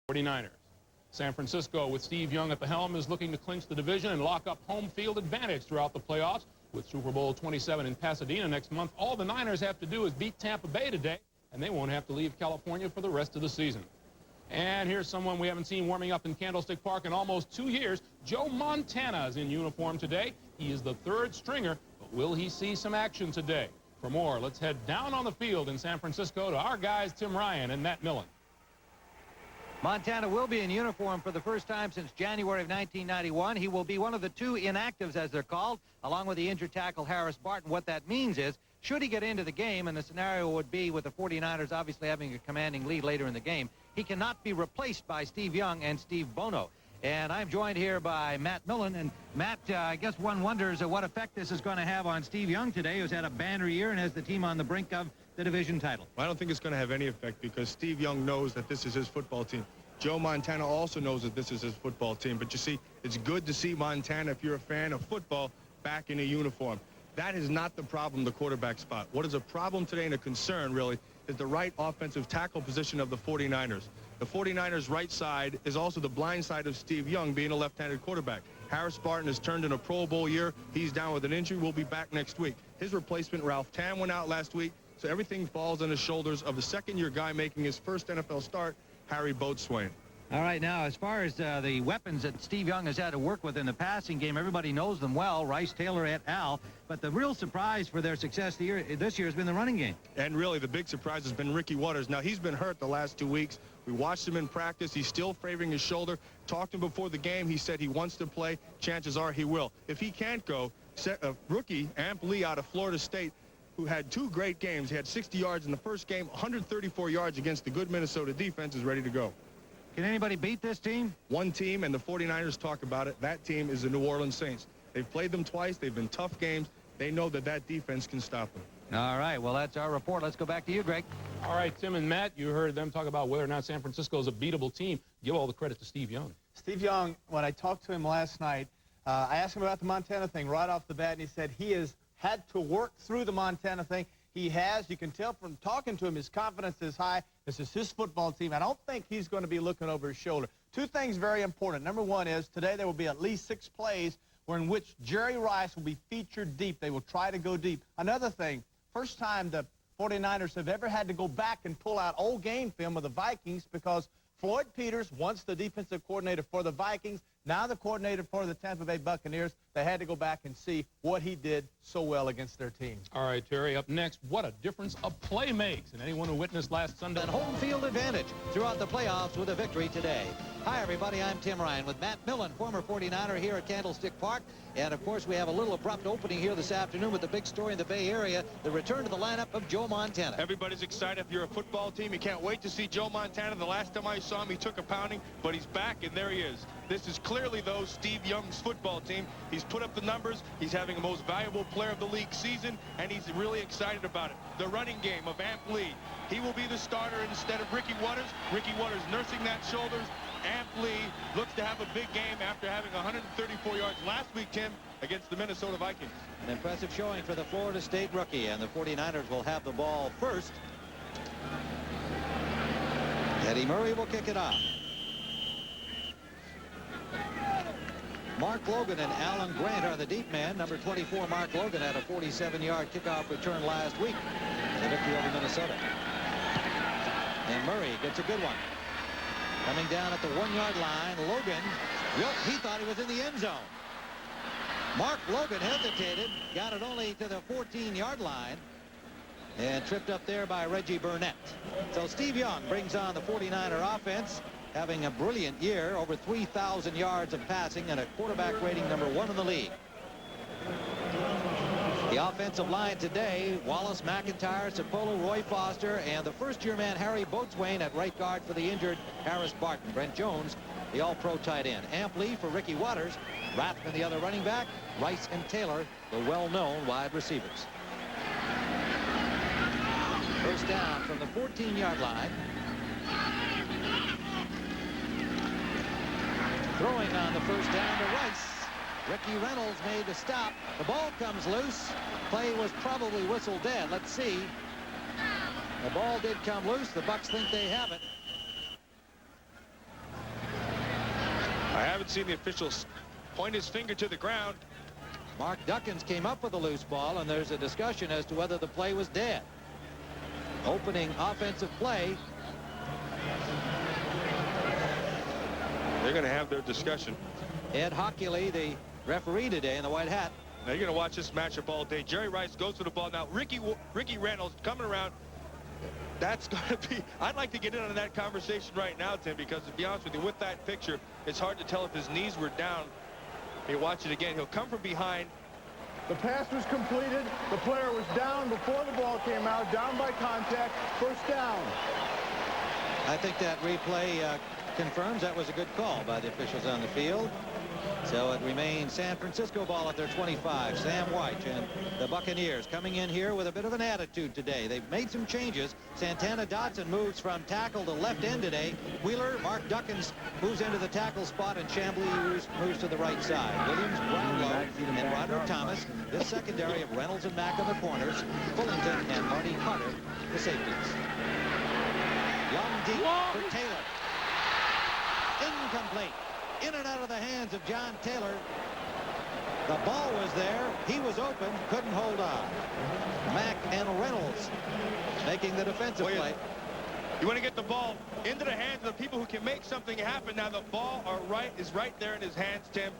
49ers. San Francisco, with Steve Young at the helm, is looking to clinch the division and lock up home field advantage throughout the playoffs. With Super Bowl 27 in Pasadena next month, all the Niners have to do is beat Tampa Bay today, and they won't have to leave California for the rest of the season. And here's someone we haven't seen warming up in Candlestick Park in almost 2 years. Joe Montana is in uniform today. He is the third stringer, but will he see some action today? For more, let's head down on the field in San Francisco to our guys Tim Ryan and Matt Millen. Montana will be in uniform for the first time since January of 1991. He will be one of the two inactives, as they're called, along with the injured tackle Harris Barton. What that means is, should he get into the game, and the scenario would be with the 49ers obviously having a commanding lead later in the game, he cannot be replaced by Steve Young and Steve Bono. And I'm joined here by Matt Millen. And Matt, I guess one wonders what effect this is going to have on Steve Young today, who's had a banner year and has the team on the brink of the division title. Well, I don't think it's going to have any effect because Steve Young knows that this is his football team. Joe Montana also knows that this is his football team. But you see, it's good to see Montana, if you're a fan of football, back in a uniform. That is not the problem, the quarterback spot. What is a problem today and a concern, really, is the right offensive tackle position of the 49ers. The 49ers' right side is also the blind side of Steve Young, being a left-handed quarterback. Harris Barton has turned in a Pro Bowl year. He's down with an injury. Will be back next week. His replacement, Ralph Tam, went out last week. So everything falls on the shoulders of the second-year guy making his first NFL start, Harry Boatswain. All right, now, as far as the weapons that Steve Young has had to work with in the passing game, everybody knows them well, Rice, Taylor, et al. But the real surprise for their success this year has been the running game. And really, the big surprise has been Ricky Waters. Now, he's been hurt the last 2 weeks. We watched him in practice. He's still favoring his shoulder. Talked to him before the game. He said he wants to play. Chances are he will. If he can't go, rookie Amp Lee out of Florida State, who had 2 great games. He had 60 yards in the first game, 134 yards against the good Minnesota defense, is ready to go. Can anybody beat this team? One team, and the 49ers talk about it. That team is the New Orleans Saints. They've played them twice. They've been tough games. They know that that defense can stop them. All right, well, that's our report. Let's go back to you, Greg. All right, Tim and Matt, you heard them talk about whether or not San Francisco is a beatable team. Give all the credit to Steve Young. Steve Young, when I talked to him last night, I asked him about the Montana thing right off the bat, and he said he has had to work through the Montana thing. He has. You can tell from talking to him, his confidence is high. This is his football team. I don't think he's going to be looking over his shoulder. 2 things very important. Number one is today there will be at least 6 plays in which Jerry Rice will be featured deep. They will try to go deep. Another thing, first time the 49ers have ever had to go back and pull out old game film of the Vikings because Floyd Peters, once the defensive coordinator for the Vikings, now the coordinator for the Tampa Bay Buccaneers, they had to go back and see what he did so well against their team. All right, Terry, up next, what a difference a play makes. And anyone who witnessed last Sunday... And home field advantage throughout the playoffs with a victory today. Hi, everybody. I'm Tim Ryan with Matt Millen, former 49er here at Candlestick Park. And, of course, we have a little abrupt opening here this afternoon with the big story in the Bay Area, the return to the lineup of Joe Montana. Everybody's excited. If you're a football team, you can't wait to see Joe Montana. The last time I saw him, he took a pounding, but he's back, and there he is. This is clearly, though, Steve Young's football team. He's put up the numbers. He's having the most valuable player of the league season, and he's really excited about it. The running game of Amp Lee. He will be the starter instead of Ricky Waters. Ricky Waters nursing that shoulders. Amp Lee looks to have a big game after having 134 yards last week, Tim, against the Minnesota Vikings. An impressive showing for the Florida State rookie, and the 49ers will have the ball first. Eddie Murray will kick it off. Mark Logan and Alan Grant are the deep men. Number 24, Mark Logan, had a 47-yard kickoff return last week in the victory over Minnesota. And Murray gets a good one. Coming down at the 1-yard line, Logan, he thought he was in the end zone. Mark Logan hesitated, got it only to the 14-yard line, and tripped up there by Reggie Burnett. So Steve Young brings on the 49er offense, having a brilliant year, over 3,000 yards of passing and a quarterback rating #1 in the league. The offensive line today, Wallace, McIntyre, Cipolla, Roy Foster, and the first-year man Harry Boatswain at right guard for the injured Harris Barton. Brent Jones, the all-pro tight end. Amp Lee for Ricky Waters, Rathman the other running back, Rice and Taylor, the well-known wide receivers. First down from the 14-yard line. Throwing on the first down to Rice. Ricky Reynolds made the stop. The ball comes loose. Play was probably whistled dead. Let's see. The ball did come loose. The Bucs think they have it. haven't seen the officials point his finger to the ground. Mark Duckins came up with a loose ball, and there's a discussion as to whether the play was dead. Opening offensive play. They're going to have their discussion. Ed Hockley, the referee today in the white hat. Now you're going to watch this matchup all day. Jerry Rice goes for the ball. Now Ricky Reynolds coming around. That's going to be, I'd like to get in on that conversation right now, Tim, because to be honest with you, with that picture, it's hard to tell if his knees were down. You watch it again. He'll come from behind. The pass was completed. The player was down before the ball came out, down by contact, first down. I think that replay confirms that was a good call by the officials on the field. So it remains San Francisco ball at their 25. Sam White and the Buccaneers coming in here with a bit of an attitude today. They've made some changes. Santana Dotson moves from tackle to left end today. Wheeler, Mark Duckins moves into the tackle spot, and Chambly moves to the right side. Williams, Brownlow, and Roderick Thomas. This secondary of Reynolds and Mack on the corners. Fullington and Marty Carter, the safeties. Young deep for Taylor. Incomplete. In and out of the hands of John Taylor. The ball was there. He was open. Couldn't hold on. Mack and Reynolds making the defensive play. You want to get the ball into the hands of the people who can make something happen. Now the ball is right there in his hands, Tim.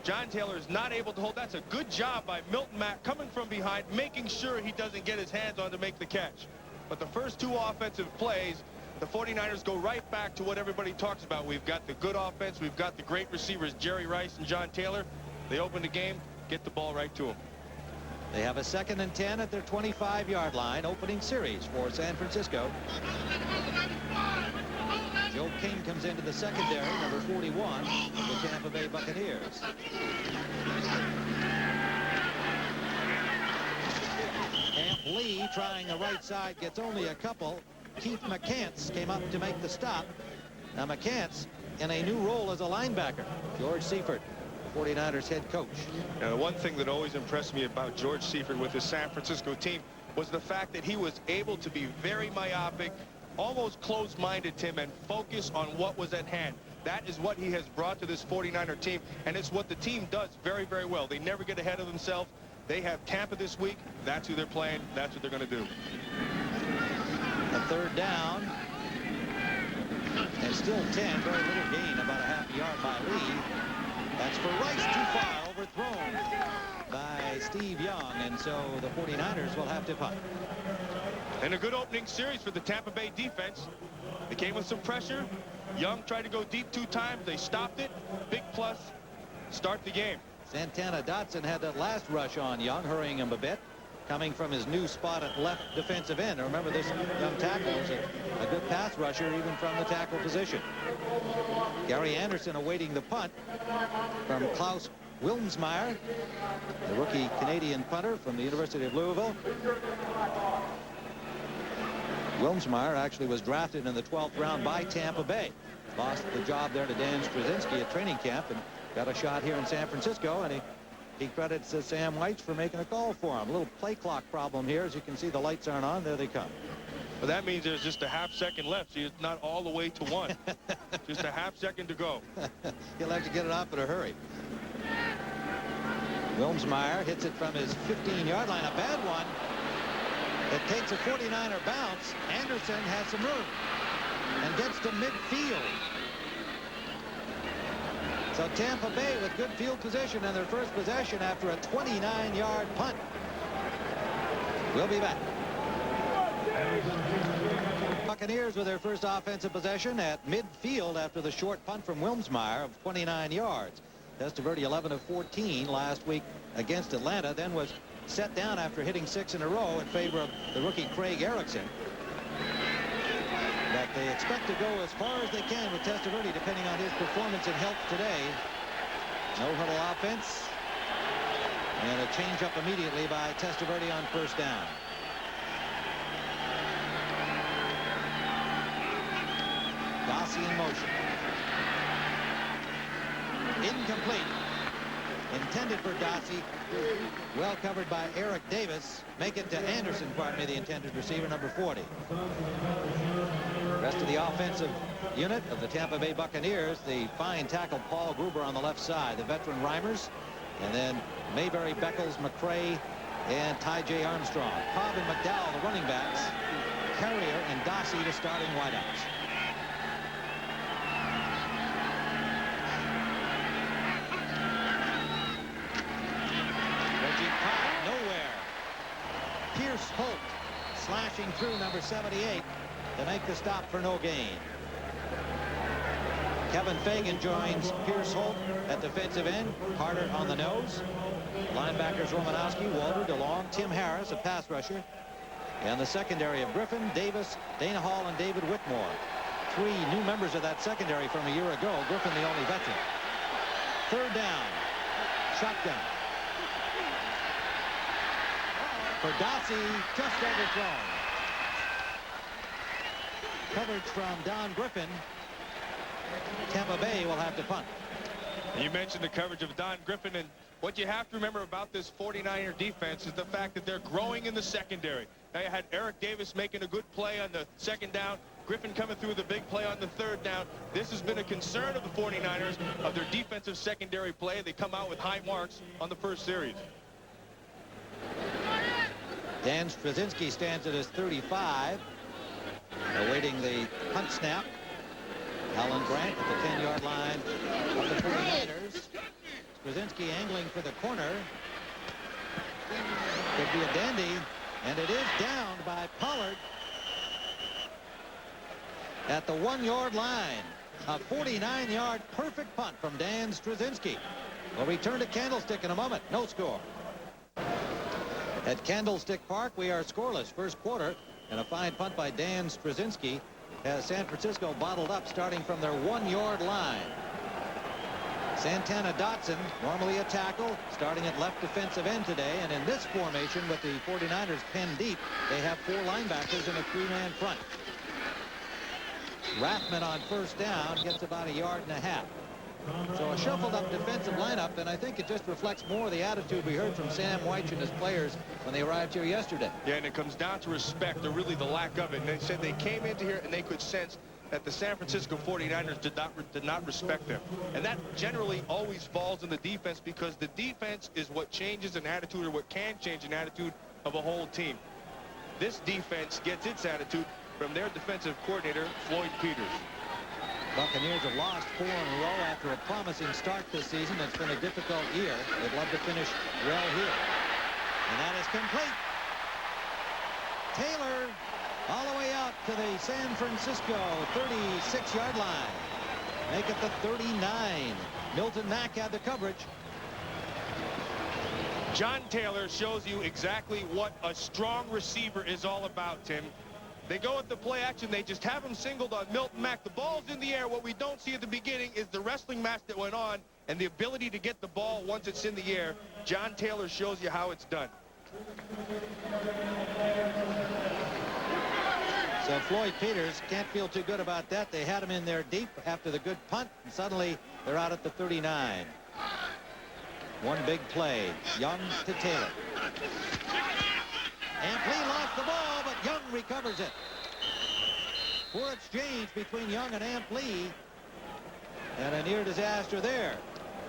John Taylor is not able to hold. That's a good job by Milton Mack coming from behind, making sure he doesn't get his hands on to make the catch. But the first two offensive plays, the 49ers go right back to what everybody talks about. We've got the good offense. We've got the great receivers, Jerry Rice and John Taylor. They open the game, get the ball right to them. They have a 2nd and 10 at their 25-yard line, opening series for San Francisco. Joe King comes into the secondary, number 41, of the Tampa Bay Buccaneers. Camp Lee trying the right side, gets only a couple. Keith McCants came up to make the stop. Now McCants in a new role as a linebacker. George Seifert, 49ers head coach. Now, the one thing that always impressed me about George Seifert with his San Francisco team was the fact that he was able to be very myopic, almost closed-minded, Tim, and focus on what was at hand. That is what he has brought to this 49er team, and it's what the team does very, very well. They never get ahead of themselves. They have Tampa this week. That's who they're playing. That's what they're going to do. A 3rd down. And still 10. Very little gain, about a half a yard by Lee. That's for Rice, too far, overthrown by Steve Young. And so the 49ers will have to punt. And a good opening series for the Tampa Bay defense. They came with some pressure. Young tried to go deep 2 times. They stopped it. Big plus. Start the game. Santana Dotson had that last rush on Young, hurrying him a bit, coming from his new spot at left defensive end. Now remember, this young tackle is a good pass rusher even from the tackle position. Gary Anderson awaiting the punt from Klaus Wilmsmeyer, the rookie Canadian punter from the University of Louisville. Wilmsmeyer actually was drafted in the 12th round by Tampa Bay. Lost the job there to Dan Straczynski at training camp and got a shot here in San Francisco, and he credits Sam White for making a call for him. A little play clock problem here. As you can see, the lights aren't on. There they come. Well, that means there's just a half second left. See, it's not all the way to 1. Just a half second to go. He'll have to get it off in a hurry. Wilmsmeyer hits it from his 15-yard line. A bad one. It takes a 49er bounce. Anderson has some room and gets to midfield. So Tampa Bay with good field position in their first possession after a 29-yard punt. We'll be back. Buccaneers with their first offensive possession at midfield after the short punt from Wilmsmeyer of 29 yards. Testaverde 11 of 14 last week against Atlanta, then was set down after hitting 6 in a row in favor of the rookie Craig Erickson. But they expect to go as far as they can with Testaverde, depending on his performance and health today. No huddle offense. And a change up immediately by Testaverde on first down. Dossie in motion. Incomplete. Intended for Dossie. Well covered by Eric Davis. Make it to Anderson, pardon me, the intended receiver, number 40. The rest of the offensive unit of the Tampa Bay Buccaneers, the fine tackle Paul Gruber on the left side, the veteran Reimers, and then Mayberry, Beckles, McCray, and Ty J. Armstrong. Cobb and McDowell, the running backs. Carrier and Dossey, the starting wideouts. Reggie Cobb, nowhere. Pierce Holt slashing through number 78 to make the stop for no gain. Kevin Fagan joins Pierce Holt at defensive end. Carter on the nose. Linebackers Romanowski, Walter, DeLong, Tim Harris, a pass rusher. And the secondary of Griffin, Davis, Dana Hall, and David Whitmore. 3 new members of that secondary from a year ago. Griffin, the only veteran. Third down. Shotgun. For Dossey, just overthrown. Coverage from Don Griffin. Tampa Bay will have to punt. You mentioned the coverage of Don Griffin, and what you have to remember about this 49er defense is the fact that they're growing in the secondary. Now you had Eric Davis making a good play on the second down. Griffin coming through with a big play on the third down. This has been a concern of the 49ers, of their defensive secondary play. They come out with high marks on the first series. Dan Straczynski stands at his 35, awaiting the punt snap. Alan Grant at the 10-yard line of the 49ers. Straczynski angling for the corner. Could be a dandy, and it is downed by Pollard at the 1-yard line. A 49-yard perfect punt from Dan Straczynski. We'll return to Candlestick in a moment. No score. At Candlestick Park, we are scoreless first quarter, and a fine punt by Dan Straczynski has San Francisco bottled up starting from their 1-yard line. Santana Dotson, normally a tackle, starting at left defensive end today, and in this formation with the 49ers pinned deep, they have 4 linebackers in a 3-man front. Rathman on first down gets about 1.5 yards. So a shuffled up defensive lineup, and I think it just reflects more of the attitude we heard from Sam White and his players when they arrived here yesterday. Yeah, and it comes down to respect, or really the lack of it. And they said they came into here and they could sense that the San Francisco 49ers did not respect them. And that generally always falls in the defense, because the defense is what changes an attitude, or what can change an attitude of a whole team. This defense gets its attitude from their defensive coordinator, Floyd Peters. Buccaneers have lost 4 in a row after a promising start this season. It's been a difficult year. They'd love to finish well here. And that is complete. Taylor all the way out to the San Francisco 36-yard line. Make it the 39. Milton Mack had the coverage. John Taylor shows you exactly what a strong receiver is all about, Tim. They go with the play action. They just have him singled on Milton Mack. The ball's in the air. What we don't see at the beginning is the wrestling match that went on and the ability to get the ball once it's in the air. John Taylor shows you how it's done. So Floyd Peters can't feel too good about that. They had him in there deep after the good punt, and suddenly they're out at the 39. One big play. Young to Taylor. Ampli lost the ball, but Young recovers it. Poor exchange between Young and Ampli, and a near disaster there.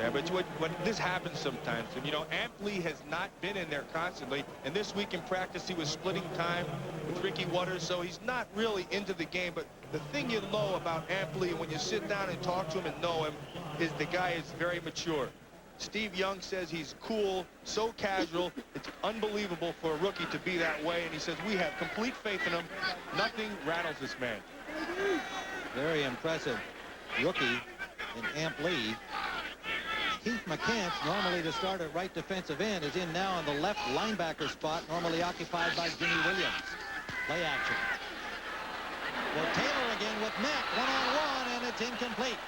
Yeah, but what this happens sometimes, and you know, Ampli has not been in there constantly, and this week in practice he was splitting time with Ricky Waters, so he's not really into the game. But the thing you know about Ampli, when you sit down and talk to him and know him, is the guy is very mature. Steve Young says he's cool, so casual. It's unbelievable for a rookie to be that way, and he says we have complete faith in him. Nothing rattles this man. Very impressive rookie in Ampli. Keith McCants, normally to start at right defensive end, is in now on the left linebacker spot, normally occupied by Jimmy Williams. Play action. Well, Taylor again with Mack, one-on-one, and it's incomplete.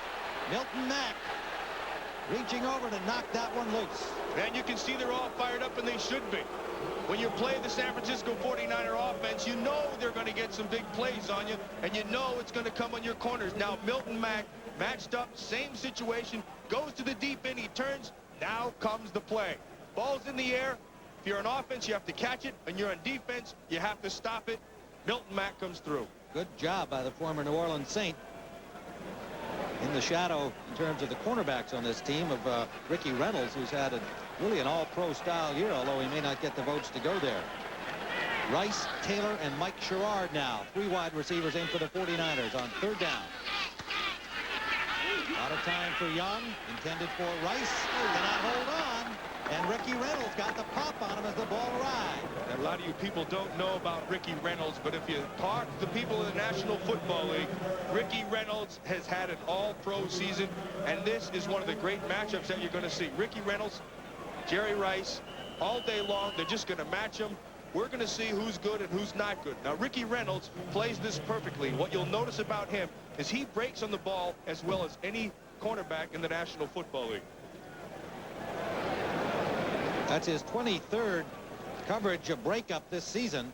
Milton Mack reaching over to knock that one loose. And you can see they're all fired up, and they should be. When you play the San Francisco 49er offense, you know they're going to get some big plays on you, and you know it's going to come on your corners. Now, Milton Mack matched up, same situation, goes to the deep end, he turns, now comes the play. Ball's in the air. If you're on offense, you have to catch it, and you're on defense, you have to stop it. Milton Mack comes through. Good job by the former New Orleans Saint. in the shadow in terms of the cornerbacks on this team of Ricky Reynolds, who's had really an all-pro style year, although he may not get the votes to go there. Rice, Taylor, and Mike Sherrard now. 3 wide receivers in for the 49ers on 3rd down. A lot of time for Young, intended for Rice. Cannot hold on. And Ricky Reynolds got the pop on him as the ball arrived. A lot of you people don't know about Ricky Reynolds, but if you talk to people in the National Football League, Ricky Reynolds has had an all-pro season, and this is one of the great matchups that you're going to see. Ricky Reynolds, Jerry Rice, all day long, they're just going to match them. We're going to see who's good and who's not good. Now, Ricky Reynolds plays this perfectly. What you'll notice about him is he breaks on the ball as well as any cornerback in the National Football League. That's his 23rd coverage breakup this season.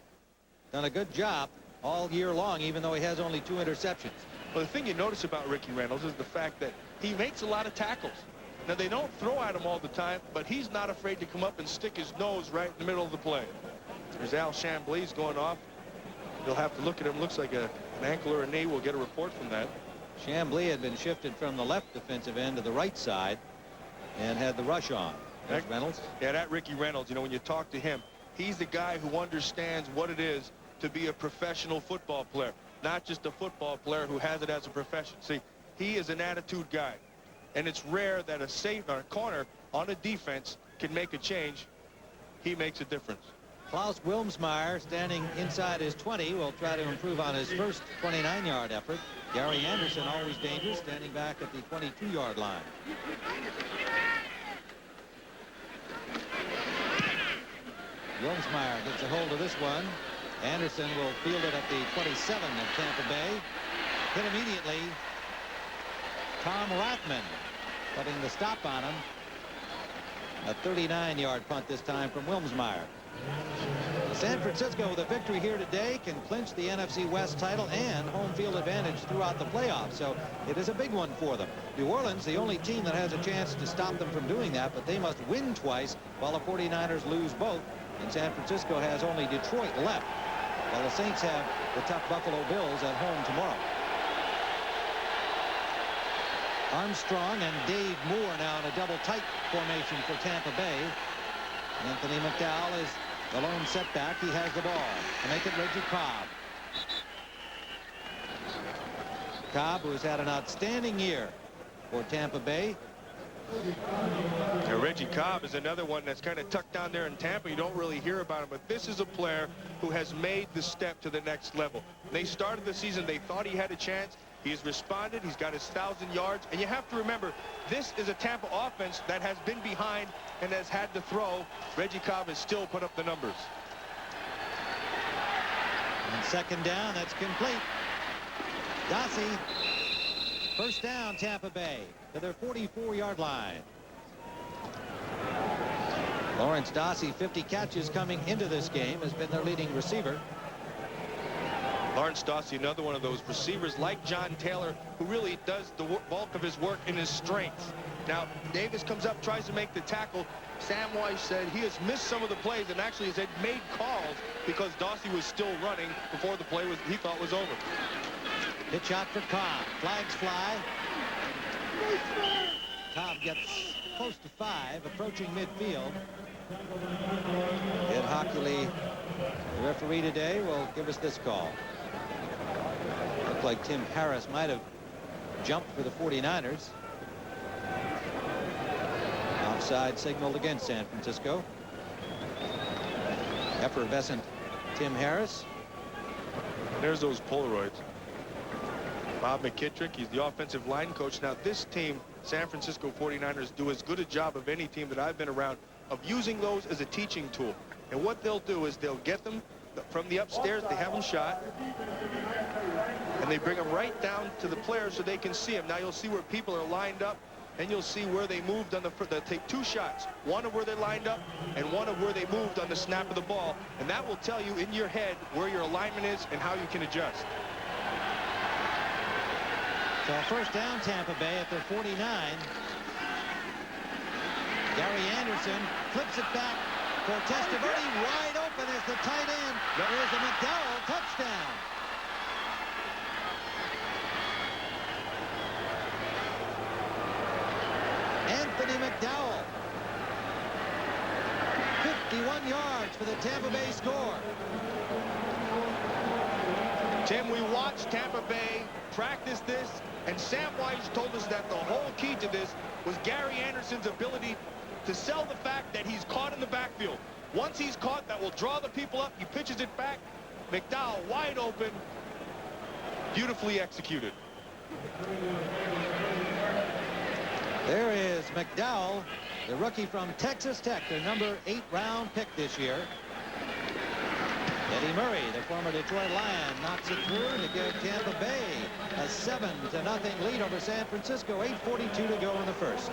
Done a good job all year long, even though he has only 2 interceptions. Well, the thing you notice about Ricky Reynolds is the fact that he makes a lot of tackles. Now, they don't throw at him all the time, but he's not afraid to come up and stick his nose right in the middle of the play. There's Al Chamblee's going off. They'll have to look at him. Looks like an ankle or a knee. We'll get a report from that. Chamblee had been shifted from the left defensive end to the right side and had the rush on. There's Reynolds. Yeah, that Ricky Reynolds, you know, when you talk to him, he's the guy who understands what it is to be a professional football player, not just a football player who has it as a profession. See, he is an attitude guy, and it's rare that a safe or a corner on a defense can make a change. He makes a difference. Klaus Wilmsmeyer, standing inside his 20, will try to improve on his first 29-yard effort. Gary Anderson, always dangerous, standing back at the 22-yard line. Wilmsmeyer gets a hold of this one. Anderson will field it at the 27 of Tampa Bay. Hit immediately. Tom Rathman putting the stop on him. A 39-yard punt this time from Wilmsmeyer. San Francisco, with a victory here today, can clinch the NFC West title and home field advantage throughout the playoffs. So it is a big one for them. New Orleans, the only team that has a chance to stop them from doing that, but they must win twice while the 49ers lose both. And San Francisco has only Detroit left, while the Saints have the tough Buffalo Bills at home tomorrow. Armstrong and Dave Moore now in a double tight formation for Tampa Bay. Anthony McDowell is the lone setback. He has the ball to make it Reggie Cobb. Cobb, who's had an outstanding year for Tampa Bay. Now, Reggie Cobb is another one that's kind of tucked down there in Tampa. You don't really hear about him, but this is a player who has made the step to the next level. They started the season, they thought he had a chance. He's responded. He's got his 1,000 yards. And you have to remember, this is a Tampa offense that has been behind and has had to throw. Reggie Cobb has still put up the numbers. And 2nd down, that's complete. Dossie, first down, Tampa Bay to their 44-yard line. Lawrence Dossie, 50 catches coming into this game, has been their leading receiver. Lawrence Dossie, another one of those receivers like John Taylor, who really does the bulk of his work in his strength. Now, Davis comes up, tries to make the tackle. Sam Weiss said he has missed some of the plays and actually has made calls because Dossie was still running before the play he thought was over. Pitch shot for Cobb. Flags fly. Cobb gets close to 5, approaching midfield. Ed Hockley, the referee today, will give us this call. Looked like Tim Harris might have jumped for the 49ers. Offside signaled against San Francisco. Effervescent Tim Harris. There's those Polaroids. Bob McKittrick, he's the offensive line coach. Now, this team, San Francisco 49ers, do as good a job of any team that I've been around of using those as a teaching tool. And what they'll do is they'll get them from the upstairs, they have them shot, and they bring them right down to the players so they can see them. Now you'll see where people are lined up, and you'll see where they moved on they'll take 2 shots, one of where they lined up and one of where they moved on the snap of the ball, and that will tell you in your head where your alignment is and how you can adjust. So first down, Tampa Bay at their 49. Gary Anderson flips it back for Testaverde. Wide open is the tight end. There is a McDowell touchdown. McDowell. 51 yards for the Tampa Bay score. Tim, we watched Tampa Bay practice this, and Sam Weiss told us that the whole key to this was Gary Anderson's ability to sell the fact that he's caught in the backfield. Once he's caught, that will draw the people up. He pitches it back. McDowell wide open. Beautifully executed. There is McDowell, the rookie from Texas Tech, their number 8 round pick this year. Eddie Murray, the former Detroit Lion, knocks it through to give Tampa Bay a 7-0 lead over San Francisco. 8:42 to go in the first.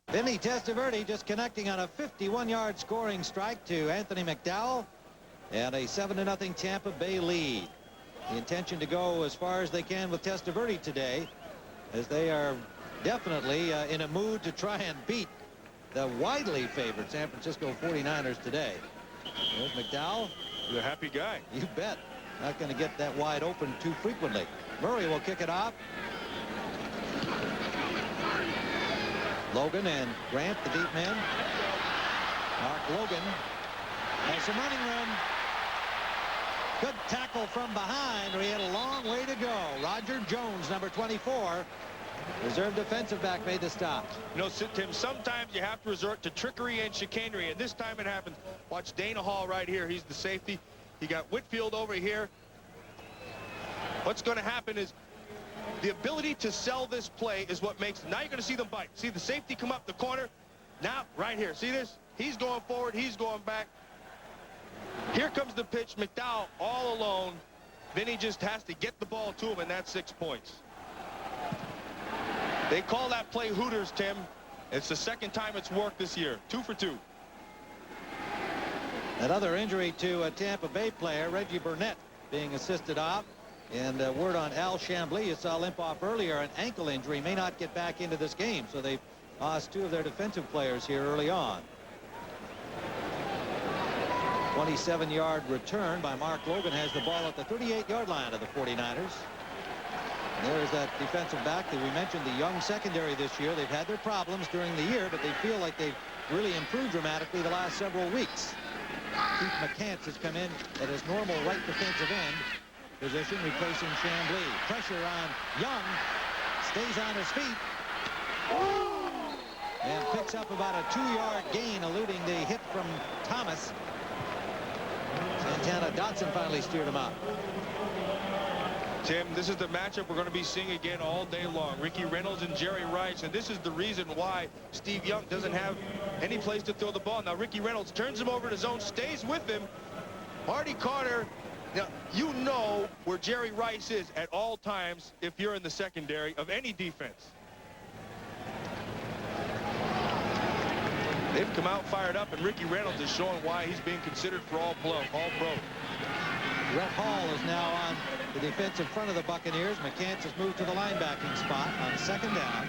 Vinny Testaverde just connecting on a 51-yard scoring strike to Anthony McDowell, and a 7-0 Tampa Bay lead. The intention to go as far as they can with Testaverde today, as they are definitely in a mood to try and beat the widely favored San Francisco 49ers today. There's McDowell. He's a happy guy. You bet. Not going to get that wide open too frequently. Murray will kick it off. Logan and Grant, the deep men. Mark Logan has some running room. Good tackle from behind. He had a long way to go. Roger Jones, number 24. Reserve defensive back, made the stop. You know, Tim, sometimes you have to resort to trickery and chicanery, and this time it happened. Watch Dana Hall right here. He's the safety. He got Whitfield over here. What's going to happen is the ability to sell this play is what makes. Now you're going to see them bite. See the safety come up the corner. Now, right here. See this? He's going forward. He's going back. Here comes the pitch. McDowell all alone. Vinny just has to get the ball to him, and that's 6 points. They call that play Hooters, Tim. It's the second time it's worked this year. 2 for 2. Another injury to a Tampa Bay player, Reggie Burnett, being assisted off. And word on Al Chambly, you saw limp off earlier, an ankle injury, may not get back into this game. So they've lost 2 of their defensive players here early on. 27-yard return by Mark Logan has the ball at the 38-yard line of the 49ers. There's that defensive back that we mentioned, the young secondary this year. They've had their problems during the year, but they feel like they've really improved dramatically the last several weeks. Keith McCants has come in at his normal right defensive end position, replacing Chambly. Pressure on Young. Stays on his feet. And picks up about a 2-yard gain, eluding the hit from Thomas. Santana Dotson finally steered him out. Tim, this is the matchup we're going to be seeing again all day long. Ricky Reynolds and Jerry Rice, and this is the reason why Steve Young doesn't have any place to throw the ball. Now Ricky Reynolds turns him over to zone, stays with him. Marty Carter, now you know where Jerry Rice is at all times if you're in the secondary of any defense. They've come out fired up, and Ricky Reynolds is showing why he's being considered for all pro. Rhett Hall is now on the defensive front of the Buccaneers. McCants has moved to the linebacking spot on 2nd down.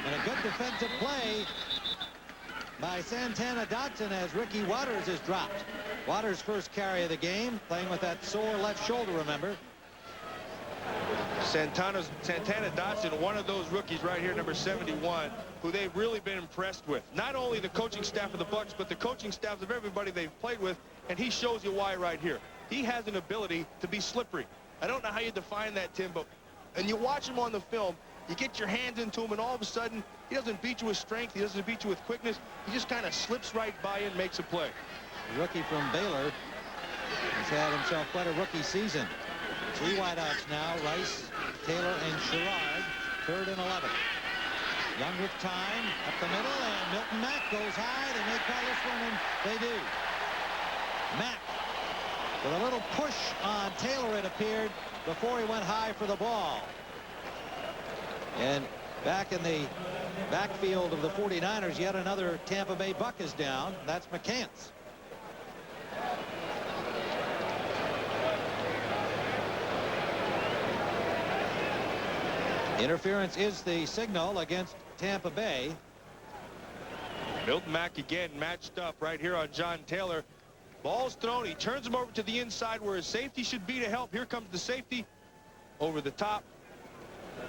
And a good defensive play by Santana Dotson as Ricky Waters is dropped. Waters' first carry of the game, playing with that sore left shoulder, remember. Santana Dotson, one of those rookies right here, number 71, who they've really been impressed with. Not only the coaching staff of the Bucs, but the coaching staffs of everybody they've played with, and he shows you why right here. He has an ability to be slippery. I don't know how you define that, Tim, but and you watch him on the film, you get your hands into him, and all of a sudden, he doesn't beat you with strength, he doesn't beat you with quickness, he just kind of slips right by you and makes a play. The rookie from Baylor has had himself quite a rookie season. 3 wideouts now, Rice, Taylor, and Sherrard, 3rd and 11. Young with time, up the middle, and Milton Mack goes high. They may call this one, and they do. Mack with a little push on Taylor, it appeared, before he went high for the ball. And back in the backfield of the 49ers, yet another Tampa Bay Buck is down. That's McCants. Interference is the signal against Tampa Bay. Milton Mack again matched up right here on John Taylor. Ball's thrown. He turns him over to the inside where his safety should be to help. Here comes the safety over the top.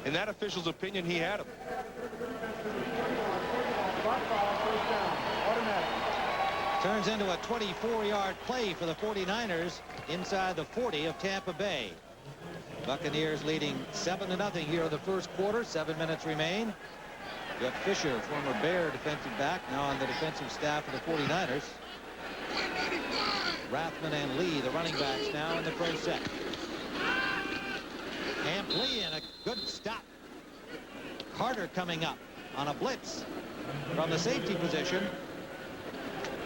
in that official's opinion, he had him. First down. Automatic. Turns into a 24-yard play for the 49ers inside the 40 of Tampa Bay. Buccaneers leading 7-0 here in the first quarter. 7 minutes remain. Jeff Fisher, former Bear defensive back, now on the defensive staff of the 49ers. Rathman and Lee, the running backs, now in the pro set. Camp Lee in a good stop. Carter coming up on a blitz from the safety position.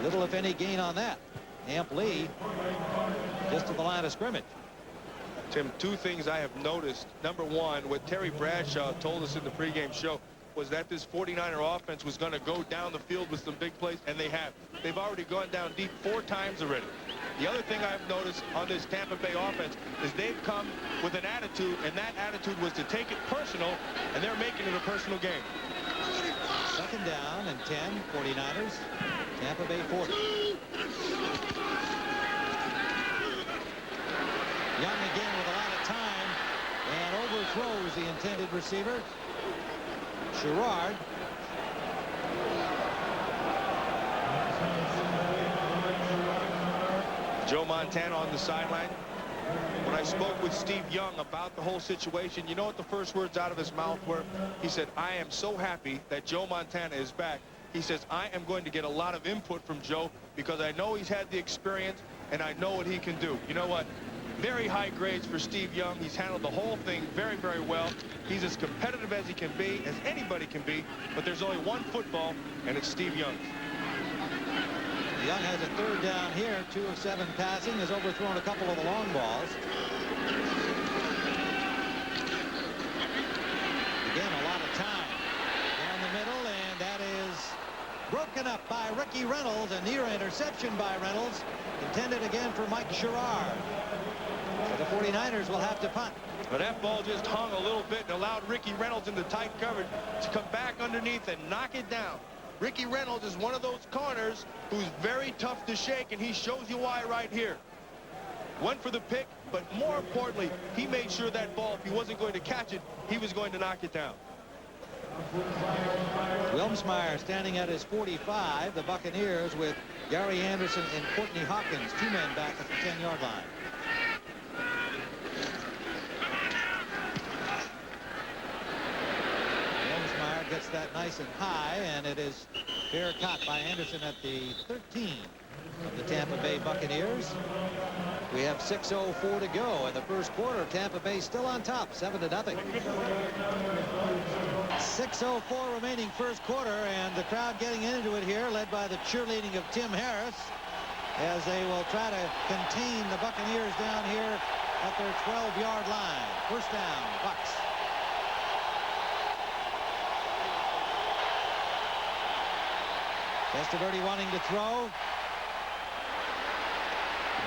Little if any gain on that. Camp Lee just to the line of scrimmage. Tim, two things I have noticed. Number one, what Terry Bradshaw told us in the pregame show was that this 49er offense was going to go down the field with some big plays, and they have. They've already gone down deep 4 times already. The other thing I've noticed on this Tampa Bay offense is they've come with an attitude, and that attitude was to take it personal, and they're making it a personal game. Second down and 10, 49ers. Tampa Bay 40. Young again with a lot of time and overthrows the intended receiver. Sherrard. Joe Montana on the sideline. When I spoke with Steve Young about the whole situation, you know what the first words out of his mouth were? He said, I am so happy that Joe Montana is back. He says, I am going to get a lot of input from Joe because I know he's had the experience and I know what he can do. You know what? Very high grades for Steve Young. He's handled the whole thing very, very well. He's as competitive as he can be, as anybody can be, but there's only one football, and it's Steve Young's. Young has a third down here, 2 of 7 passing, has overthrown a couple of the long balls. Again, a lot of time down the middle, and that is broken up by Ricky Reynolds. A near interception by Reynolds, intended again for Mike Sherrard. So the 49ers will have to punt. But that ball just hung a little bit and allowed Ricky Reynolds into tight coverage to come back underneath and knock it down. Ricky Reynolds is one of those corners who's very tough to shake, and he shows you why right here. Went for the pick, but more importantly, he made sure that ball, if he wasn't going to catch it, he was going to knock it down. Wilmsmeyer standing at his 45. The Buccaneers with Gary Anderson and Courtney Hawkins, 2 men back at the 10-yard line. Gets that nice and high, and it is fair caught by Anderson at the 13 of the Tampa Bay Buccaneers. We have 6:04 to go in the first quarter. Tampa Bay still on top, 7-0. 6:04 remaining first quarter, and the crowd getting into it here, led by the cheerleading of Tim Harris, as they will try to contain the Buccaneers down here at their 12-yard line. First down, Bucs. Testaverde wanting to throw.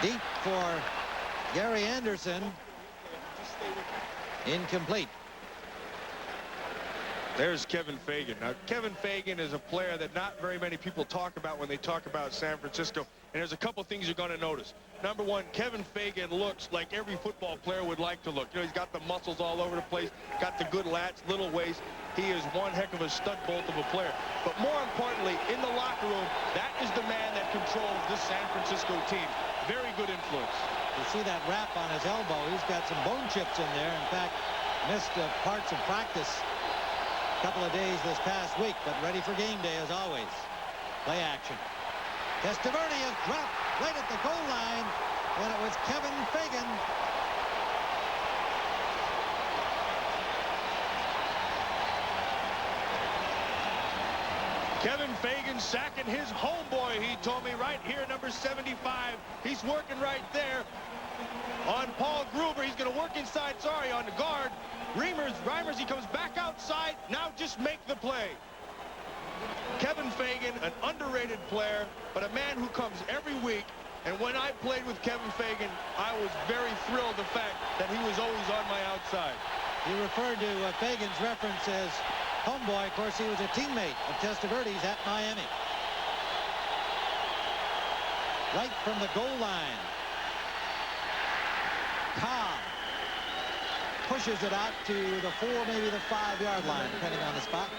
Deep for Gary Anderson. Incomplete. There's Kevin Fagan. Now, Kevin Fagan is a player that not very many people talk about when they talk about San Francisco. And there's a couple things you're going to notice. Number one, Kevin Fagan looks like every football player would like to look. You know, he's got the muscles all over the place, got the good lats, little waist. He is one heck of a stud bolt of a player. But more importantly, in the locker room, that is the man that controls this San Francisco team. Very good influence. You see that wrap on his elbow. He's got some bone chips in there. In fact, missed parts of practice a couple of days this past week, but ready for game day as always. Play action. Testaverde is dropped right at the goal line, and it was Kevin Fagan. Kevin Fagan sacking his homeboy, he told me, right here, number 75. He's working right there on Paul Gruber. He's going to work inside, on the guard. Reimers, he comes back outside. Now just make the play. Kevin Fagan, an underrated player, but a man who comes every week. And when I played with Kevin Fagan, I was very thrilled the fact that he was always on my outside. You referred to Fagan's reference as homeboy. Of course, he was a teammate of Testaverde's at Miami. Right from the goal line. Cobb pushes it out to the 4, maybe the 5-yard line, depending on the spot.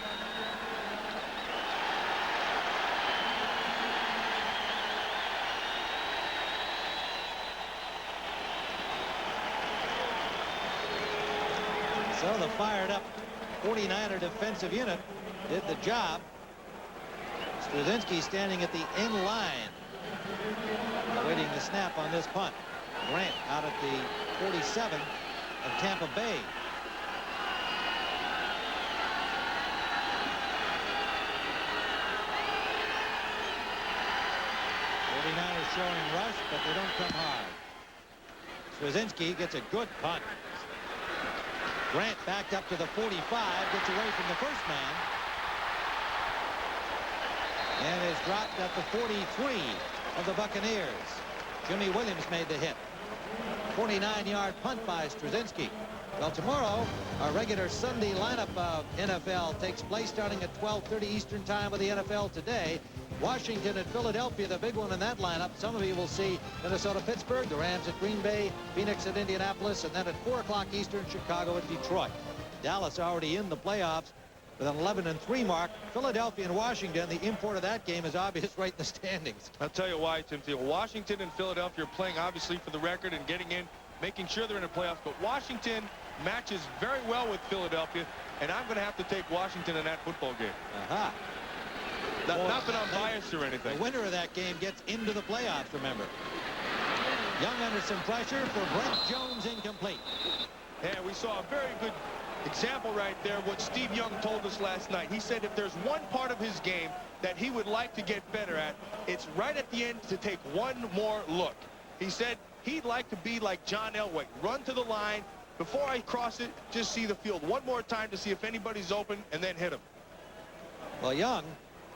So the fired-up 49er defensive unit did the job. Straczynski standing at the end line, awaiting the snap on this punt. Grant out at the 47 of Tampa Bay. '49ers showing rush, but they don't come hard. Straczynski gets a good punt. Grant backed up to the 45, gets away from the first man, and is dropped at the 43 of the Buccaneers. Jimmy Williams made the hit. 49-yard punt by Straczynski. Well, tomorrow, our regular Sunday lineup of NFL takes place starting at 12:30 Eastern Time with the NFL Today. Washington at Philadelphia, the big one in that lineup. Some of you will see Minnesota-Pittsburgh, the Rams at Green Bay, Phoenix at Indianapolis, and then at 4 o'clock Eastern, Chicago at Detroit. Dallas already in the playoffs with an 11-3 mark. Philadelphia and Washington, the import of that game is obvious right in the standings. I'll tell you why, Timothy. Washington and Philadelphia are playing obviously for the record and getting in, making sure they're in the playoffs. But Washington matches very well with Philadelphia, and I'm going to have to take Washington in that football game. Aha. Not that I'm biased or anything. The winner of that game gets into the playoffs, remember. Young under some pressure for Brent Jones, incomplete. Yeah, we saw a very good example right there, what Steve Young told us last night. He said if there's one part of his game that he would like to get better at, it's right at the end to take one more look. He said he'd like to be like John Elway, run to the line, before I cross it, just see the field one more time to see if anybody's open and then hit him. Well, Young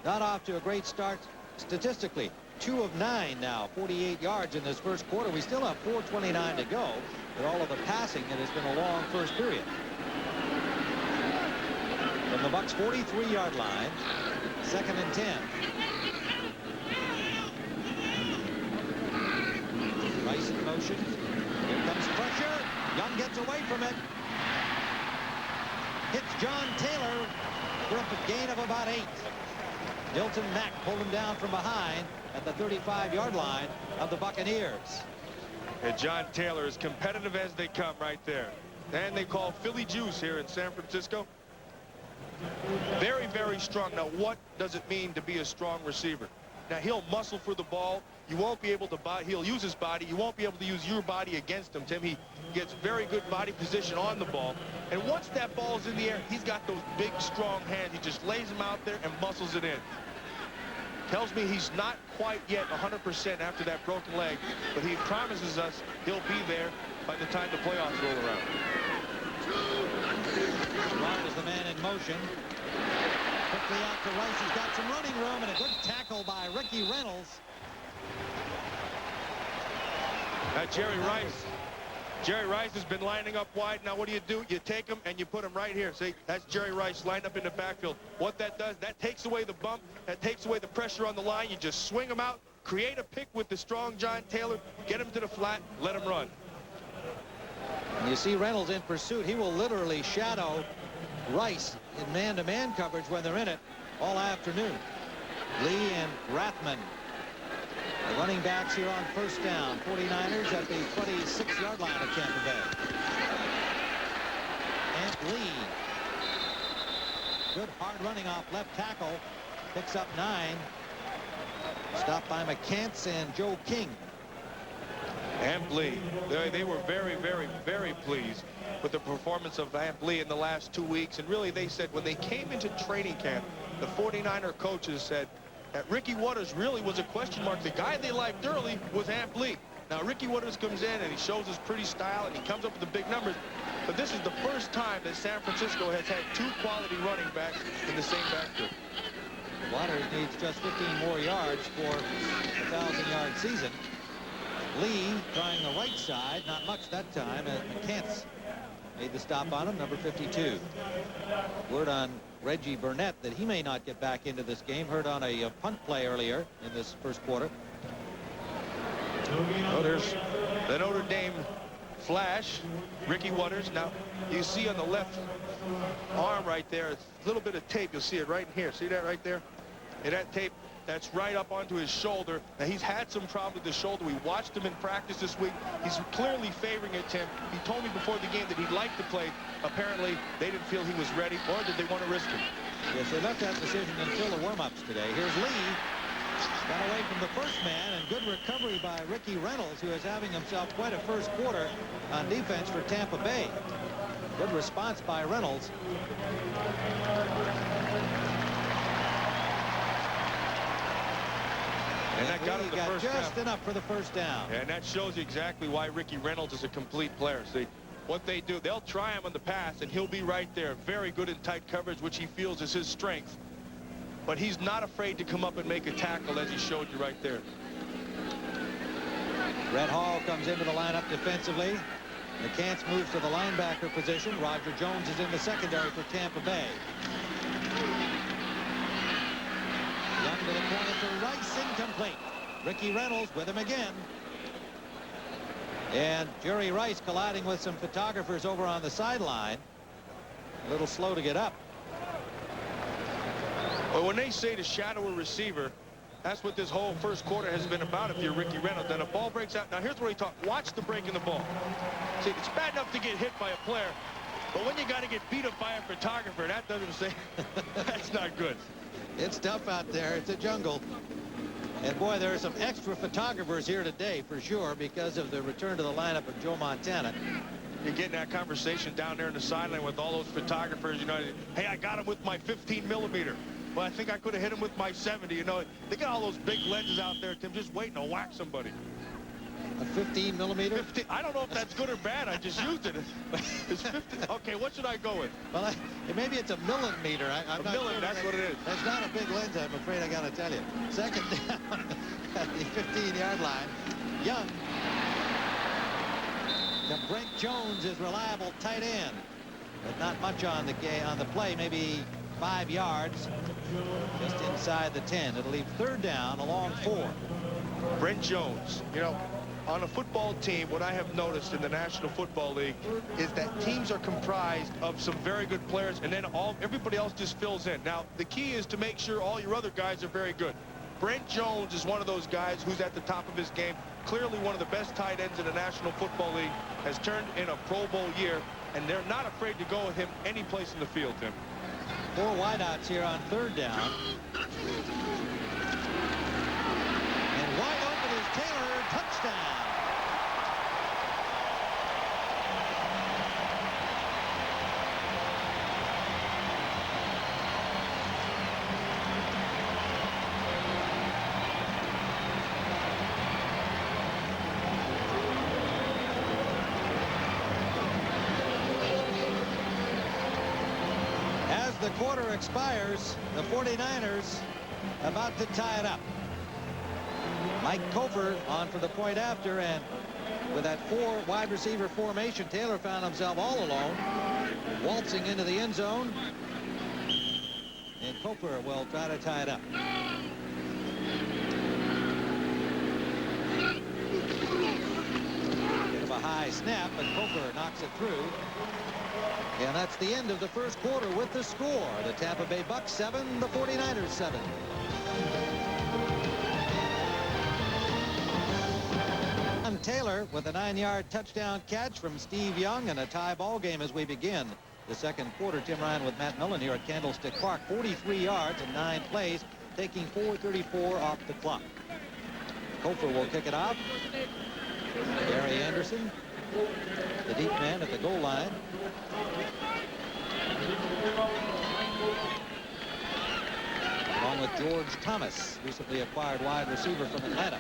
got off to a great start statistically. 2 of 9 now, 48 yards in this first quarter. We still have 4:29 to go. With all of the passing, it has been a long first period. From the Bucs' 43-yard line, 2nd and 10. Rice in motion. Here comes pressure. Young gets away from it. Hits John Taylor for a gain of about 8. Milton Mack pulled him down from behind at the 35-yard line of the Buccaneers. And John Taylor is competitive as they come right there. And they call Philly juice here in San Francisco. Very, very strong. Now, what does it mean to be a strong receiver? Now, he'll muscle for the ball. You won't be able to he'll use his body. You won't be able to use your body against him, Tim. He gets very good body position on the ball. And once that ball's in the air, he's got those big, strong hands. He just lays them out there and muscles it in. Tells me he's not quite yet 100% after that broken leg, but he promises us he'll be there by the time the playoffs roll around. Ron is the man in motion. Quickly out to Rice. He's got some running room and a good tackle by Ricky Reynolds. Jerry Rice has been lining up wide. Now what do? You take him and you put him right here. See, that's Jerry Rice lined up in the backfield. What that does, that takes away the bump, that takes away the pressure on the line. You just swing him out, create a pick with the strong John Taylor, get him to the flat, let him run. And you see Reynolds in pursuit. He will literally shadow Rice in man-to-man coverage when they're in it all afternoon. Lee and Rathman, the running backs here on first down. 49ers at the 26-yard line of Tampa Bay. And Lee, good hard running off left tackle, picks up 9. Stopped by McCants and Joe King. Amp Lee, they were very, very, very pleased with the performance of Amp Lee in the last 2 weeks. And really, they said when they came into training camp, the 49er coaches said that Ricky Waters really was a question mark. The guy they liked early was Amp Lee. Now, Ricky Waters comes in and he shows his pretty style and he comes up with the big numbers. But this is the first time that San Francisco has had 2 quality running backs in the same backfield. Waters needs just 15 more yards for a 1,000-yard season. Lee trying the right side, not much that time, as McCants made the stop on him, number 52. Word on Reggie Burnett that he may not get back into this game. Heard on a punt play earlier in this first quarter. Well, there's the Notre Dame flash. Ricky Waters. Now, you see on the left arm right there, a little bit of tape. You'll see it right in here. See that right there? And that tape, that's right up onto his shoulder. Now, he's had some problem with the shoulder. We watched him in practice this week. He's clearly favoring it, Tim. He told me before the game that he'd like to play. Apparently, they didn't feel he was ready, or did they want to risk it? Yes, they left that decision until the warm-ups today. Here's Lee. Got away from the first man, and good recovery by Ricky Reynolds, who is having himself quite a first quarter on defense for Tampa Bay. Good response by Reynolds. And that got him the first just down. enough for the first down. And that shows you exactly why Ricky Reynolds is a complete player. See, what they do, they'll try him on the pass, and he'll be right there. Very good in tight coverage, which he feels is his strength. But he's not afraid to come up and make a tackle, as he showed you right there. Brett Hall comes into the lineup defensively. McCants moves to the linebacker position. Roger Jones is in the secondary for Tampa Bay. Young to the corner to Rice, incomplete. Ricky Reynolds with him again. And Jerry Rice colliding with some photographers over on the sideline. A little slow to get up. Well, when they say to shadow a receiver, that's what this whole first quarter has been about if you're Ricky Reynolds. Then a ball breaks out. Now, here's what he talked. Watch the break in the ball. See, it's bad enough to get hit by a player, but when you got to get beat up by a photographer, that doesn't say that's not good. It's tough out there. It's a jungle. And, boy, there are some extra photographers here today for sure because of the return to the lineup of Joe Montana. You're getting that conversation down there in the sideline with all those photographers. You know, hey, I got him with my 15 millimeter. Well, I think I could have hit him with my 70. You know, they got all those big lenses out there, Tim, just waiting to whack somebody. A 15 millimeter? 15, I don't know if that's good or bad. I just used it. It's 50. Okay, what should I go with? Well, maybe it's a millimeter. I'm not sure. That's what it is. That's not a big lens, I'm afraid I got to tell you. Second down at the 15-yard line. Young. To Brent Jones, is reliable tight end. But not much on the play, maybe 5 yards. Just inside the 10. It'll leave third down along 4. Brent Jones, you know, on a football team, what I have noticed in the National Football League is that teams are comprised of some very good players, and then everybody else just fills in. Now, the key is to make sure all your other guys are very good. Brent Jones is one of those guys who's at the top of his game. Clearly one of the best tight ends in the National Football League. Has turned in a Pro Bowl year, and they're not afraid to go with him any place in the field, Tim. 4 wideouts here on third down. And wide open is Taylor. Touchdown. The quarter expires. The 49ers about to tie it up. Mike Kofer on for the point after, and with that 4 wide receiver formation, Taylor found himself all alone, waltzing into the end zone, and Kofer will try to tie it up. Bit of a high snap, but Kofer knocks it through. And that's the end of the first quarter with the score. The Tampa Bay Bucs 7, the 49ers 7. And Taylor with a 9-yard touchdown catch from Steve Young, and a tie ball game as we begin the second quarter. Tim Ryan with Matt Millen here at Candlestick Park. 43 yards and 9 plays, taking 4:34 off the clock. Kofer will kick it off. Gary Anderson, the deep man at the goal line. Along with George Thomas, recently acquired wide receiver from Atlanta.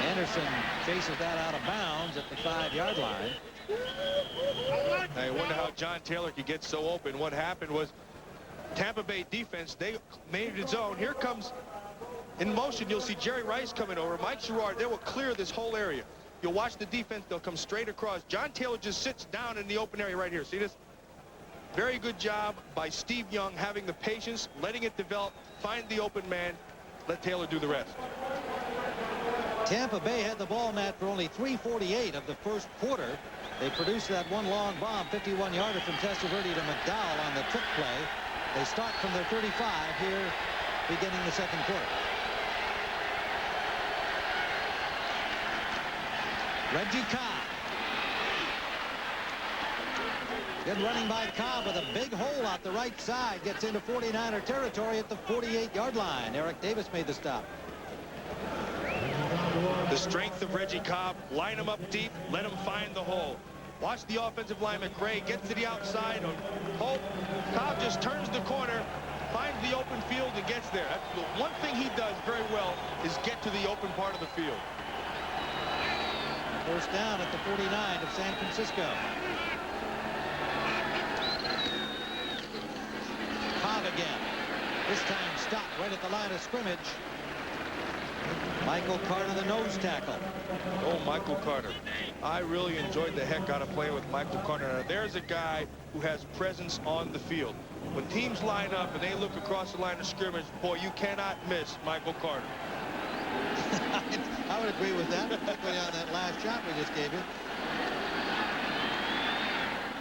Anderson chases that out of bounds at the 5-yard line. I wonder how John Taylor could get so open. What happened was Tampa Bay defense, they made it its own. Here comes in motion, you'll see Jerry Rice coming over. Mike Girard, they will clear this whole area. You'll watch the defense. They'll come straight across. John Taylor just sits down in the open area right here. See this? Very good job by Steve Young, having the patience, letting it develop, find the open man, let Taylor do the rest. Tampa Bay had the ball, Matt, for only 3:48 of the first quarter. They produced that one long bomb, 51-yarder from Testaverde to McDowell on the trick play. They start from their 35 here, beginning the second quarter. Reggie Cobb. Good running by Cobb with a big hole out the right side. Gets into 49er territory at the 48-yard line. Eric Davis made the stop. The strength of Reggie Cobb. Line him up deep. Let him find the hole. Watch the offensive line. McRae gets to the outside. Hope. Cobb just turns the corner, finds the open field, and gets there. That's the one thing he does very well is get to the open part of the field. First down at the 49 of San Francisco. Cobb again. This time stopped right at the line of scrimmage. Michael Carter, the nose tackle. Oh, Michael Carter. I really enjoyed the heck out of playing with Michael Carter. Now, there's a guy who has presence on the field. When teams line up and they look across the line of scrimmage, boy, you cannot miss Michael Carter. I would agree with that, particularly on that last shot we just gave you.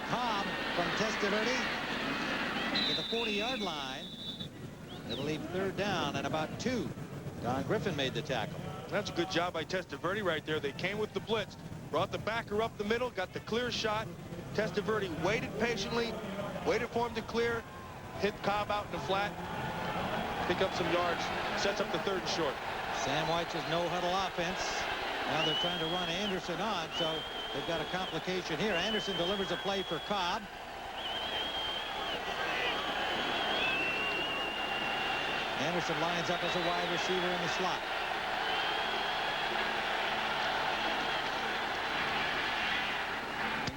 Cobb from Testaverde to the 40-yard line. It'll leave third down and about 2. Don Griffin made the tackle. That's a good job by Testaverde right there. They came with the blitz, brought the backer up the middle, got the clear shot. Testaverde waited patiently, waited for him to clear, hit Cobb out in the flat, pick up some yards, sets up the third and short. Sam White's no-huddle offense. Now they're trying to run Anderson on, so they've got a complication here. Anderson delivers a play for Cobb. Anderson lines up as a wide receiver in the slot.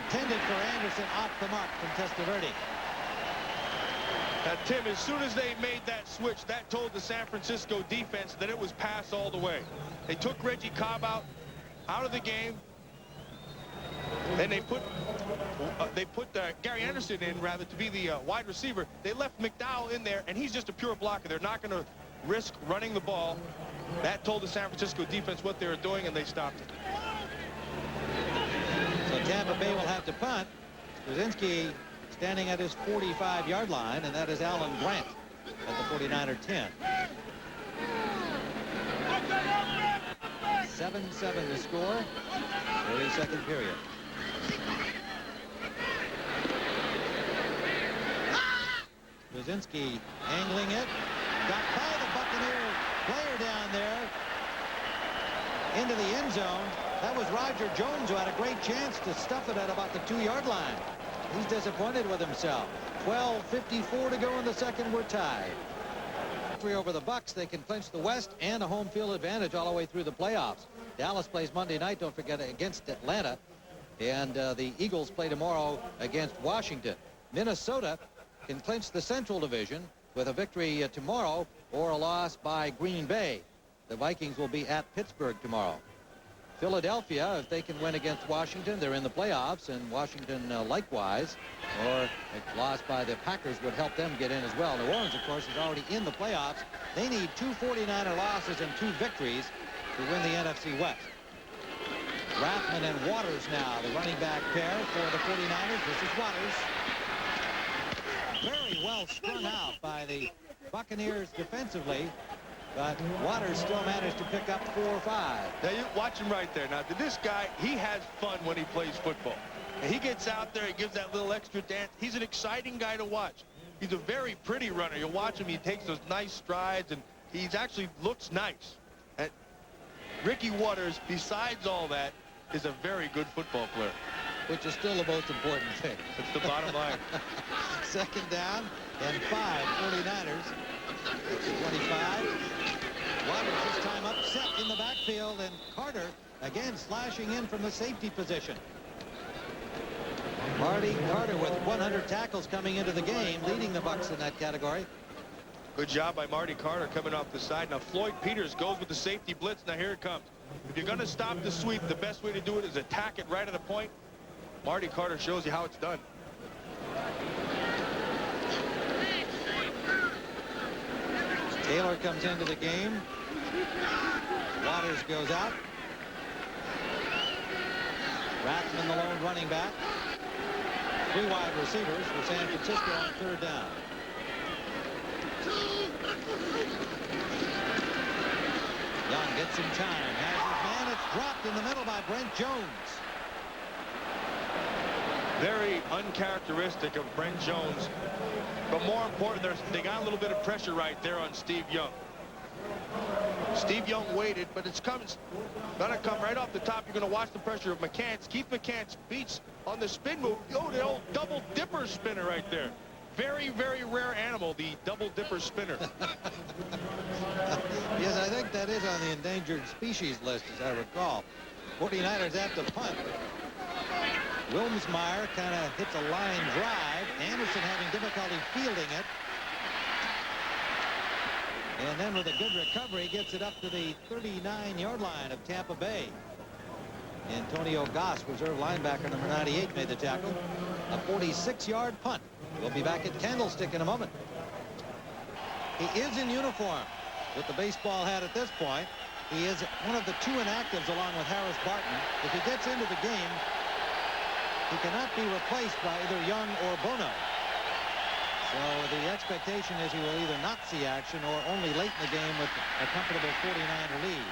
Intended for Anderson, off the mark from Testaverde. Now, Tim, as soon as they made that switch, that told the San Francisco defense that it was pass all the way. They took Reggie Cobb out of the game. Then they put Gary Anderson in, rather, to be the wide receiver. They left McDowell in there, and he's just a pure blocker. They're not going to risk running the ball. That told the San Francisco defense what they were doing, and they stopped it. So Tampa Bay will have to punt. Krasinski standing at his 45-yard line, and that is Alan Grant at the 49er 10. 7-7 the score. 32nd period. Krasinski angling it. Got by the Buccaneer player down there into the end zone. That was Roger Jones, who had a great chance to stuff it at about the 2-yard line. He's disappointed with himself. 12:54 to go in the second. We're tied. Victory over the Bucs, they can clinch the West and a home field advantage all the way through the playoffs. Dallas plays Monday night, don't forget, against Atlanta. And the Eagles play tomorrow against Washington. Minnesota can clinch the Central Division with a victory tomorrow or a loss by Green Bay. The Vikings will be at Pittsburgh tomorrow. Philadelphia, if they can win against Washington, they're in the playoffs, and Washington likewise, or a loss by the Packers would help them get in as well. New Orleans, of course, is already in the playoffs. They need 2 49er losses and 2 victories to win the NFC West. Rathman and Waters now, the running back pair for the 49ers. This is Waters. Very well strung out by the Buccaneers defensively, but Waters still managed to pick up 4 or 5. Now, you watch him right there. Now, this guy, he has fun when he plays football. And he gets out there, he gives that little extra dance. He's an exciting guy to watch. He's a very pretty runner. You watch him, he takes those nice strides, and he's actually looks nice. And Ricky Waters, besides all that, is a very good football player. Which is still the most important thing. That's the bottom line. Second down and 5, 49ers. 25. Waters this time upset in the backfield, and Carter again slashing in from the safety position. Marty Carter with 100 tackles coming into the game, leading the Bucs in that category. Good job by Marty Carter coming off the side. Now Floyd Peters goes with the safety blitz. Now here it comes. If you're going to stop the sweep, the best way to do it is attack it right at the point. Marty Carter shows you how it's done. Taylor comes into the game. Waters goes out. Rathman, the lone running back. 3 wide receivers for San Francisco on 3rd down. Young gets some time. Has his man. It's dropped in the middle by Brent Jones. Very uncharacteristic of Brent Jones. But more important, they got a little bit of pressure right there on Steve Young. Steve Young waited, but it's gonna come right off the top. You're gonna watch the pressure of McCants. Keith McCants beats on the spin move. Oh, the old double dipper spinner right there. Very, very rare animal, the double dipper spinner. Yes, I think that is on the endangered species list, as I recall. 49ers have to punt. Wilmsmeyer kind of hits a line drive. Anderson having difficulty fielding it. And then with a good recovery, gets it up to the 39-yard line of Tampa Bay. Antonio Goss, reserve linebacker, number 98, made the tackle. A 46-yard punt. We'll be back at Candlestick in a moment. He is in uniform with the baseball hat at this point. He is one of the 2 inactives along with Harris Barton. If he gets into the game, he cannot be replaced by either Young or Bono. So the expectation is he will either not see action or only late in the game with a comfortable 49er lead.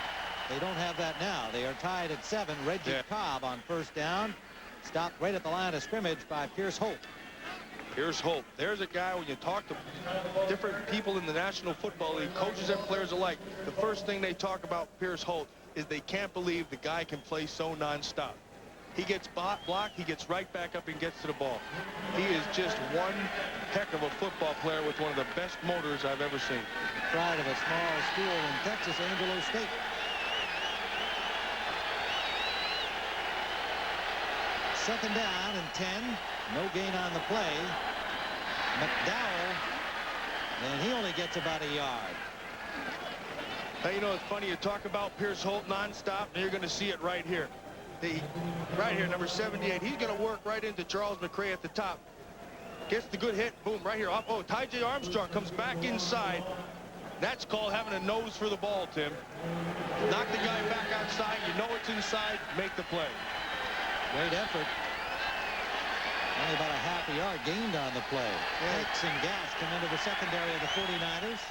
They don't have that now. They are tied at 7. Reggie Cobb on 1st down. Stopped right at the line of scrimmage by Pierce Holt. Pierce Holt. There's a guy, when you talk to different people in the National Football League, coaches and players alike, the first thing they talk about Pierce Holt is they can't believe the guy can play so nonstop. He gets blocked, he gets right back up and gets to the ball. He is just one heck of a football player with one of the best motors I've ever seen. Pride of a small school in Texas, Angelo State. Second down and 10. No gain on the play. McDowell, and he only gets about a yard. Now, you know, it's funny, you talk about Pierce Holt nonstop, and you're going to see it right here. Right here, number 78, he's going to work right into Charles McRae at the top. Gets the good hit, boom, right here. Oh, Ty J. Armstrong comes back inside. That's called having a nose for the ball, Tim. Knock the guy back outside, you know it's inside, make the play. Great effort. Only about a half a yard gained on the play. Hicks and Gass come into the secondary of the 49ers.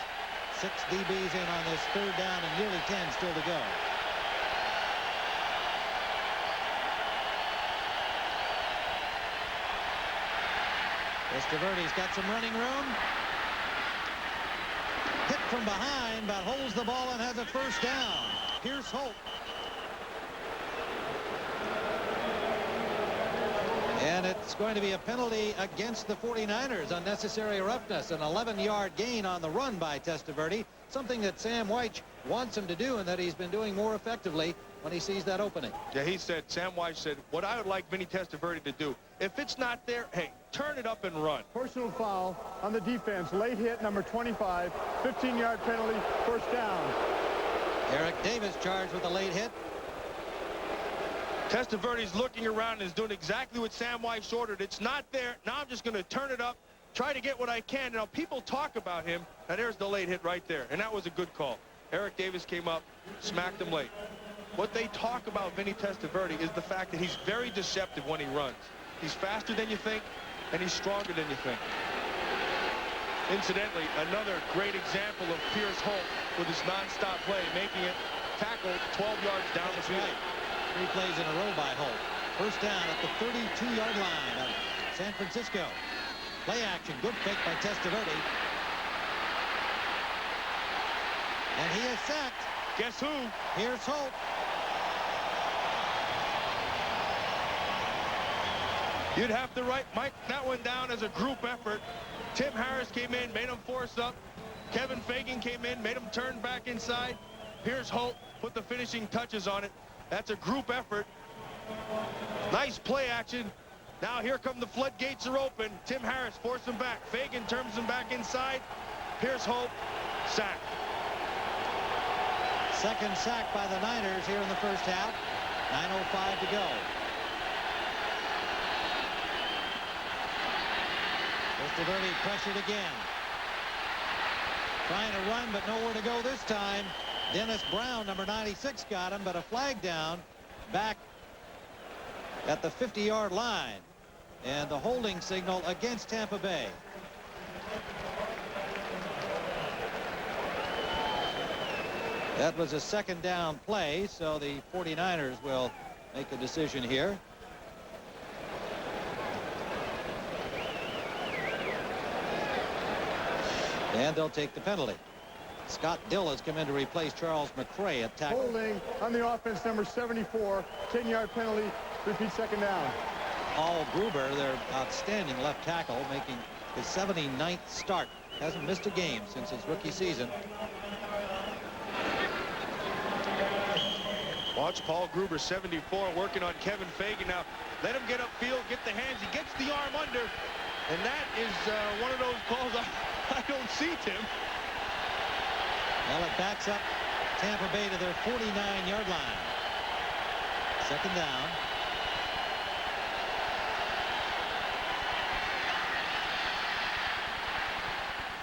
6 DBs in on this 3rd down and nearly 10 still to go. Esteverde's got some running room. Hit from behind, but holds the ball and has a 1st down. Pierce Holt. And it's going to be a penalty against the 49ers. Unnecessary roughness. An 11-yard gain on the run by Testaverde. Something that Sam Wyche wants him to do and that he's been doing more effectively when he sees that opening. Yeah, Sam Wyche said, what I would like Vinny Testaverde to do, if it's not there, hey, turn it up and run. Personal foul on the defense. Late hit, number 25. 15-yard penalty, 1st down. Eric Davis charged with a late hit. Testaverde's looking around and is doing exactly what Sam Wyche ordered. It's not there. Now I'm just going to turn it up, try to get what I can. Now, people talk about him. Now, there's the late hit right there, and that was a good call. Eric Davis came up, smacked him late. What they talk about Vinny Testaverde is the fact that he's very deceptive when he runs. He's faster than you think, and he's stronger than you think. Incidentally, another great example of Pierce Holt with his nonstop play, making it tackle 12 yards down the field. Right. 3 plays in a row by Holt. 1st down at the 32-yard line of San Francisco. Play action. Good fake by Testaverde. And he is sacked. Guess who? Here's Holt. You'd have to write that one down as a group effort. Tim Harris came in, made him force up. Kevin Fagan came in, made him turn back inside. Pierce Holt put the finishing touches on it. That's a group effort. Nice play action. Now here come the floodgates are open. Tim Harris forced him back. Fagan turns him back inside. Pierce Holt sacked. Second sack by the Niners here in the 1st half. 9:05 to go. Testaverde pressured again. Trying to run, but nowhere to go this time. Dennis Brown, number 96, got him, but a flag down back at the 50-yard line. And the holding signal against Tampa Bay. That was a second down play, so the 49ers will make a decision here. And they'll take the penalty. Scott Dill has come in to replace Charles McCray at tackle. Holding on the offense, number 74. 10-yard penalty. Repeat second down. Paul Gruber, their outstanding left tackle, making his 79th start. Hasn't missed a game since his rookie season. Watch Paul Gruber, 74, working on Kevin Fagan. Now, let him get upfield, get the hands. He gets the arm under. And that is one of those calls I don't see, Tim. Well, it backs up Tampa Bay to their 49-yard line. Second down.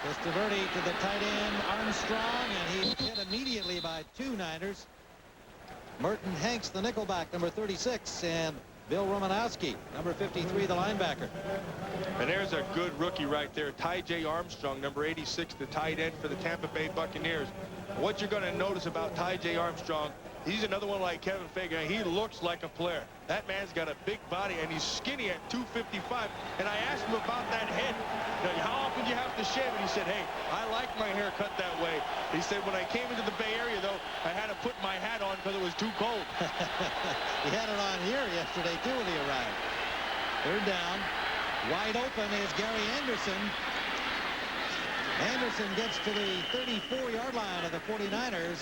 Testaverde to the tight end, Armstrong, and he's hit immediately by two Niners. Merton Hanks, the nickelback, number 36, and Bill Romanowski, number 53, the linebacker. And there's a good rookie right there, Ty J. Armstrong, number 86, the tight end for the Tampa Bay Buccaneers. What you're going to notice about Ty J. Armstrong, he's another one like Kevin Fagan. He looks like a player. That man's got a big body, and he's skinny at 255. And I asked him about that head. You know, how often do you have to shave? And he said, hey, I like my hair cut that way. He said, when I came into the Bay Area, though, I had to put my hat on because it was too cold. He had it on here yesterday, too, when he arrived. Third down. Wide open is Gary Anderson. Anderson gets to the 34-yard line of the 49ers.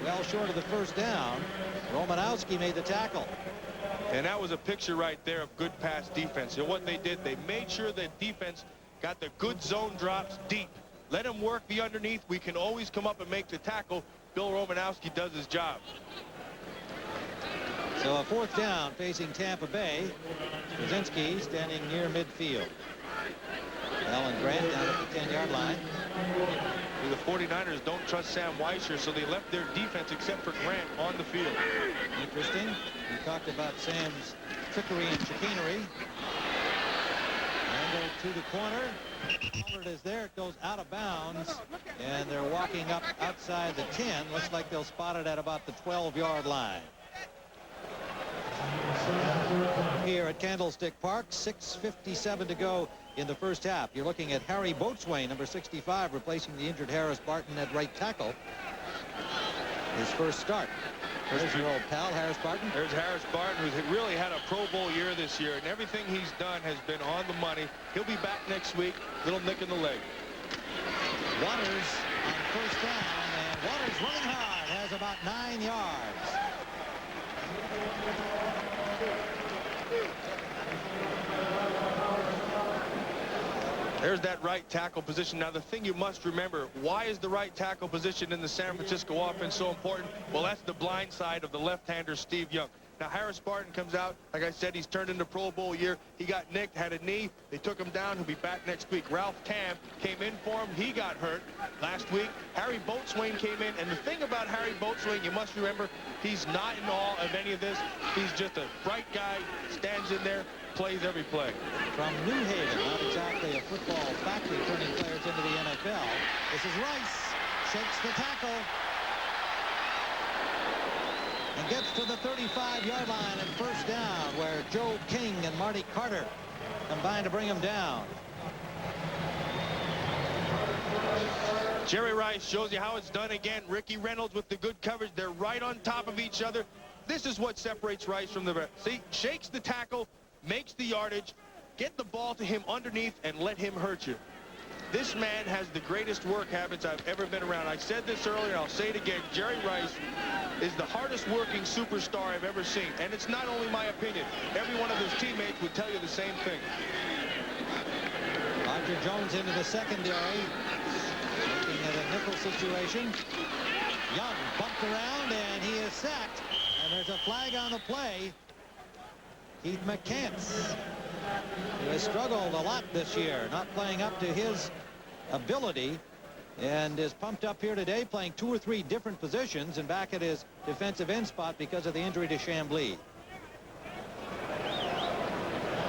Well short of the first down. Romanowski made the tackle. And that was a picture right there of good pass defense. And what they did, they made sure that defense got the good zone drops deep. Let him work the underneath. We can always come up and make the tackle. Bill Romanowski does his job. So a fourth down facing Tampa Bay. Brzezinski standing near midfield. Alan Grant down at the 10-yard line. The 49ers don't trust Sam Weisher, so they left their defense, except for Grant, on the field. Interesting. We talked about Sam's trickery and chicanery. Angle to the corner. Pollard is there. It goes out of bounds. And they're walking up outside the 10. Looks like they'll spot it at about the 12-yard line. Here at Candlestick Park, 6:57 to go in the first half. You're looking at Harry Boatswain, number 65, replacing the injured Harris Barton at right tackle. His first start. There's your old pal, Harris Barton. There's Harris Barton, who's really had a Pro Bowl year this year, and everything he's done has been on the money. He'll be back next week. Little nick in the leg. Waters on first down, and Waters running hard, has about 9 yards. There's that right tackle position. Now, the thing you must remember, why is the right tackle position in the San Francisco offense so important? Well, that's the blind side of the left-hander, Steve Young. Now, Harris Barton comes out. Like I said, he's turned into Pro Bowl year. He got nicked, had a knee. They took him down. He'll be back next week. Ralph Tam came in for him. He got hurt last week. Harry Boatswain came in. And the thing about Harry Boatswain, you must remember, he's not in awe of any of this. He's just a bright guy, stands in there, plays every play. From New Haven, not exactly a football factory turning players into the NFL. This is Rice. Shakes the tackle. And gets to the 35-yard line and first down, where Joe King and Marty Carter combine to bring him down. Jerry Rice shows you how it's done again. Ricky Reynolds with the good coverage. They're right on top of each other. This is what separates Rice from the rest. See, shakes the tackle, makes the yardage, get the ball to him underneath, and let him hurt you. This man has the greatest work habits I've ever been around. I said this earlier, I'll say it again. Jerry Rice is the hardest working superstar I've ever seen. And it's not only my opinion. Every one of his teammates would tell you the same thing. Roger Jones into the secondary. Looking at a nickel situation. Young bumped around, and he is sacked. And there's a flag on the play. Keith McCants, who has struggled a lot this year, not playing up to his ability, and is pumped up here today, playing 2 or 3 different positions and back at his defensive end spot because of the injury to Chambly.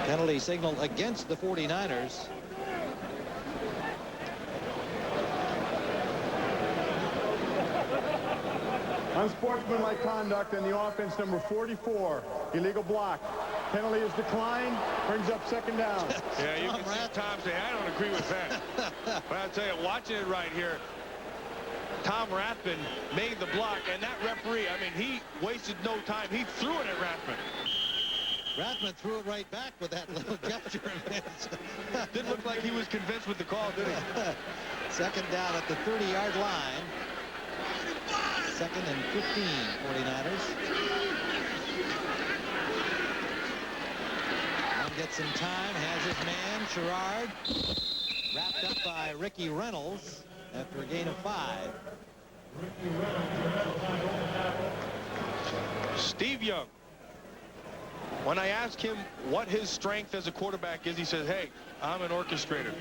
Penalty signal against the 49ers. Unsportsmanlike conduct in the offense, number 44. Illegal block. Penalty is declined. Brings up second down. Yeah, you can see Tom say, I don't agree with that. But I'll tell you, watching it right here, Tom Rathman made the block, and that referee, I mean, he wasted no time. He threw it at Rathman. Rathman threw it right back with that little gesture. Didn't look like he was convinced with the call, did he? Second down at the 30-yard line. Second and 15, 49ers. Now gets some time, has his man, Sherrard. Wrapped up by Ricky Reynolds after a gain of 5. Steve Young. When I ask him what his strength as a quarterback is, he says, hey, I'm an orchestrator.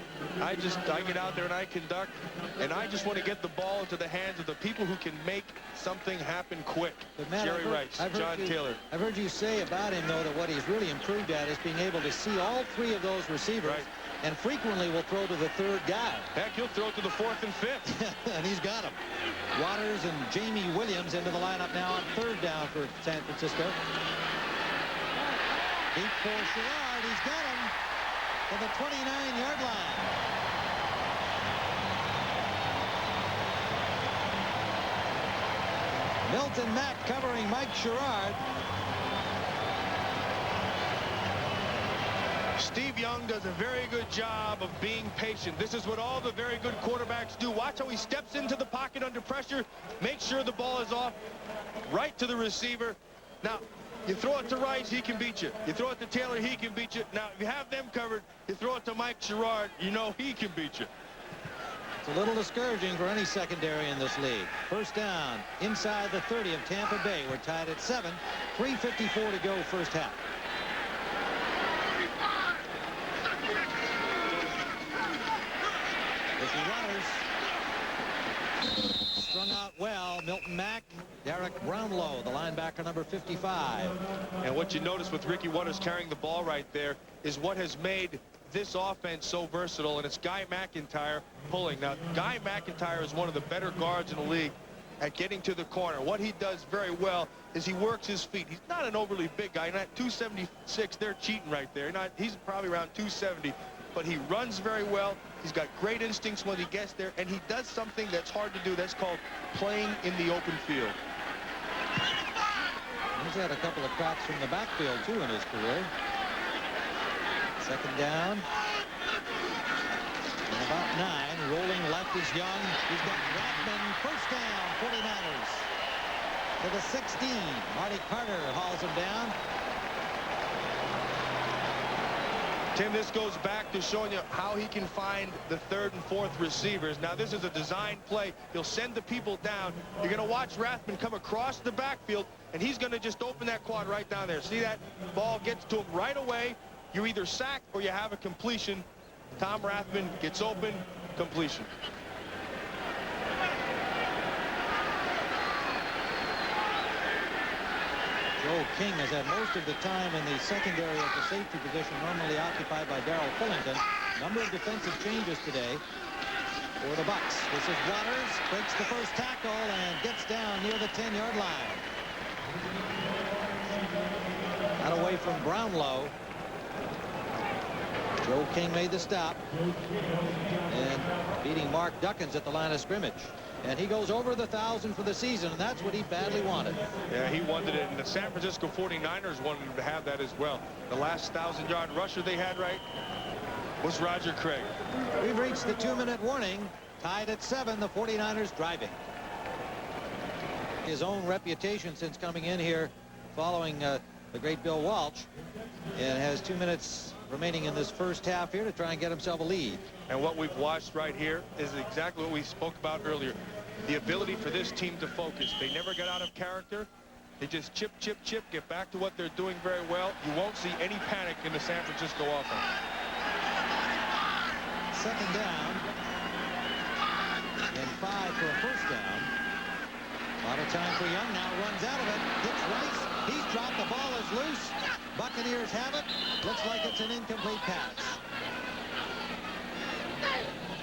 I get out there and I conduct, and I just want to get the ball into the hands of the people who can make something happen quick. But Matt, Jerry Rice, John Taylor. I've heard you say about him, though, that what he's really improved at is being able to see all 3 of those receivers, right, and frequently will throw to the 3rd guy. Heck, he'll throw to the 4th and 5th. And he's got him. Waters and Jamie Williams into the lineup now on 3rd down for San Francisco. Deep for Sherrard. He's got him to the 29-yard line. Milton Mack covering Mike Sherrard. Steve Young does a very good job of being patient. This is what all the very good quarterbacks do. Watch how he steps into the pocket under pressure. Make sure the ball is off right to the receiver. Now, you throw it to Rice, he can beat you. You throw it to Taylor, he can beat you. Now, if you have them covered, you throw it to Mike Sherrard, you know he can beat you. It's a little discouraging for any secondary in this league. First down inside the 30 of Tampa Bay. We're tied at 7. 3:54 to go first half. Ricky Waters. Strung out well. Milton Mack. Derek Brownlow, the linebacker, number 55. And what you notice with Ricky Waters carrying the ball right there is what has made this offense so versatile, and it's Guy McIntyre pulling. Now, Guy McIntyre is one of the better guards in the league at getting to the corner. What he does very well is he works his feet. He's not an overly big guy. Not 276, they're cheating right there. He's probably around 270, but he runs very well. He's got great instincts when he gets there, and he does something that's hard to do. That's called playing in the open field. He's had a couple of cracks from the backfield, too, in his career. Second down. And about 9. Rolling left is Young. He's got Rathman. First down, 49ers. To the 16. Marty Carter hauls him down. Tim, this goes back to showing you how he can find the 3rd and 4th receivers. Now, this is a design play. He'll send the people down. You're going to watch Rathman come across the backfield, and he's going to just open that quad right down there. See that? Ball gets to him right away. You're either sacked or you have a completion. Tom Rathman gets open, completion. Joe King has had most of the time in the secondary at the safety position normally occupied by Darrell Fullington. Number of defensive changes today for the Bucs. This is Waters, breaks the first tackle and gets down near the 10-yard line. Got away from Brownlow. Joe King made the stop and beating Mark Duckins at the line of scrimmage. And he goes over the 1,000 for the season, and that's what he badly wanted. Yeah, he wanted it, and the San Francisco 49ers wanted him to have that as well. The last 1,000-yard rusher they had, right, was Roger Craig. We've reached the 2-minute warning. Tied at 7, the 49ers driving. His own reputation since coming in here following the great Bill Walsh, and has 2 minutes remaining in this first half here to try and get himself a lead. And what we've watched right here is exactly what we spoke about earlier. The ability for this team to focus. They never get out of character. They just chip, chip, chip, get back to what they're doing very well. You won't see any panic in the San Francisco offense. Second down. And 5 for a first down. A lot of time for Young. Now runs out of it. Hits Rice. He's dropped. The ball is loose. Buccaneers have it. Looks like it's It's an incomplete pass.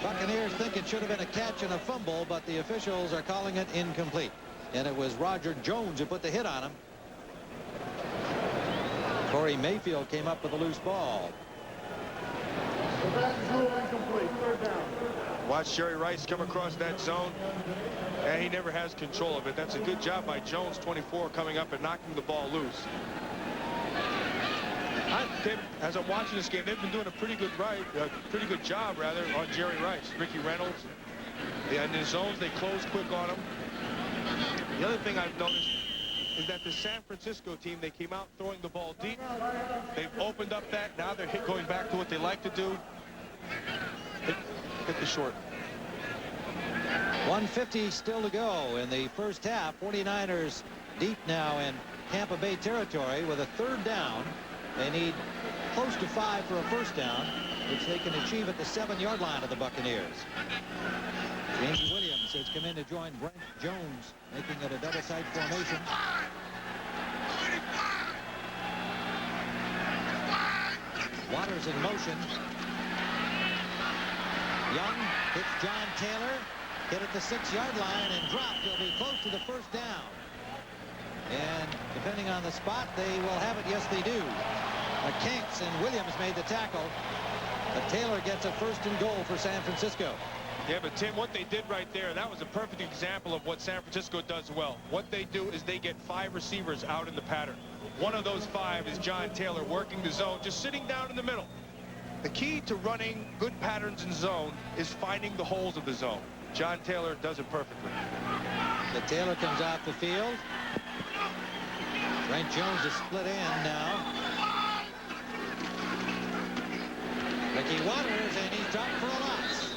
Buccaneers think it should have been a catch and a fumble, but the officials are calling it incomplete. And it was Roger Jones who put the hit on him. Corey Mayfield came up with a loose ball. The pass is ruled incomplete. Third down. Watch Jerry Rice come across that zone, and he never has control of it. That's a good job by Jones, 24, coming up and knocking the ball loose. As I'm watching this game, they've been doing a pretty good job on Jerry Rice. Ricky Reynolds, in the zones, they close quick on him. The other thing I've noticed is that the San Francisco team, they came out throwing the ball deep. They've opened up that. Now they're going back to what they like to do. Hit the short. 1:50 still to go in the first half. 49ers deep now in Tampa Bay territory with a third down. They need close to 5 for a first down, which they can achieve at the 7-yard line of the Buccaneers. James Williams has come in to join Brent Jones, making it a double tight formation. Waters in motion. Young hits John Taylor, hit at the 6-yard line and dropped. He'll be close to the first down. And depending on the spot, they will have it. Yes, they do. McCants and Williams made the tackle. But Taylor gets a first and goal for San Francisco. Yeah, but Tim, what they did right there, that was a perfect example of what San Francisco does well. What they do is they get 5 receivers out in the pattern. One of those 5 is John Taylor working the zone, just sitting down in the middle. The key to running good patterns in zone is finding the holes of the zone. John Taylor does it perfectly. The Taylor comes off the field. Brent Jones is split in now. Ricky Waters, and he's dropped for a loss.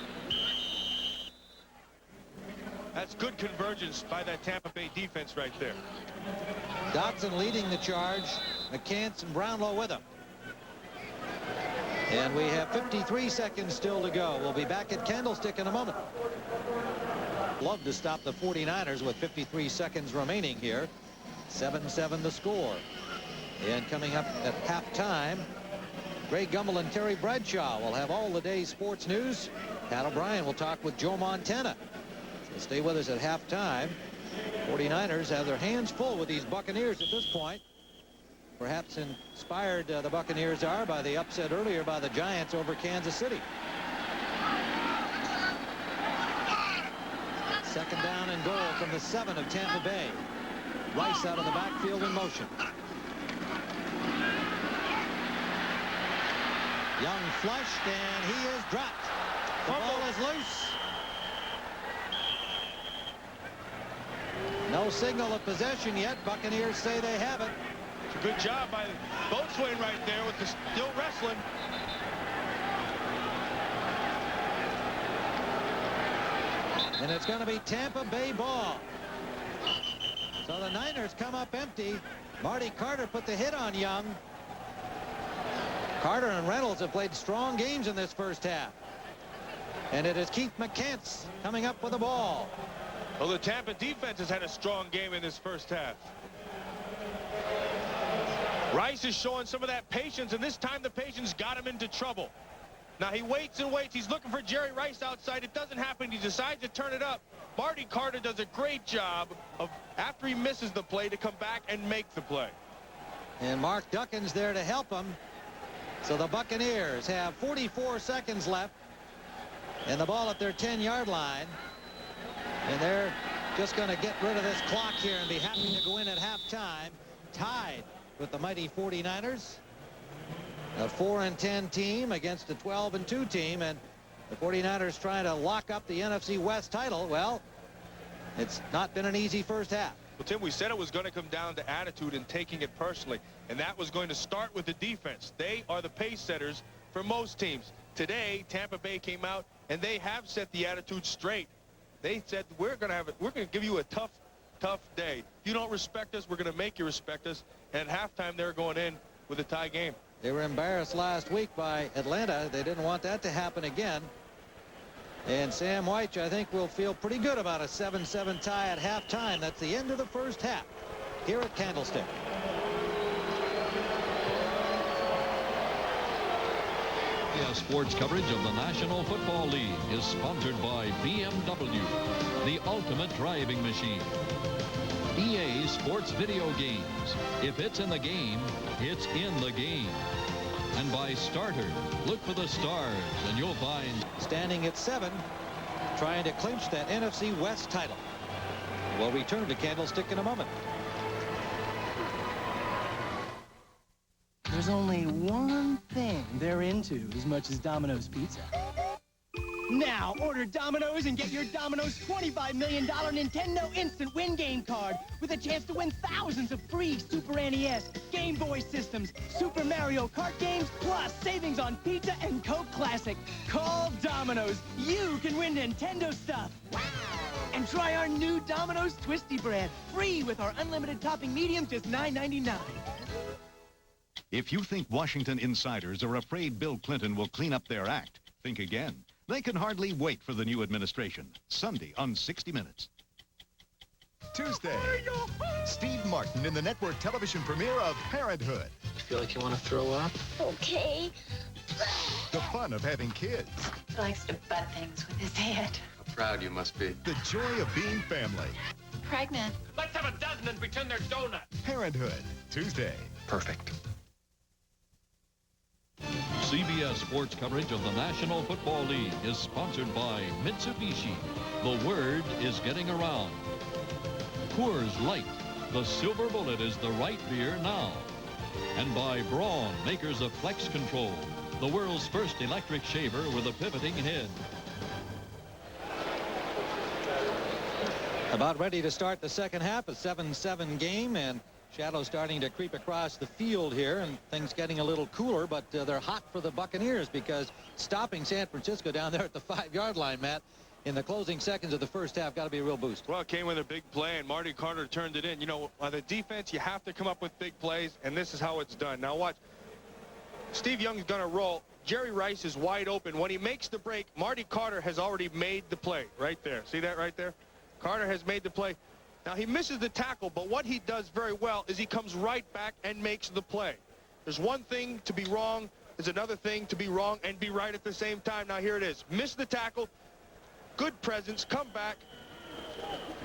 That's good convergence by that Tampa Bay defense right there. Dotson leading the charge. McCants and Brownlow with him. And we have 53 seconds still to go. We'll be back at Candlestick in a moment. Love to stop the 49ers with 53 seconds remaining here. 7-7 the score. And coming up at halftime, Greg Gumbel and Terry Bradshaw will have all the day's sports news. Pat O'Brien will talk with Joe Montana. So stay with us at halftime. 49ers have their hands full with these Buccaneers at this point. Perhaps inspired the Buccaneers are by the upset earlier by the Giants over Kansas City. Second down and goal from the 7 of Tampa Bay. Rice out of the backfield in motion. Young flushed, and he is dropped. The ball is loose. No signal of possession yet. Buccaneers say they have it. It's a good job by Boatswain right there with the still wrestling. And it's going to be Tampa Bay ball. So the Niners come up empty. Marty Carter put the hit on Young. Carter and Reynolds have played strong games in this first half. And it is Keith McCants coming up with the ball. Well, the Tampa defense has had a strong game in this first half. Rice is showing some of that patience, and this time the patience got him into trouble. Now he waits and waits. He's looking for Jerry Rice outside. It doesn't happen. He decides to turn it up. Marty Carter does a great job of, after he misses the play, to come back and make the play. And Mark Duckin's there to help him. So the Buccaneers have 44 seconds left and the ball at their 10-yard line. And they're just going to get rid of this clock here and be happy to go in at halftime, tied with the mighty 49ers. A 4-10 team against a 12-2 team, and the 49ers trying to lock up the NFC West title. Well, it's not been an easy first half. Well, Tim, we said it was going to come down to attitude and taking it personally, and that was going to start with the defense. They are the pace setters for most teams. Today, Tampa Bay came out, and they have set the attitude straight. They said, we're going to give you a tough day. If you don't respect us, we're going to make you respect us. And at halftime, they're going in with a tie game. They were embarrassed last week by Atlanta. They didn't want that to happen again. And Sam White, I think, will feel pretty good about a 7-7 tie at halftime. That's the end of the first half here at Candlestick. CBS Sports coverage of the National Football League is sponsored by BMW, the ultimate driving machine. EA Sports Video Games. If it's in the game, it's in the game. And by Starter, look for the stars and you'll find... Standing at 7, trying to clinch that NFC West title. We'll return to Candlestick in a moment. There's only one thing they're into as much as Domino's Pizza. Now, order Domino's and get your Domino's $25 million Nintendo Instant Win Game card with a chance to win thousands of free Super NES, Game Boy systems, Super Mario Kart games, plus savings on pizza and Coke Classic. Call Domino's. You can win Nintendo stuff. Wow! And try our new Domino's Twisty Bread, free with our unlimited topping medium, just $9.99. If you think Washington insiders are afraid Bill Clinton will clean up their act, think again. They can hardly wait for the new administration. Sunday on 60 Minutes. Tuesday, Steve Martin in the network television premiere of Parenthood. Feel like you want to throw up? Okay. The fun of having kids. He likes to butt things with his head. How proud you must be. The joy of being family. Pregnant. Let's have a dozen and pretend they're donuts. Parenthood, Tuesday. Perfect. CBS Sports coverage of the National Football League is sponsored by Mitsubishi. The word is getting around. Coors Light. The silver bullet is the right beer now. And by Braun, makers of Flex Control, the world's first electric shaver with a pivoting head. About ready to start the second half, a 7-7 game, and shadows starting to creep across the field here, and things getting a little cooler, but they're hot for the Buccaneers because stopping San Francisco down there at the 5-yard line, Matt, in the closing seconds of the first half got to be a real boost. Well, it came with a big play, and Marty Carter turned it in. You know, on the defense, you have to come up with big plays, and this is how it's done. Now watch. Steve Young's going to roll. Jerry Rice is wide open. When he makes the break, Marty Carter has already made the play right there. See that right there? Carter has made the play. Now, he misses the tackle, but what he does very well is he comes right back and makes the play. There's one thing to be wrong. There's another thing to be wrong and be right at the same time. Now, here it is. Miss the tackle. Good presence. Come back.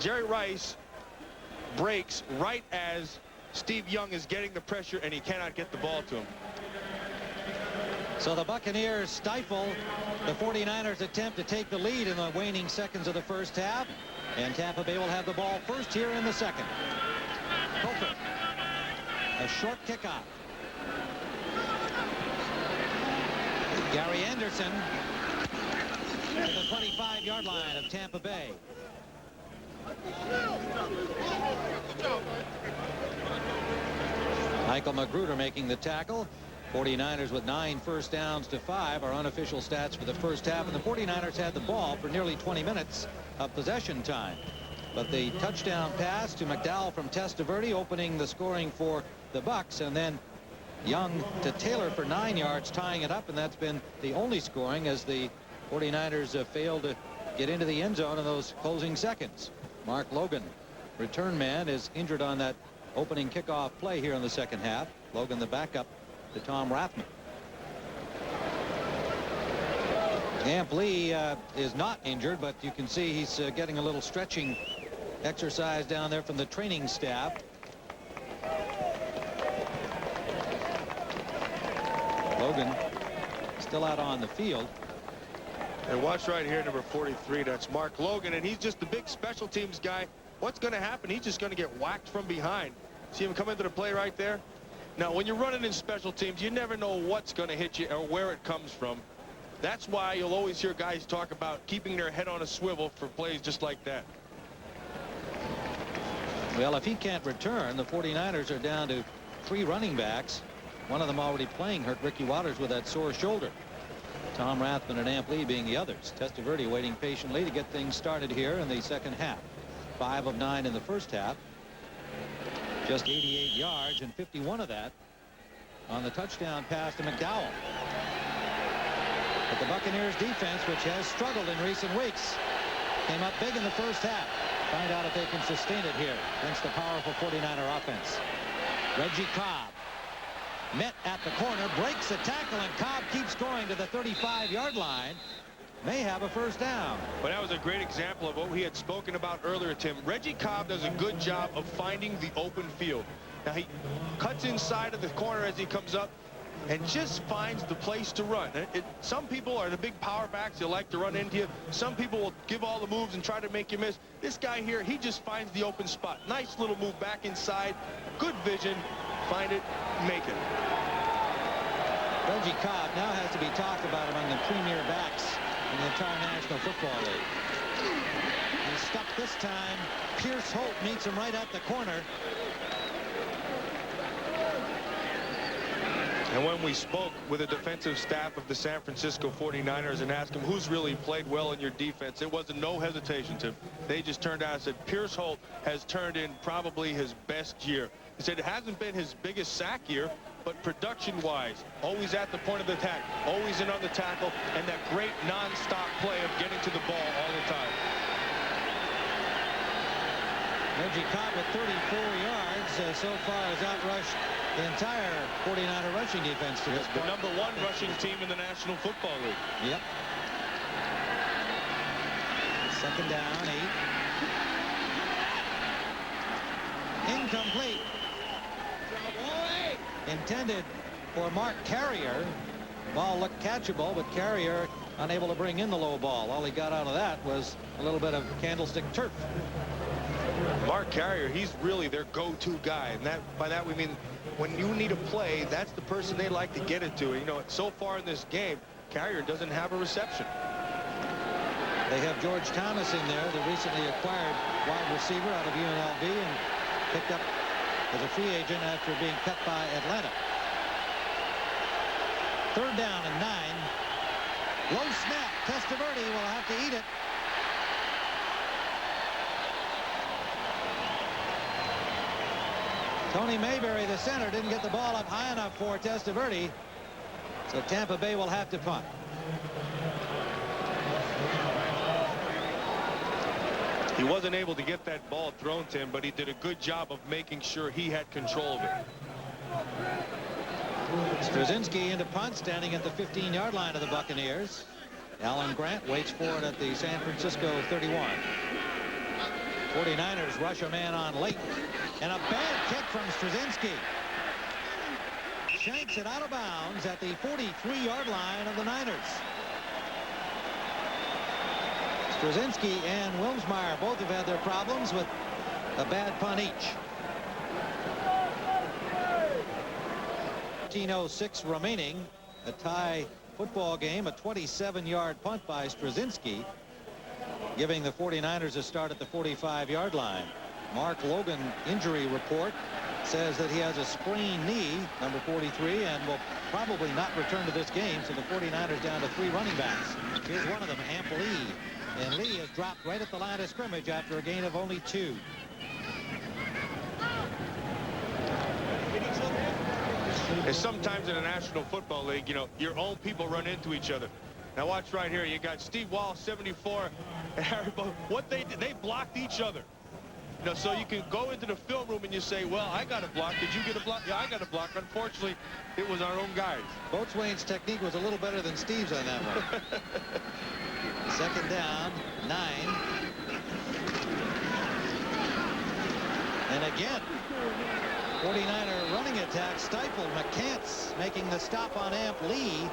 Jerry Rice breaks right as Steve Young is getting the pressure, and he cannot get the ball to him. So the Buccaneers stifle the 49ers' attempt to take the lead in the waning seconds of the first half. And Tampa Bay will have the ball first here in the second. Colfer. A short kickoff. Gary Anderson to the 25-yard line of Tampa Bay. Michael Magruder making the tackle. 49ers with 9 first downs to 5 are unofficial stats for the first half, and the 49ers had the ball for nearly 20 minutes of possession time. But the touchdown pass to McDowell from Testaverde opening the scoring for the Bucs, and then Young to Taylor for 9 yards tying it up, and that's been the only scoring as the 49ers failed to get into the end zone in those closing seconds. Mark Logan, return man, is injured on that opening kickoff play here in the second half. Logan, the backup to Tom Rathman. Amp Lee is not injured, but you can see he's getting a little stretching exercise down there from the training staff. Logan still out on the field. And watch right here, number 43. That's Mark Logan, and he's just the big special teams guy. What's going to happen? He's just going to get whacked from behind. See him come into the play right there? Now, when you're running in special teams, you never know what's going to hit you or where it comes from. That's why you'll always hear guys talk about keeping their head on a swivel for plays just like that. Well, if he can't return, the 49ers are down to 3 running backs. One of them already playing hurt, Ricky Waters, with that sore shoulder. Tom Rathman and Amp Lee being the others. Testaverde waiting patiently to get things started here in the second half. 5 of 9 in the first half. Just 88 yards, and 51 of that on the touchdown pass to McDowell. But the Buccaneers defense, which has struggled in recent weeks, came up big in the first half. Find out if they can sustain it here against the powerful 49er offense. Reggie Cobb met at the corner, breaks the tackle, and Cobb keeps going to the 35-yard line. May have a first down. But that was a great example of what we had spoken about earlier, Tim. Reggie Cobb does a good job of finding the open field. Now, he cuts inside of the corner as he comes up and just finds the place to run. Some people are the big power backs. They like to run into you. Some people will give all the moves and try to make you miss. This guy here, he just finds the open spot. Nice little move back inside. Good vision. Find it, make it. Reggie Cobb now has to be talked about among the premier backs in the entire National Football League. He's stuck this time. Pierce Holt meets him right at the corner. And when we spoke with the defensive staff of the San Francisco 49ers and asked them who's really played well in your defense, it wasn't no hesitation, Tim. They just turned out and said Pierce Holt has turned in probably his best year. He said it hasn't been his biggest sack year, but production-wise, always at the point of the attack, always in on the tackle, and that great non-stop play of getting to the ball all the time. Reggie Cobb with 34 yards so far has outrushed the entire 49er rushing defense to this point. The #1 rushing team in the National Football League. Yep. Second down, 8. Incomplete. Intended for Mark Carrier. Ball looked catchable, but Carrier unable to bring in the low ball. All he got out of that was a little bit of candlestick turf. Mark Carrier, he's really their go-to guy, and by that we mean when you need a play, that's the person they like to get it to. You know, so far in this game, Carrier doesn't have a reception. They have George Thomas in there, the recently acquired wide receiver out of UNLV, and picked up as a free agent after being cut by Atlanta. Third down and 9. Low snap. Testaverde will have to eat it. Tony Mayberry, the center, didn't get the ball up high enough for Testaverde, so Tampa Bay will have to punt. He wasn't able to get that ball thrown to him, but he did a good job of making sure he had control of it. Straczynski into punt, standing at the 15-yard line of the Buccaneers. Alan Grant waits for it at the San Francisco 31. 49ers rush a man on late. And a bad kick from Straczynski. Shanks it out of bounds at the 43-yard line of the Niners. Straczynski and Wilmsmeyer both have had their problems with a bad punt each. 13:06 remaining. A tie football game. A 27-yard punt by Straczynski, giving the 49ers a start at the 45-yard line. Mark Logan injury report says that he has a sprained knee, number 43, and will probably not return to this game, so the 49ers down to 3 running backs. Here's one of them, Amp Lee. And Lee has dropped right at the line of scrimmage after a gain of only 2. And sometimes in the National Football League, you know, your own people run into each other. Now watch right here. You got Steve Wall, 74, and Harry Bo. What they did, they blocked each other. You know, so you can go into the film room and you say, well, I got a block. Did you get a block? Yeah, I got a block. Unfortunately, it was our own guys. Boatswain's technique was a little better than Steve's on that one. Second down, 9. And again, 49er running attack stifled. McCants making the stop on Amp Lee.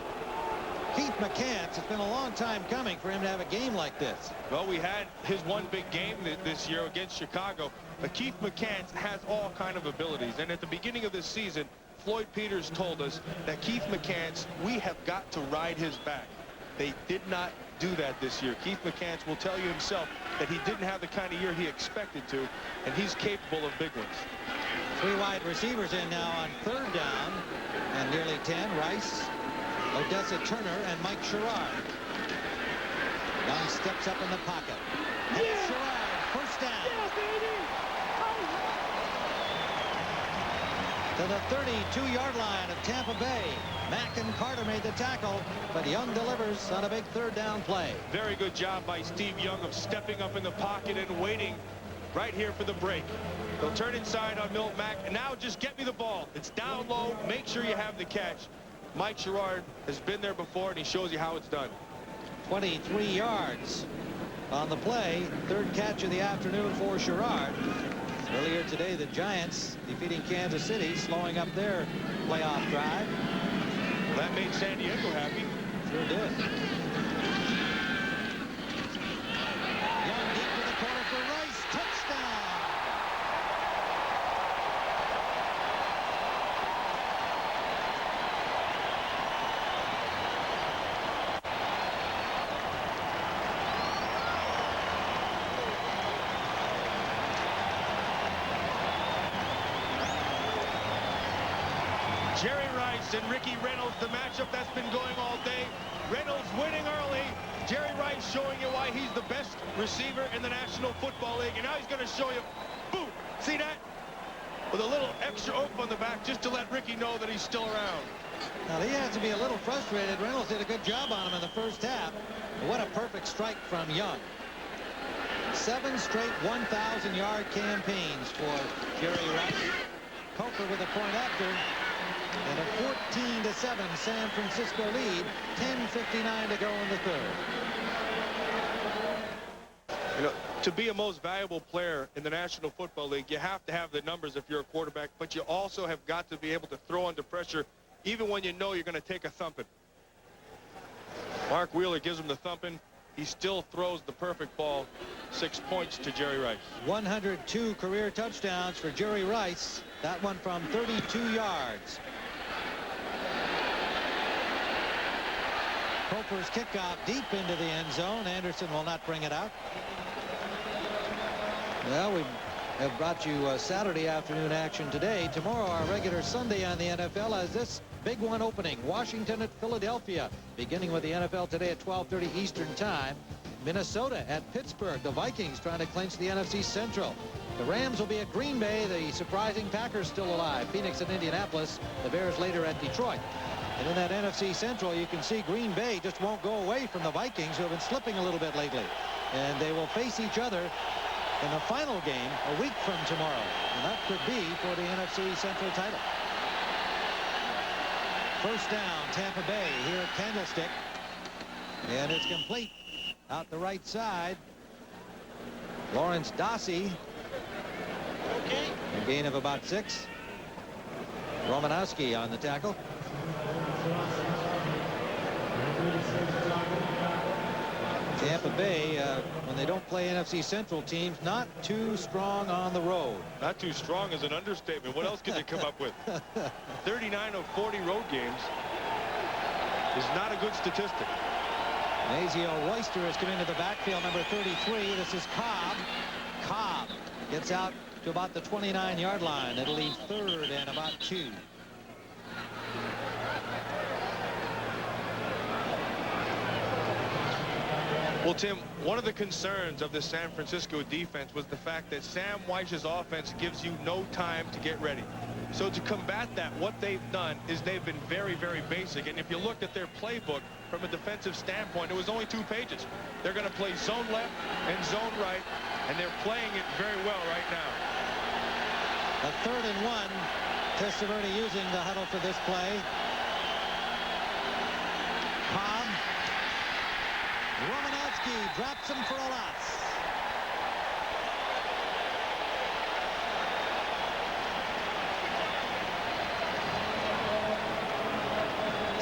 Keith McCants, it's been a long time coming for him to have a game like this. Well, we had his one big game this year against Chicago, but Keith McCants has all kind of abilities. And at the beginning of this season, Floyd Peters told us that Keith McCants, we have got to ride his back. They did not do that this year. Keith McCants will tell you himself that he didn't have the kind of year he expected to, and he's capable of big ones. 3 wide receivers in now on third down, and nearly 10. Rice, Odessa Turner, and Mike Sherrard. Young steps up in the pocket. And Sherrard, first down. To the 32-yard line of Tampa Bay. Mack and Carter made the tackle, but Young delivers on a big third down play. Very good job by Steve Young of stepping up in the pocket and waiting right here for the break. They'll turn inside on Milt Mack, and now just get me the ball. It's down low. Make sure you have the catch. Mike Sherrard has been there before, and he shows you how it's done. 23 yards on the play. Third catch of the afternoon for Sherrard. Earlier today, the Giants defeating Kansas City, slowing up their playoff drive. Well, that made San Diego happy. Sure did. Young deep to the corner for Rice. Touchdown! Jerry Rice and Ricky Reynolds, the matchup that's been going all day. Reynolds winning early. Jerry Rice showing you why he's the best receiver in the National Football League. And now he's going to show you, boom, see that? With a little extra oomph on the back just to let Ricky know that he's still around. Now, he has to be a little frustrated. Reynolds did a good job on him in the first half. What a perfect strike from Young. 7 straight 1,000-yard campaigns for Jerry Rice. Coker with a point after. And a 14-7 San Francisco lead. 10:59 to go in the third. You know, to be a most valuable player in the National Football League, you have to have the numbers if you're a quarterback, but you also have got to be able to throw under pressure even when you know you're going to take a thumping. Mark Wheeler gives him the thumping. He still throws the perfect ball. 6 points to Jerry Rice. 102 career touchdowns for Jerry Rice. That one from 32 yards. Coper's kickoff deep into the end zone. Anderson will not bring it out. Well, we have brought you Saturday afternoon action today. Tomorrow, our regular Sunday on the NFL has this big one opening. Washington at Philadelphia, beginning with the NFL today at 12:30 Eastern Time. Minnesota at Pittsburgh. The Vikings trying to clinch the NFC Central. The Rams will be at Green Bay. The surprising Packers still alive. Phoenix and Indianapolis. The Bears later at Detroit. And in that NFC Central, you can see Green Bay just won't go away from the Vikings, who have been slipping a little bit lately. And they will face each other in the final game a week from tomorrow. And that could be for the NFC Central title. First down, Tampa Bay here at Candlestick. And it's complete out the right side. Lawrence Dossey. A gain of about 6. Romanowski on the tackle. Tampa Bay, when they don't play NFC Central teams, not too strong on the road. Not too strong is an understatement. What else can they come up with? 39 of 40 road games is not a good statistic. Nazio Royster is coming to the backfield, number 33. This is Cobb. Cobb gets out to about the 29-yard line. It'll leave third and about 2. Well, Tim, one of the concerns of the San Francisco defense was the fact that Sam Wyche's offense gives you no time to get ready. So to combat that, what they've done is they've been very, very basic. And if you looked at their playbook from a defensive standpoint, it was only 2 pages. They're going to play zone left and zone right, and they're playing it very well right now. A 3rd and 1. Testaverde using the huddle for this play. Cobb. Romanowski drops him for a loss.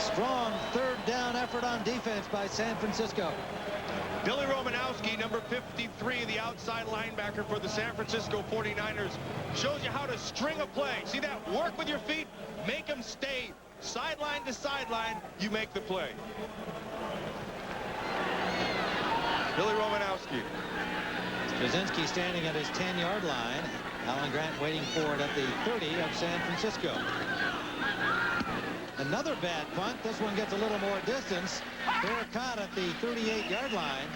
Strong 3rd down effort on defense by San Francisco. Billy Romanowski, number 53, the outside linebacker for the San Francisco 49ers, shows you how to string a play. See that? Work with your feet, make them stay sideline to sideline, you make the play. Billy Romanowski. Jasinski standing at his 10-yard line. Alan Grant waiting for it at the 30 of San Francisco. Another bad punt. This one gets a little more distance. They're caught at the 38-yard line.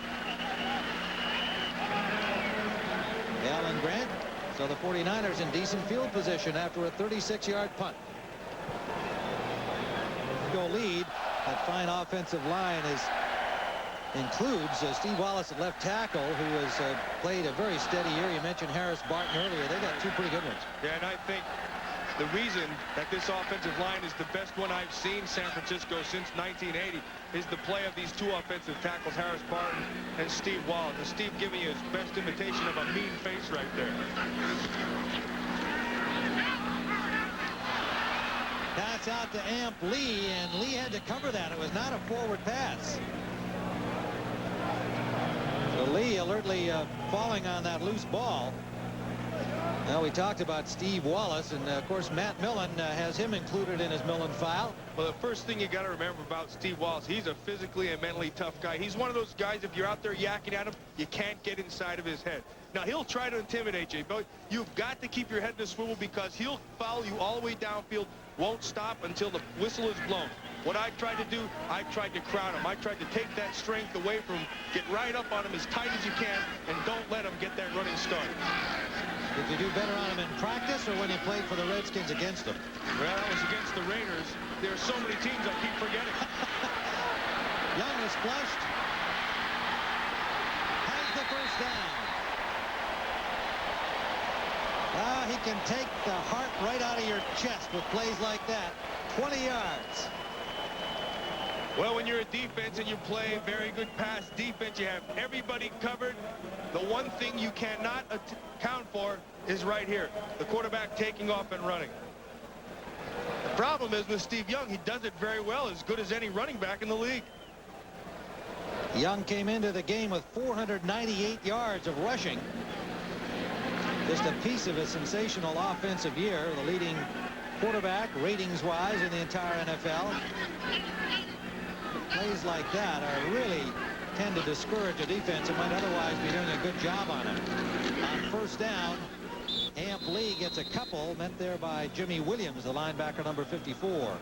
Alan Grant. So the 49ers in decent field position after a 36-yard punt. Go lead. That fine offensive line is includes Steve Wallace at left tackle, who has played a very steady year. You mentioned Harris Barton earlier. They got 2 pretty good ones. Yeah, and I think the reason that this offensive line is the best one I've seen San Francisco since 1980 is the play of these 2 offensive tackles, Harris Barton and Steve Wallace. And Steve giving you his best imitation of a mean face right there. Pass out to Amp Lee, and Lee had to cover that. It was not a forward pass. So Lee alertly falling on that loose ball. Now, we talked about Steve Wallace, and of course Matt Millen has him included in his Millen file. Well, the first thing you got to remember about Steve Wallace, he's a physically and mentally tough guy. He's one of those guys, if you're out there yakking at him, you can't get inside of his head. Now, he'll try to intimidate you, but you've got to keep your head in a swivel because he'll follow you all the way downfield, won't stop until the whistle is blown. What I've tried to do, I've tried to crowd him. I tried to take that strength away from him, get right up on him as tight as you can, and don't let him get that running start. Did you do better on him in practice or when you played for the Redskins against them? Well, that was against the Raiders. There are so many teams I keep forgetting. Young is flushed. Has the first down. He can take the heart right out of your chest with plays like that. 20 yards. Well, when you're a defense and you play very good pass defense, you have everybody covered. The one thing you cannot account for is right here, the quarterback taking off and running. The problem is with Steve Young, he does it very well, as good as any running back in the league. Young came into the game with 498 yards of rushing. Just a piece of a sensational offensive year, the leading quarterback ratings-wise in the entire NFL. Plays like that are really tend to discourage a defense that might otherwise be doing a good job on it. On first down, Amp Lee gets a couple, met there by Jimmy Williams, the linebacker number 54.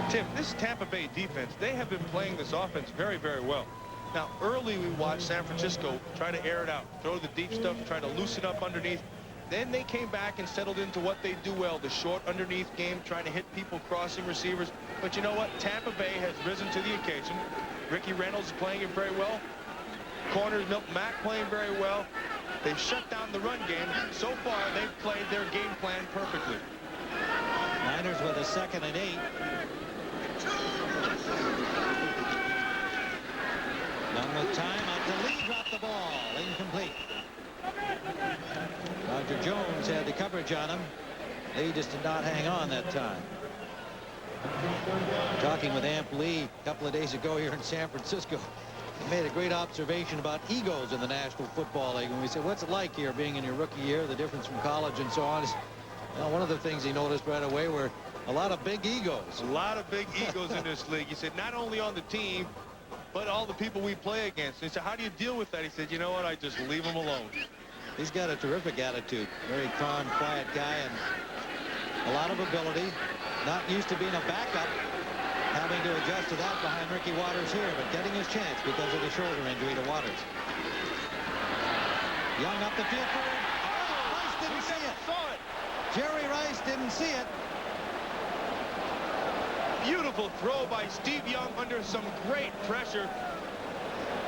Tim, this Tampa Bay defense, they have been playing this offense very, very well. Now, early we watched San Francisco try to air it out, throw the deep stuff, try to loosen up underneath. Then they came back and settled into what they do well, the short underneath game, trying to hit people crossing receivers. But you know what? Tampa Bay has risen to the occasion. Ricky Reynolds is playing it very well. Corners, Milton Mack playing very well. They've shut down the run game. So far, they've played their game plan perfectly. Niners with a 2nd and 8. Young with time, out to Lee, dropped the ball, incomplete. Roger Jones had the coverage on him. Lee just did not hang on that time. Talking with Amp Lee a couple of days ago here in San Francisco, he made a great observation about egos in the National Football League. When we said, what's it like here being in your rookie year, the difference from college and so on? Well, one of the things he noticed right away were a lot of big egos. A lot of big egos in this league. He said, not only on the team, but all the people we play against. He said, how do you deal with that? He said, you know what? I just leave them alone. He's got a terrific attitude. Very calm, quiet guy, and a lot of ability. Not used to being a backup, having to adjust to that behind Ricky Watters here, but getting his chance because of the shoulder injury to Watters. Young up the field for him. Oh, Rice didn't see it. Jerry Rice didn't see it. Beautiful throw by Steve Young under some great pressure.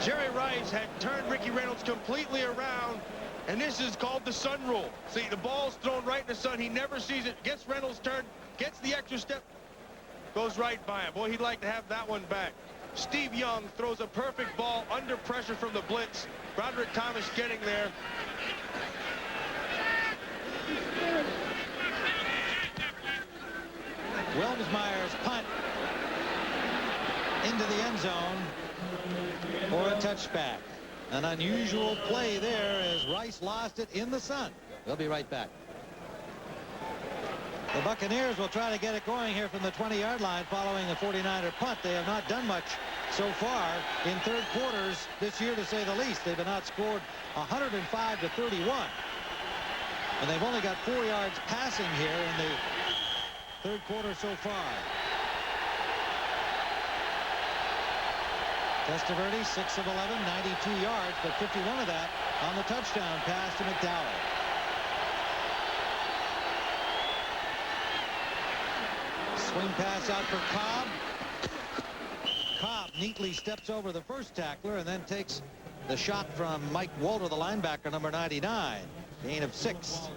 Jerry Rice had turned Ricky Reynolds completely around, and this is called the sun rule. See, the ball's thrown right in the sun. He never sees it. Gets Reynolds' turn, gets the extra step, goes right by him. Boy, he'd like to have that one back. Steve Young throws a perfect ball under pressure from the blitz. Broderick Thomas getting there. Wilmsmeyer's punt into the end zone for a touchback. An unusual play there as Rice lost it in the sun. They'll be right back. The Buccaneers will try to get it going here from the 20-yard line following the 49er punt. They have not done much so far in third quarters this year, to say the least. They've been outscored 105-31. And they've only got 4 yards passing here in the third quarter so far. Testaverde, 6 of 11, 92 yards, but 51 of that on the touchdown pass to McDowell. Swing pass out for Cobb. Cobb neatly steps over the first tackler and then takes the shot from Mike Walter, the linebacker, number 99. Gain of 6.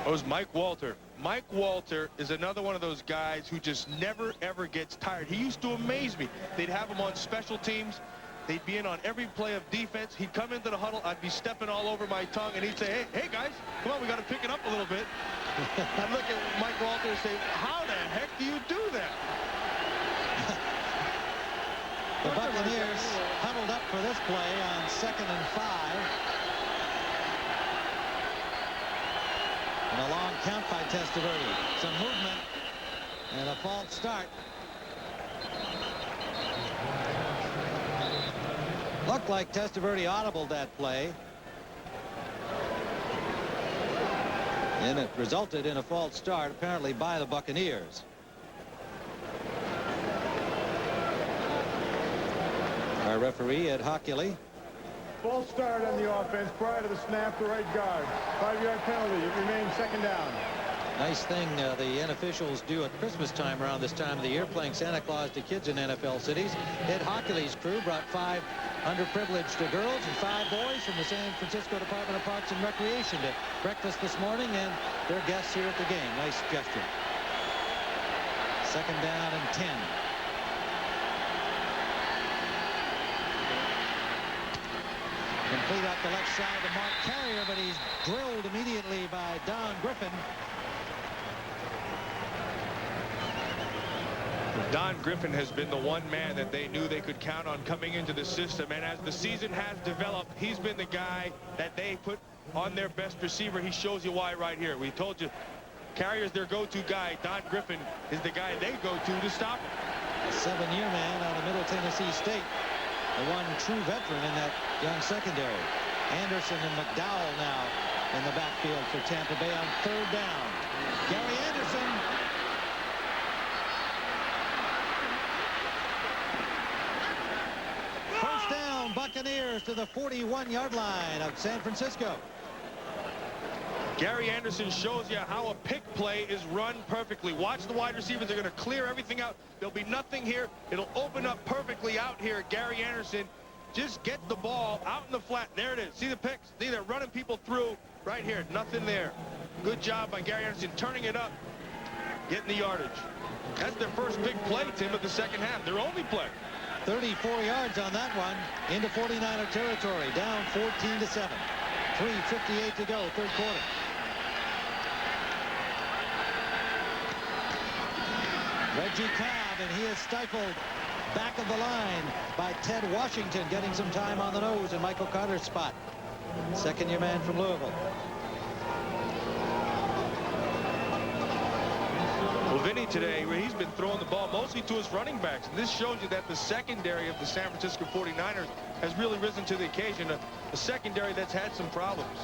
It was Mike Walter. Mike Walter is another one of those guys who just never, ever gets tired. He used to amaze me. They'd have him on special teams. They'd be in on every play of defense. He'd come into the huddle. I'd be stepping all over my tongue, and he'd say, hey guys, come on, we got to pick it up a little bit. I'd look at Mike Walter and say, how the heck do you do that? The Buccaneers huddled up for this play on 2nd and 5. And a long count by Testaverde. Some movement and a false start. Looked like Testaverde audibled that play. And it resulted in a false start, apparently by the Buccaneers. Our referee, Ed Hockley. False start on the offense prior to the snap to right guard. 5-yard penalty. It remains 2nd down. Nice thing the officials do at Christmas time around this time of the year, playing Santa Claus to kids in NFL cities. Ed Hockley's crew brought 5 underprivileged girls and 5 boys from the San Francisco Department of Parks and Recreation to breakfast this morning, and they're guests here at the game. Nice gesture. 2nd down and 10. Complete out the left side to Mark Carrier, but he's drilled immediately by Don Griffin. Don Griffin has been the one man that they knew they could count on coming into the system, and as the season has developed, he's been the guy that they put on their best receiver. He shows you why right here. We told you, Carrier's their go-to guy. Don Griffin is the guy they go to stop him. A 7-year man out of Middle Tennessee State. The one true veteran in that young secondary. Anderson and McDowell now in the backfield for Tampa Bay on 3rd down. Gary Anderson. First down, Buccaneers to the 41-yard line of San Francisco. Gary Anderson shows you how a pick play is run perfectly. Watch the wide receivers. They're going to clear everything out. There'll be nothing here. It'll open up perfectly out here. Gary Anderson just get the ball out in the flat. There it is. See the picks? See, they're running people through right here. Nothing there. Good job by Gary Anderson turning it up, getting the yardage. That's their first big play, Tim, of the second half. Their only play. 34 yards on that one into 49er territory. Down 14-7. 3:58 to go, 3rd quarter. Reggie Cobb, and he is stifled back of the line by Ted Washington, getting some time on the nose in Michael Carter's spot. 2nd-year man from Louisville. Well, Vinny today, he's been throwing the ball mostly to his running backs. And this shows you that the secondary of the San Francisco 49ers has really risen to the occasion. A secondary that's had some problems.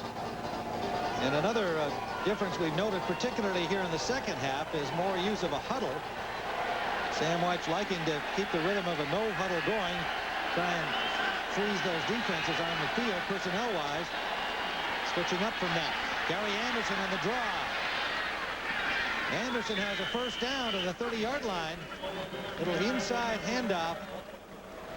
And another difference we've noted, particularly here in the second half, is more use of a huddle. Sam White's liking to keep the rhythm of a no-huddle going, try and freeze those defenses on the field personnel-wise. Switching up from that. Gary Anderson on the draw. Anderson has a first down to the 30-yard line. Little inside handoff,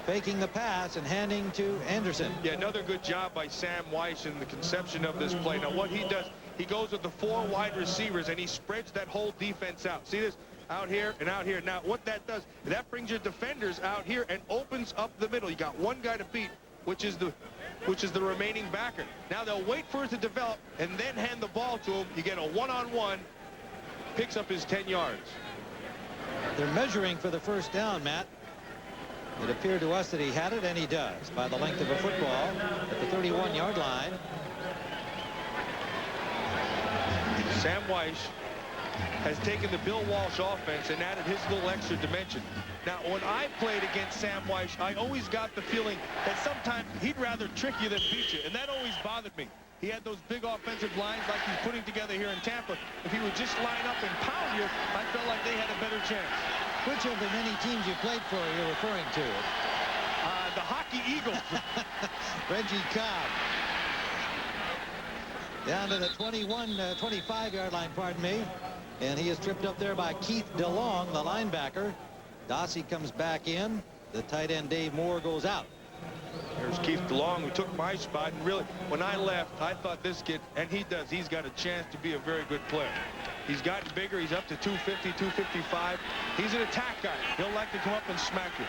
faking the pass and handing to Anderson. Yeah, another good job by Sam Weiss in the conception of this play. Now, what he does, he goes with the 4 wide receivers, and he spreads that whole defense out. See this? Out here and out here. Now, what that does, that brings your defenders out here and opens up the middle. You got one guy to beat, which is the remaining backer. Now, they'll wait for it to develop and then hand the ball to him. You get a one-on-one, picks up his 10 yards. They're measuring for the first down, Matt. It appeared to us that he had it, and he does, by the length of a football at the 31-yard line. Sam Weiss has taken the Bill Walsh offense and added his little extra dimension. Now, when I played against Sam Weiss, I always got the feeling that sometimes he'd rather trick you than beat you, and that always bothered me. He had those big offensive lines like he's putting together here in Tampa. If he would just line up and pound you, I felt like they had a better chance. Which of the many teams you played for are you referring to? The Hockey Eagles. Reggie Cobb. Down to the 25-yard line, pardon me. And he is tripped up there by Keith DeLong, the linebacker. Dossie comes back in. The tight end Dave Moore goes out. There's Keith DeLong, who took my spot, and really, when I left, I thought this kid, and he does, he's got a chance to be a very good player. He's gotten bigger. He's up to 250, 255. He's an attack guy. He'll like to come up and smack you.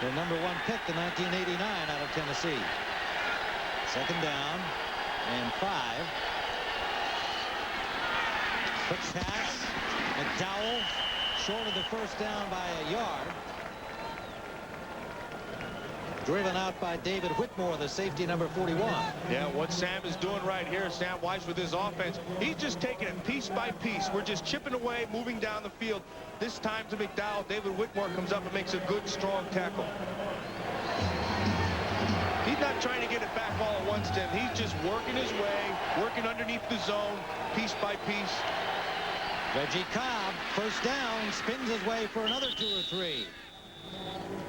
The #1 pick in 1989 out of Tennessee. Second down and 5. Quick pass. McDowell short of the first down by a yard. Driven out by David Whitmore, the safety number 41. Yeah, what Sam is doing right here, Sam Weiss, with his offense, he's just taking it piece by piece. We're just chipping away, moving down the field. This time to McDowell. David Whitmore comes up and makes a good, strong tackle. He's not trying to get it back all at once, Tim. He's just working his way, working underneath the zone, piece by piece. Reggie Cobb, first down, spins his way for another 2 or 3.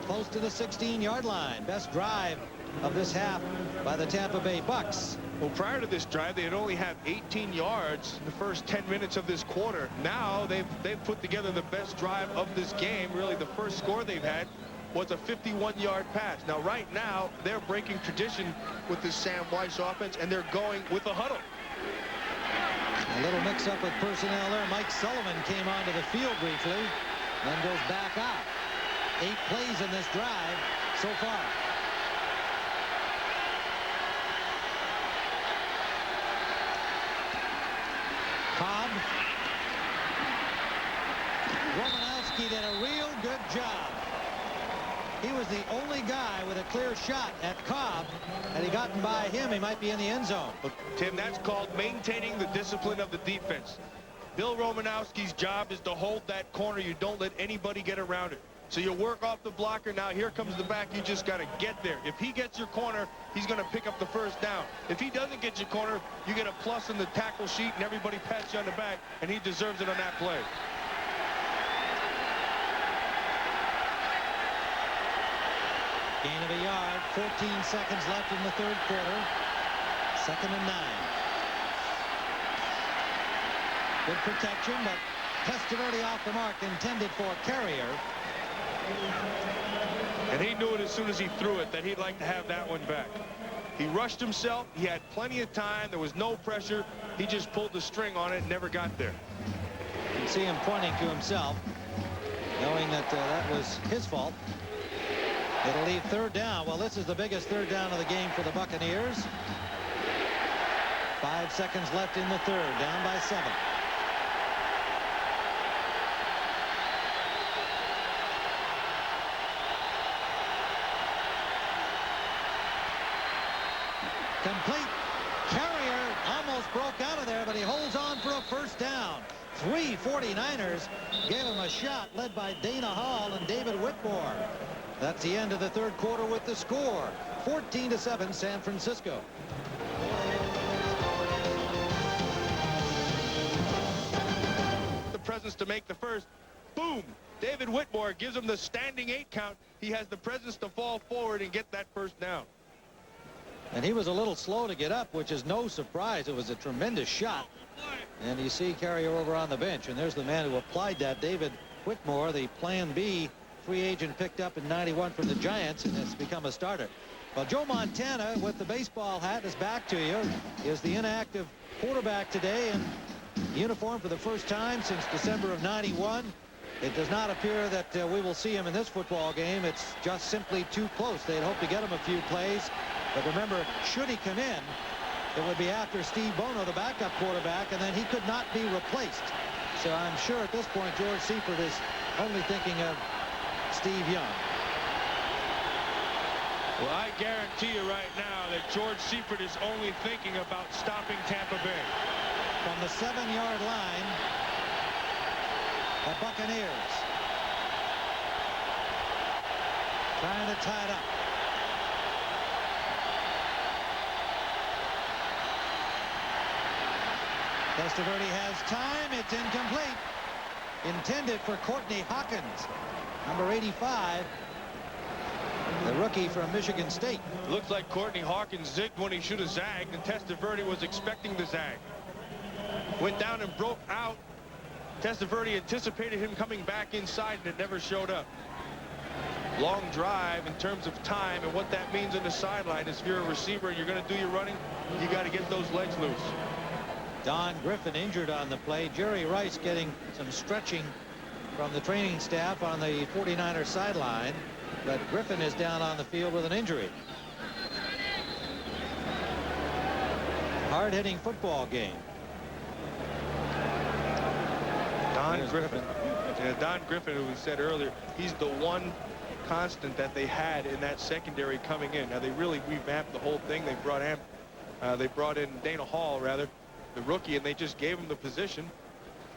Close to the 16-yard line. Best drive of this half by the Tampa Bay Bucks. Well, prior to this drive, they had only had 18 yards in the first 10 minutes of this quarter. Now they've put together the best drive of this game. Really, the first score they've had was a 51-yard pass. Now, right now, they're breaking tradition with this Sam Weiss offense, and they're going with a huddle. A little mix-up with personnel there. Mike Sullivan came onto the field briefly, then goes back out. 8 plays in this drive so far. Cobb. Romanowski did a real good job. He was the only guy with a clear shot at Cobb. Had he gotten by him, he might be in the end zone. But, Tim, that's called maintaining the discipline of the defense. Bill Romanowski's job is to hold that corner. You don't let anybody get around it. So you work off the blocker. Now here comes the back. You just got to get there. If he gets your corner, he's going to pick up the first down. If he doesn't get your corner, you get a plus in the tackle sheet, and everybody pats you on the back, and he deserves it on that play. Gain of a yard. 14 seconds left in the third quarter. 2nd and 9. Good protection, but Testaverde off the mark, intended for Carrier. And he knew it as soon as he threw it that he'd like to have that one back. He rushed himself. He had plenty of time. There was no pressure. He just pulled the string on it and never got there. You can see him pointing to himself, knowing that that was his fault. It'll leave 3rd down. Well, this is the biggest 3rd down of the game for the Buccaneers. 5 seconds left in the 3rd, down by 7. Complete. Carrier almost broke out of there, but he holds on for a first down. 3 49ers gave him a shot, led by Dana Hall and David Whitmore. That's the end of the third quarter with the score. 14-7 San Francisco. The presence to make the first. Boom! David Whitmore gives him the standing 8 count. He has the presence to fall forward and get that first down. And he was a little slow to get up, which is no surprise. It was a tremendous shot. And you see Carrier over on the bench, and there's the man who applied that, David Whitmore, the Plan B free agent picked up in '91 from the Giants, and has become a starter. Well, Joe Montana, with the baseball hat, is back to you. Is the inactive quarterback today in uniform for the first time since December of '91. It does not appear that we will see him in this football game. It's just simply too close. They'd hope to get him a few plays. But remember, should he come in, it would be after Steve Bono, the backup quarterback, and then he could not be replaced. So I'm sure at this point George Seifert is only thinking of Steve Young. Well, I guarantee you right now that George Seifert is only thinking about stopping Tampa Bay. From the 7-yard line, the Buccaneers trying to tie it up. Testaverde has time. It's incomplete. Intended for Courtney Hawkins, number 85, the rookie from Michigan State. Looks like Courtney Hawkins zigged when he should have zagged, and Testaverde was expecting the zag. Went down and broke out Testaverde anticipated him coming back inside, and it never showed up. Long drive in terms of time, and what that means on the sideline is if you're a receiver and you're going to do your running, you got to get those legs loose. Don Griffin injured on the play. Jerry Rice getting some stretching from the training staff on the 49ers sideline, but Griffin is down on the field with an injury. Hard-hitting football game. Don Griffin. Yeah, Don Griffin, who we said earlier, he's the one constant that they had in that secondary coming in. Now they really revamped the whole thing. They brought in Dana Hall, rather, the rookie, and they just gave him the position.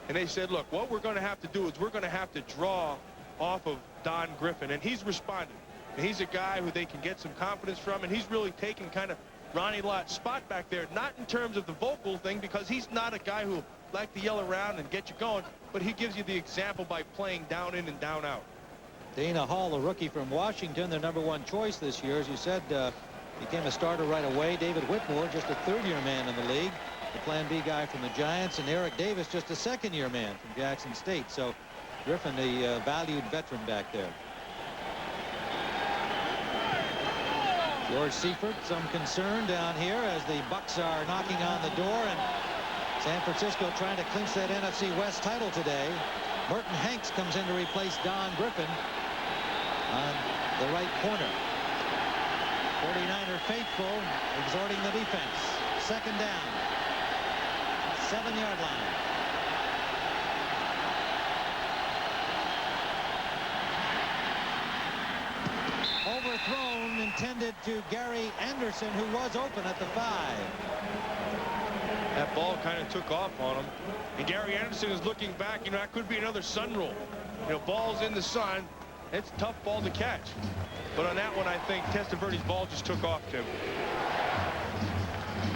And they said, look, what we're going to have to do is we're going to have to draw off of Don Griffin, and he's responded. And he's a guy who they can get some confidence from, and he's really taken kind of Ronnie Lott's spot back there, not in terms of the vocal thing, because he's not a guy who like to yell around and get you going, but he gives you the example by playing down in and down out. Dana Hall, the rookie from Washington, their #1 choice this year, as you said, became a starter right away. David Whitmore, just a third-year man in the league, the Plan B guy from the Giants, and Eric Davis, just a second-year man from Jackson State. So Griffin, the valued veteran back there. George Seifert, some concern down here as the Bucs are knocking on the door, and San Francisco trying to clinch that NFC West title today. Merton Hanks comes in to replace Don Griffin on the right corner. 49er faithful exhorting the defense. Second down. 7-yard line. Overthrown, intended to Gary Anderson, who was open at the 5. That ball kind of took off on him. And Gary Anderson is looking back. You know, that could be another sun rule. You know, balls in the sun, it's a tough ball to catch. But on that one, I think Testaverde's ball just took off, Tim.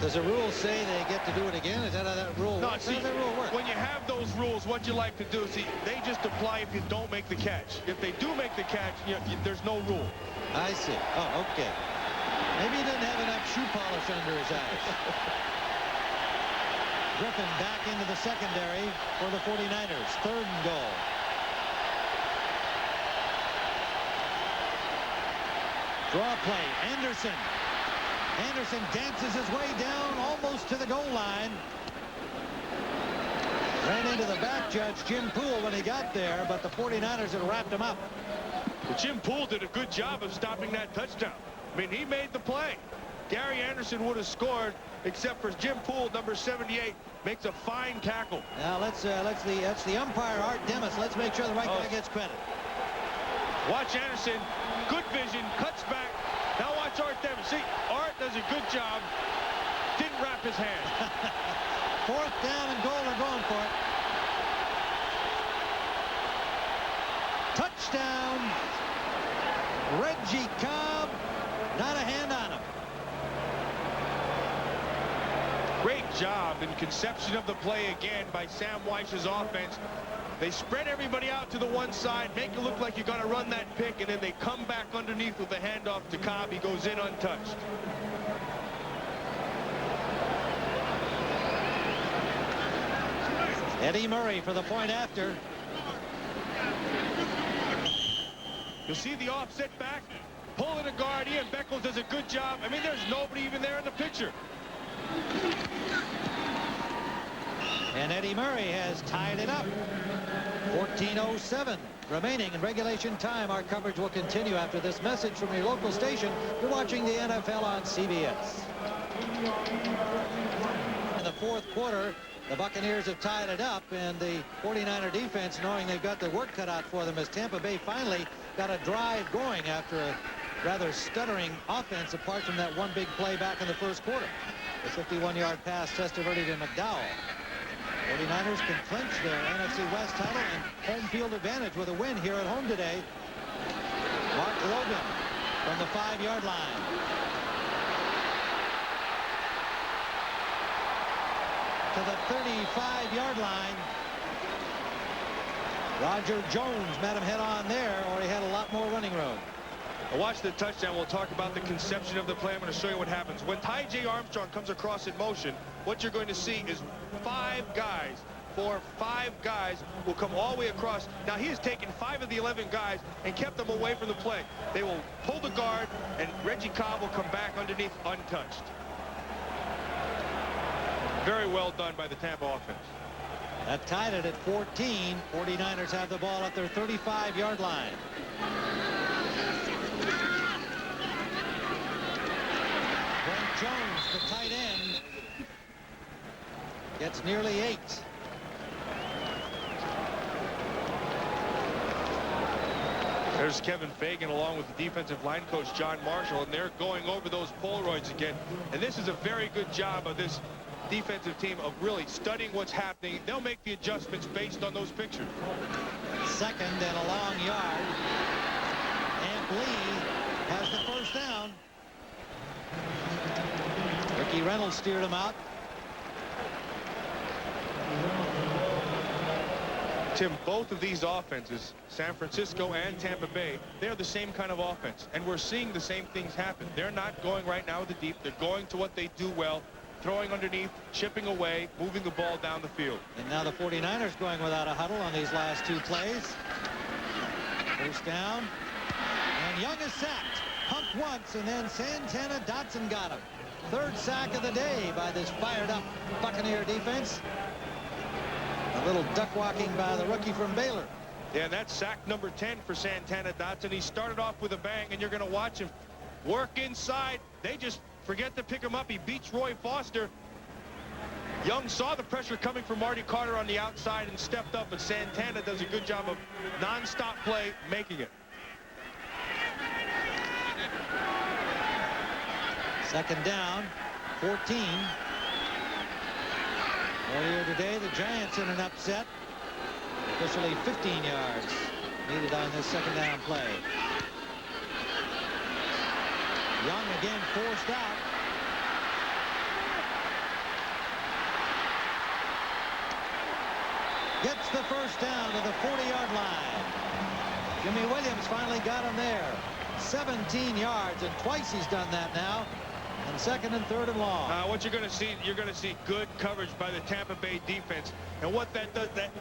Does the rule say they get to do it again? Is that how that rule works? No, see, how does that rule work? When you have those rules, what you like to do, see, they just apply if you don't make the catch. If they do make the catch, there's no rule. I see. Oh, okay. Maybe he didn't have enough shoe polish under his eyes. Griffin back into the secondary for the 49ers. 3rd and goal. Draw play. Anderson. Anderson dances his way down almost to the goal line. Ran into the back judge, Jim Poole, when he got there, but the 49ers had wrapped him up. Well, Jim Poole did a good job of stopping that touchdown. I mean, he made the play. Gary Anderson would have scored, except for Jim Poole, number 78, makes a fine tackle. Now that's the umpire, Art Demas. Let's make sure the right guy gets credit. Watch Anderson, good vision, cuts back. Now watch Art Demas. See, Art does a good job. Didn't wrap his hand. 4th down and goal. They're going for it. Touchdown. Reggie Cobb. Not a hand on him. Great job in conception of the play again by Sam Wyche's offense. They spread everybody out to the one side, make it look like you're going to run that pick, and then they come back underneath with the handoff to Cobb. He goes in untouched. Eddie Murray for the point after. You'll see the offset back, pulling a guard. Ian Beckles does a good job. I mean, there's nobody even there in the picture. And Eddie Murray has tied it up. 14:07 remaining in regulation time. Our coverage will continue after this message from your local station. You're watching the NFL on CBS. In the 4th quarter, the Buccaneers have tied it up, and the 49er defense, knowing they've got their work cut out for them, as Tampa Bay finally got a drive going after a rather stuttering offense, apart from that one big play back in the 1st quarter. The 51-yard pass, Testaverde to McDowell. 49ers can clinch their NFC West title and home field advantage with a win here at home today. Mark Logan from the 5-yard line. To the 35-yard line. Roger Jones met him head on there, or he had a lot more running room. Watch the touchdown. We'll talk about the conception of the play. I'm going to show you what happens. When Ty J. Armstrong comes across in motion, what you're going to see is 5 guys, 4, 5 guys will come all the way across. Now, he has taken 5 of the 11 guys and kept them away from the play. They will pull the guard, and Reggie Cobb will come back underneath untouched. Very well done by the Tampa offense. That tied it at 14. 49ers have the ball at their 35-yard line. Brent Jones, the tight end, gets nearly 8. There's Kevin Fagan along with the defensive line coach John Marshall, and they're going over those Polaroids again. And this is a very good job of this defensive team of really studying what's happening. They'll make the adjustments based on those pictures. Second and a long yard. And Lee has the first down. Ricky Reynolds steered him out. Tim, both of these offenses, San Francisco and Tampa Bay, they're the same kind of offense. And we're seeing the same things happen. They're not going right now with the deep. They're going to what they do well. Throwing underneath, chipping away, moving the ball down the field. And now the 49ers going without a huddle on these last 2 plays. First down. And Young is sacked. Pumped once, and then Santana Dotson got him. 3rd sack of the day by this fired-up Buccaneer defense. A little duck walking by the rookie from Baylor. Yeah, and that's sack number 10 for Santana Dotson. He started off with a bang, and you're going to watch him work inside. They just forget to pick him up. He beats Roy Foster. Young saw the pressure coming from Marty Carter on the outside and stepped up, but Santana does a good job of non-stop play, making it. Second down, 14. Earlier today, the Giants in an upset. Officially 15 yards needed on this second down play. Young again forced out. Gets the first down to the 40-yard line. Jimmy Williams finally got him there. 17 yards, and twice he's done that now. And 2nd and 3rd and long. What you're going to see good coverage by the Tampa Bay defense. And what that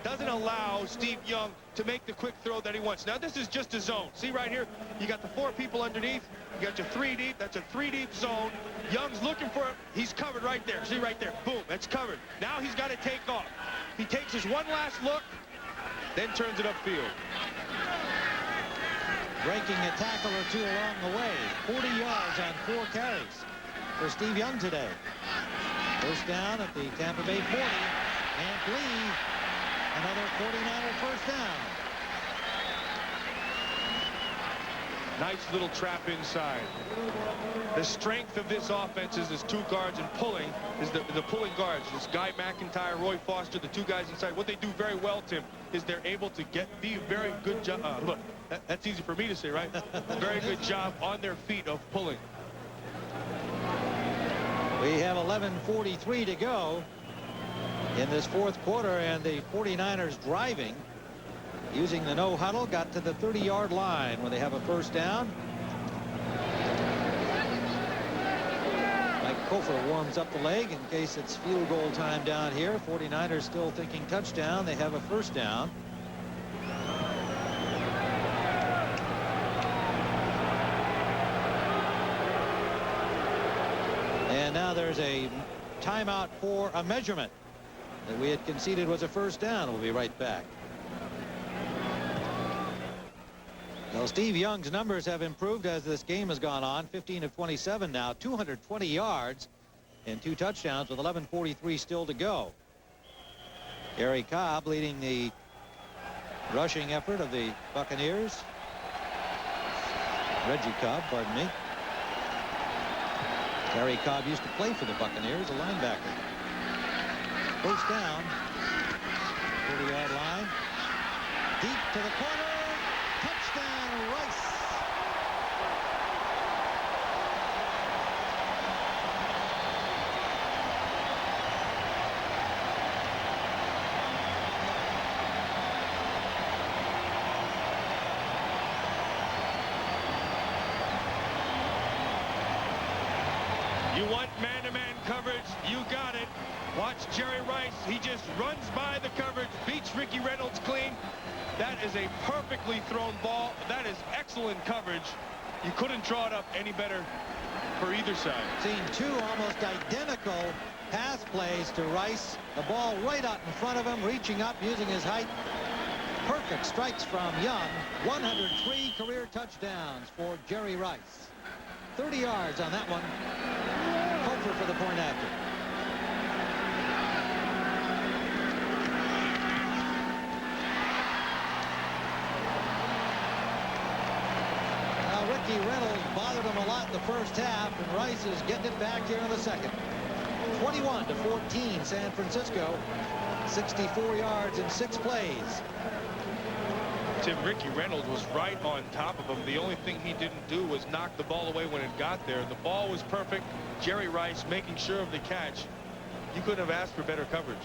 doesn't allow Steve Young to make the quick throw that he wants. Now, this is just a zone. See right here, you got the 4 people underneath. You got your 3 deep. That's a 3 deep zone. Young's looking for it. He's covered right there. See right there. Boom, that's covered. Now he's got to take off. He takes his one last look, then turns it upfield. Breaking a tackle or 2 along the way. 40 yards on 4 carries for Steve Young today. First down at the Tampa Bay 40. And Lee, another 49er first down. Nice little trap inside. The strength of this offense is his 2 guards and pulling is the pulling guards. This Guy McIntyre, Roy Foster, the 2 guys inside. What they do very well, Tim, is they're able to get the very good job. Look, that's easy for me to say, right? Very good job on their feet of pulling. We have 11:43 to go in this 4th quarter, and the 49ers driving. Using the no huddle, got to the 30-yard line where they have a first down. Mike Kofer warms up the leg in case it's field goal time down here. 49ers still thinking touchdown. They have a first down. And now there's a timeout for a measurement that we had conceded was a first down. We'll be right back. Well, Steve Young's numbers have improved as this game has gone on. 15 of 27 now, 220 yards and 2 touchdowns with 11:43 still to go. Gary Cobb leading the rushing effort of the Buccaneers. Reggie Cobb, pardon me. Gary Cobb used to play for the Buccaneers, a linebacker. First down, 40-yard line. Deep to the corner. Touchdown, Rice. You want man-to-man coverage? You got it. Watch watch Jerry Rice. He just runs by the coverage, beats Ricky Reynolds clean. That is a perfectly thrown ball. That is excellent coverage. You couldn't draw it up any better for either side. Seen two almost identical pass plays to Rice. The ball right out in front of him, reaching up, using his height. Perfect strikes from Young. 103 career touchdowns for Jerry Rice. 30 yards on that one. Hofer for the point after. Ricky Reynolds bothered him a lot in the first half, and Rice is getting it back here in the second. 21-14 San Francisco. 64 yards in 6 plays. Tim, Ricky Reynolds was right on top of him. The only thing he didn't do was knock the ball away when it got there. The ball was perfect. Jerry Rice making sure of the catch. You couldn't have asked for better coverage.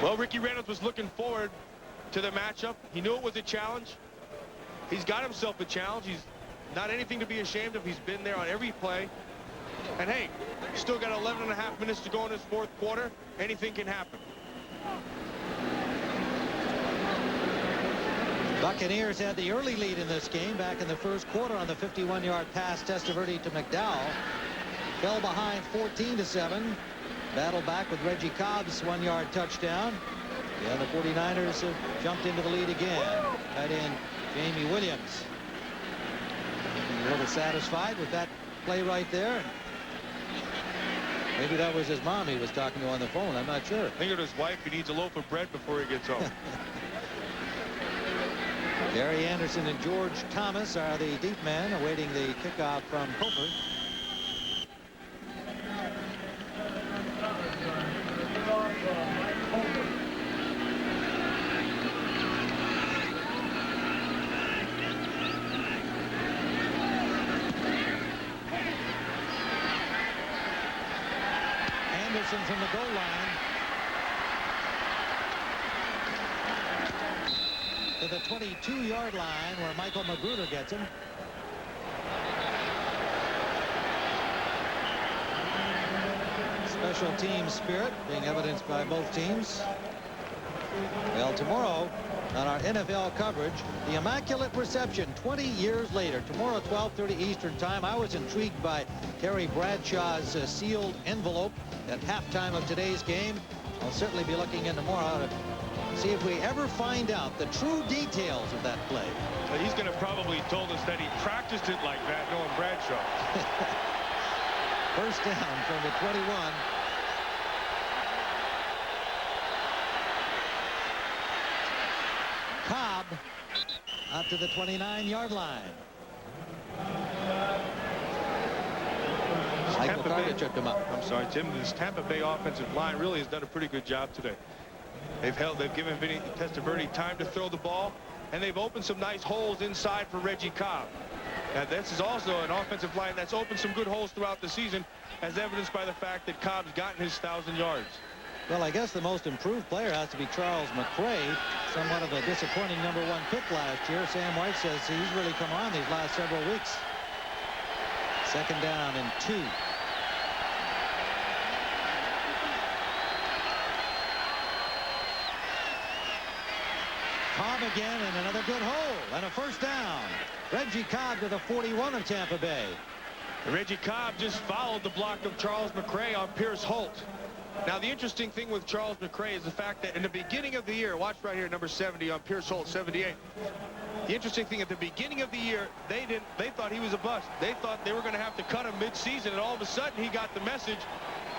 Well, Ricky Reynolds was looking forward to the matchup. He knew it was a challenge. He's got himself a challenge. He's not anything to be ashamed of. He's been there on every play. And hey, still got 11.5 minutes to go in this fourth quarter. Anything can happen. Buccaneers had the early lead in this game back in the first quarter on the 51-yard pass Testaverde to McDowell. Fell behind 14-7. Battled back with Reggie Cobb's 1-yard touchdown. Yeah, the 49ers have jumped into the lead again. Tight end Jamie Williams. A little satisfied with that play right there. Maybe that was his mom he was talking to on the phone. I'm not sure. I think of his wife. He needs a loaf of bread before he gets home. Gary Anderson and George Thomas are the deep men awaiting the kickoff from Hofer. Anderson from the goal line to the 22-yard line where Michael Magruder gets him. Special team spirit being evidenced by both teams. Well, tomorrow on our NFL coverage, the Immaculate Reception 20 years later. Tomorrow, 12:30 Eastern Time. I was intrigued by Terry Bradshaw's sealed envelope at halftime of today's game. I'll certainly be looking in tomorrow to see if we ever find out the true details of that play. Well, he's going to probably told us that he practiced it like that, knowing Bradshaw. First down from the 21. Cobb out to the 29-yard line. Michael Carter tripped him up. I'm sorry, Tim. This Tampa Bay offensive line really has done a pretty good job today. They've given Vinny Testaverde time to throw the ball, and they've opened some nice holes inside for Reggie Cobb. Now, this is also an offensive line that's opened some good holes throughout the season, as evidenced by the fact that Cobb's gotten his 1,000 yards. Well, I guess the most improved player has to be Charles McCray, somewhat of a disappointing #1 pick last year. Sam White says he's really come on these last several weeks. Second down and 2. Cobb again, and another good hole, and a first down. Reggie Cobb to the 41 of Tampa Bay. Reggie Cobb just followed the block of Charles McCray on Pierce Holt. Now, the interesting thing with Charles McCray is the fact that in the beginning of the year, watch right here, number 70 on Pierce Holt, 78. The interesting thing, at the beginning of the year, they thought he was a bust. They thought they were going to have to cut him mid-season, and all of a sudden he got the message,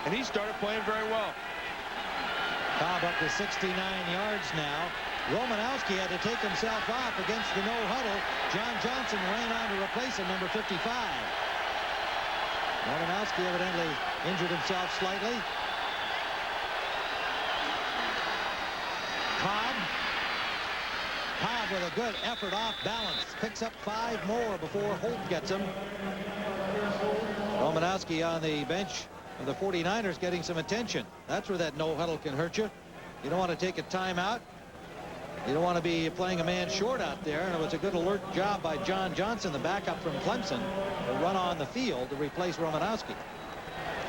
and he started playing very well. Cobb up to 69 yards now. Romanowski had to take himself off against the no huddle. John Johnson ran on to replace him, number 55. Romanowski evidently injured himself slightly. Cobb with a good effort off balance. Picks up 5 more before Holt gets him. Romanowski on the bench of the 49ers getting some attention. That's where that no huddle can hurt you. You don't want to take a timeout. You don't want to be playing a man short out there. And it was a good alert job by John Johnson, the backup from Clemson, to run on the field to replace Romanowski.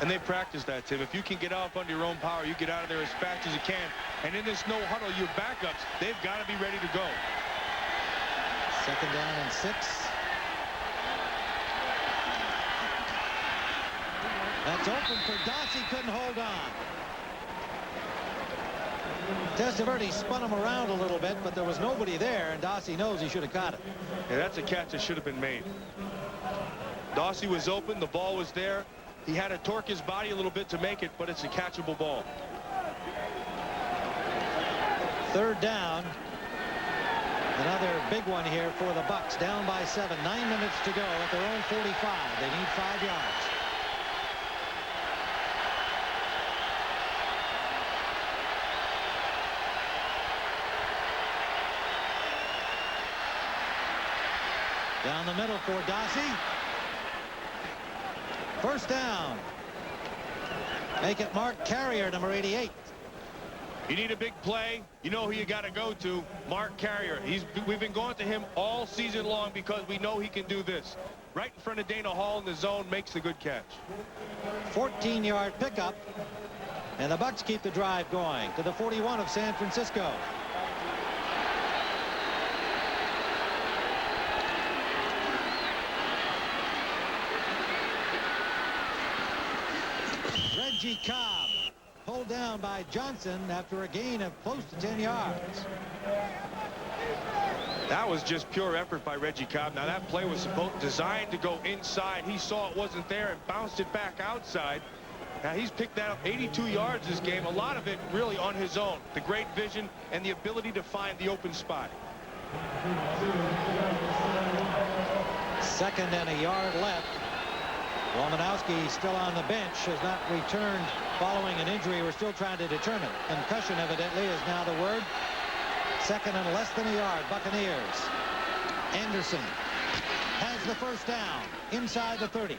And they practice that, Tim. If you can get out under your own power, you get out of there as fast as you can. And in this no huddle, your backups, they've got to be ready to go. 2nd down and 6. That's open for Dossie. Couldn't hold on. Testaverde spun him around a little bit, but there was nobody there, and Dossie knows he should have caught it. Yeah, that's a catch that should have been made. Dossie was open. The ball was there. He had to torque his body a little bit to make it, but it's a catchable ball. 3rd down. Another big one here for the Bucs. Down by 7. 9 minutes to go at their own 45. They need 5 yards. Down the middle for Dossie. 1st down. Make it Mark Carrier, number 88. You need a big play. You know who you got to go to. Mark Carrier. We've been going to him all season long because we know he can do this. Right in front of Dana Hall in the zone, makes the good catch. 14-yard pickup. And the Bucs keep the drive going to the 41 of San Francisco. Reggie Cobb pulled down by Johnson after a gain of close to 10 yards. That was just pure effort by Reggie Cobb. Now that play was designed to go inside. He saw it wasn't there and bounced it back outside. Now he's picked that up 82 yards this game. A lot of it really on his own. The great vision and the ability to find the open spot. 2nd and a yard left. Romanowski still on the bench, has not returned following an injury. We're still trying to determine. Concussion evidently is now the word. 2nd and less than a yard. Buccaneers. Anderson has the 1st down inside the 30.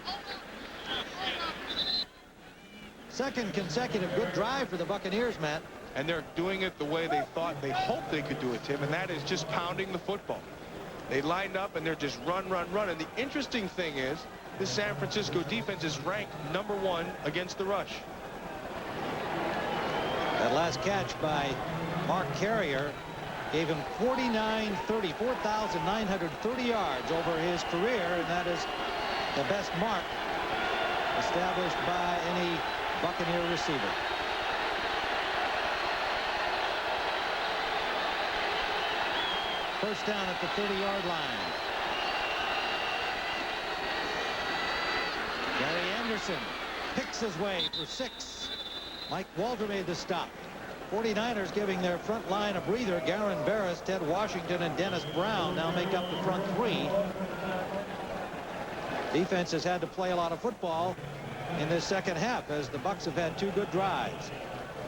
2nd consecutive good drive for the Buccaneers, Matt. And they're doing it the way they hoped they could do it, Tim, and that is just pounding the football. They lined up and they're just run. And the interesting thing is this San Francisco defense is ranked number 1 against the rush. That last catch by Mark Carrier gave him 4,930 yards over his career, and that is the best mark established by any Buccaneer receiver. First down at the 30-yard line. Gary Anderson picks his way for 6. Mike Walter made the stop. 49ers giving their front line a breather. Garen Barris, Ted Washington, and Dennis Brown now make up the front 3. Defense has had to play a lot of football in this second half as the Bucs have had 2 good drives.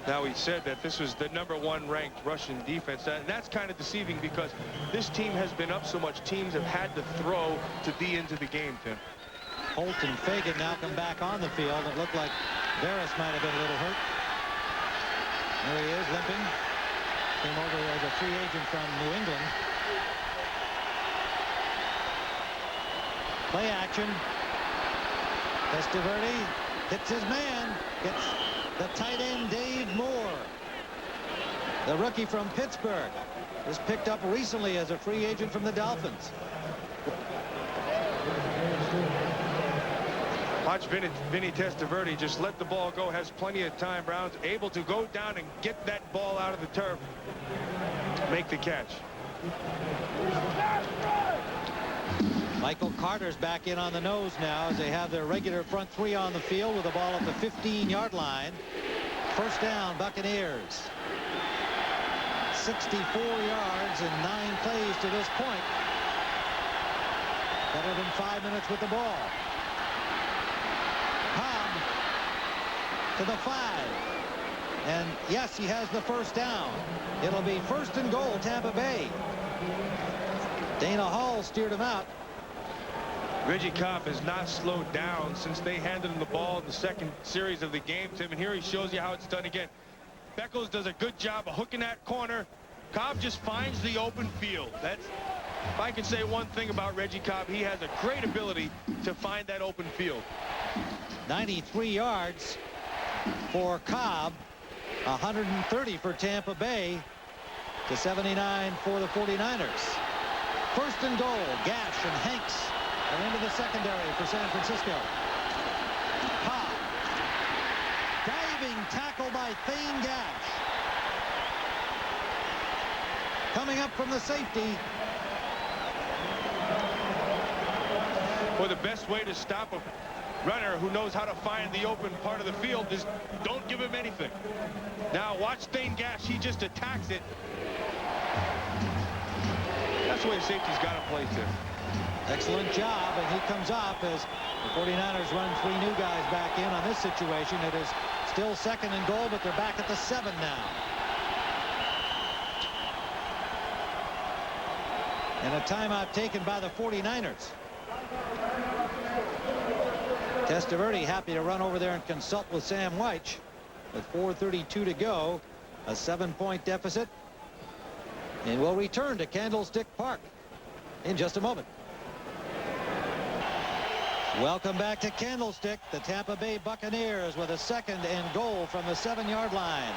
Now, he said that this was the number 1 ranked Russian defense, and that's kind of deceiving because this team has been up so much. Teams have had to throw to be into the game, Tim. Holt and Fagan now come back on the field. It looked like Barris might have been a little hurt. There he is, limping. Came over as a free agent from New England. Play action. Testaverde hits his man. Gets the tight end Dave Moore. The rookie from Pittsburgh was picked up recently as a free agent from the Dolphins. Watch Vinny Testaverde just let the ball go, has plenty of time. Brown's able to go down and get that ball out of the turf, make the catch. Michael Carter's back in on the nose now as they have their regular front 3 on the field with the ball at the 15-yard line. First down, Buccaneers. 64 yards in 9 plays to this point. Better than 5 minutes with the ball. Cobb to the 5. And yes, he has the first down. It'll be 1st and goal, Tampa Bay. Dana Hall steered him out. Reggie Cobb has not slowed down since they handed him the ball in the second series of the game, Tim. And here he shows you how it's done again. Beckles does a good job of hooking that corner. Cobb just finds the open field. That's, if I can say one thing about Reggie Cobb, he has a great ability to find that open field. 93 yards for Cobb. 130 for Tampa Bay to 79 for the 49ers. First and goal. Gash and Hanks are into the secondary for San Francisco. Cobb. Diving tackle by Thane Gash. Coming up from the safety. Well, the best way to stop a runner who knows how to find the open part of the field is don't give him anything. Now watch Thane Gash. He just attacks it. That's the way safety's got to play too. Excellent job, and he comes up as the 49ers run 3 new guys back in on this situation. It is still second and goal, but they're back at the 7 now. And a timeout taken by the 49ers. Testaverde happy to run over there and consult with Sam Wyche. With 4:32 to go, a 7-point deficit. And we'll return to Candlestick Park in just a moment. Welcome back to Candlestick. The Tampa Bay Buccaneers with a second and goal from the 7-yard line.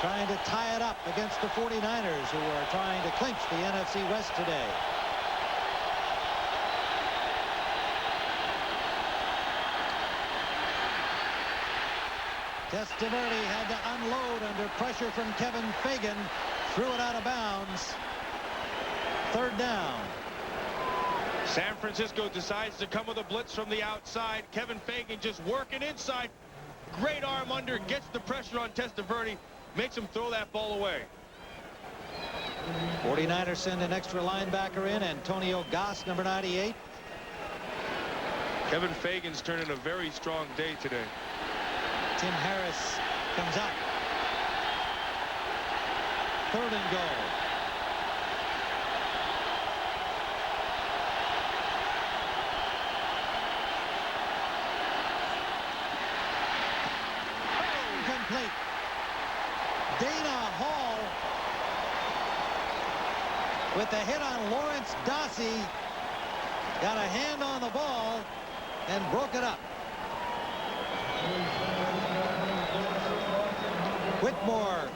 Trying to tie it up against the 49ers, who are trying to clinch the NFC West today. Testaverde had to unload under pressure from Kevin Fagan. Threw it out of bounds. Third down. San Francisco decides to come with a blitz from the outside. Kevin Fagan just working inside. Great arm under. Gets the pressure on Testaverde. Makes him throw that ball away. 49ers send an extra linebacker in. Antonio Goss, number 98. Kevin Fagan's turning a very strong day today. Tim Harris comes up. Third and goal. Incomplete. Dana Hall with the hit on Lawrence Dossie. Got a hand on the ball and broke it up. Whitmore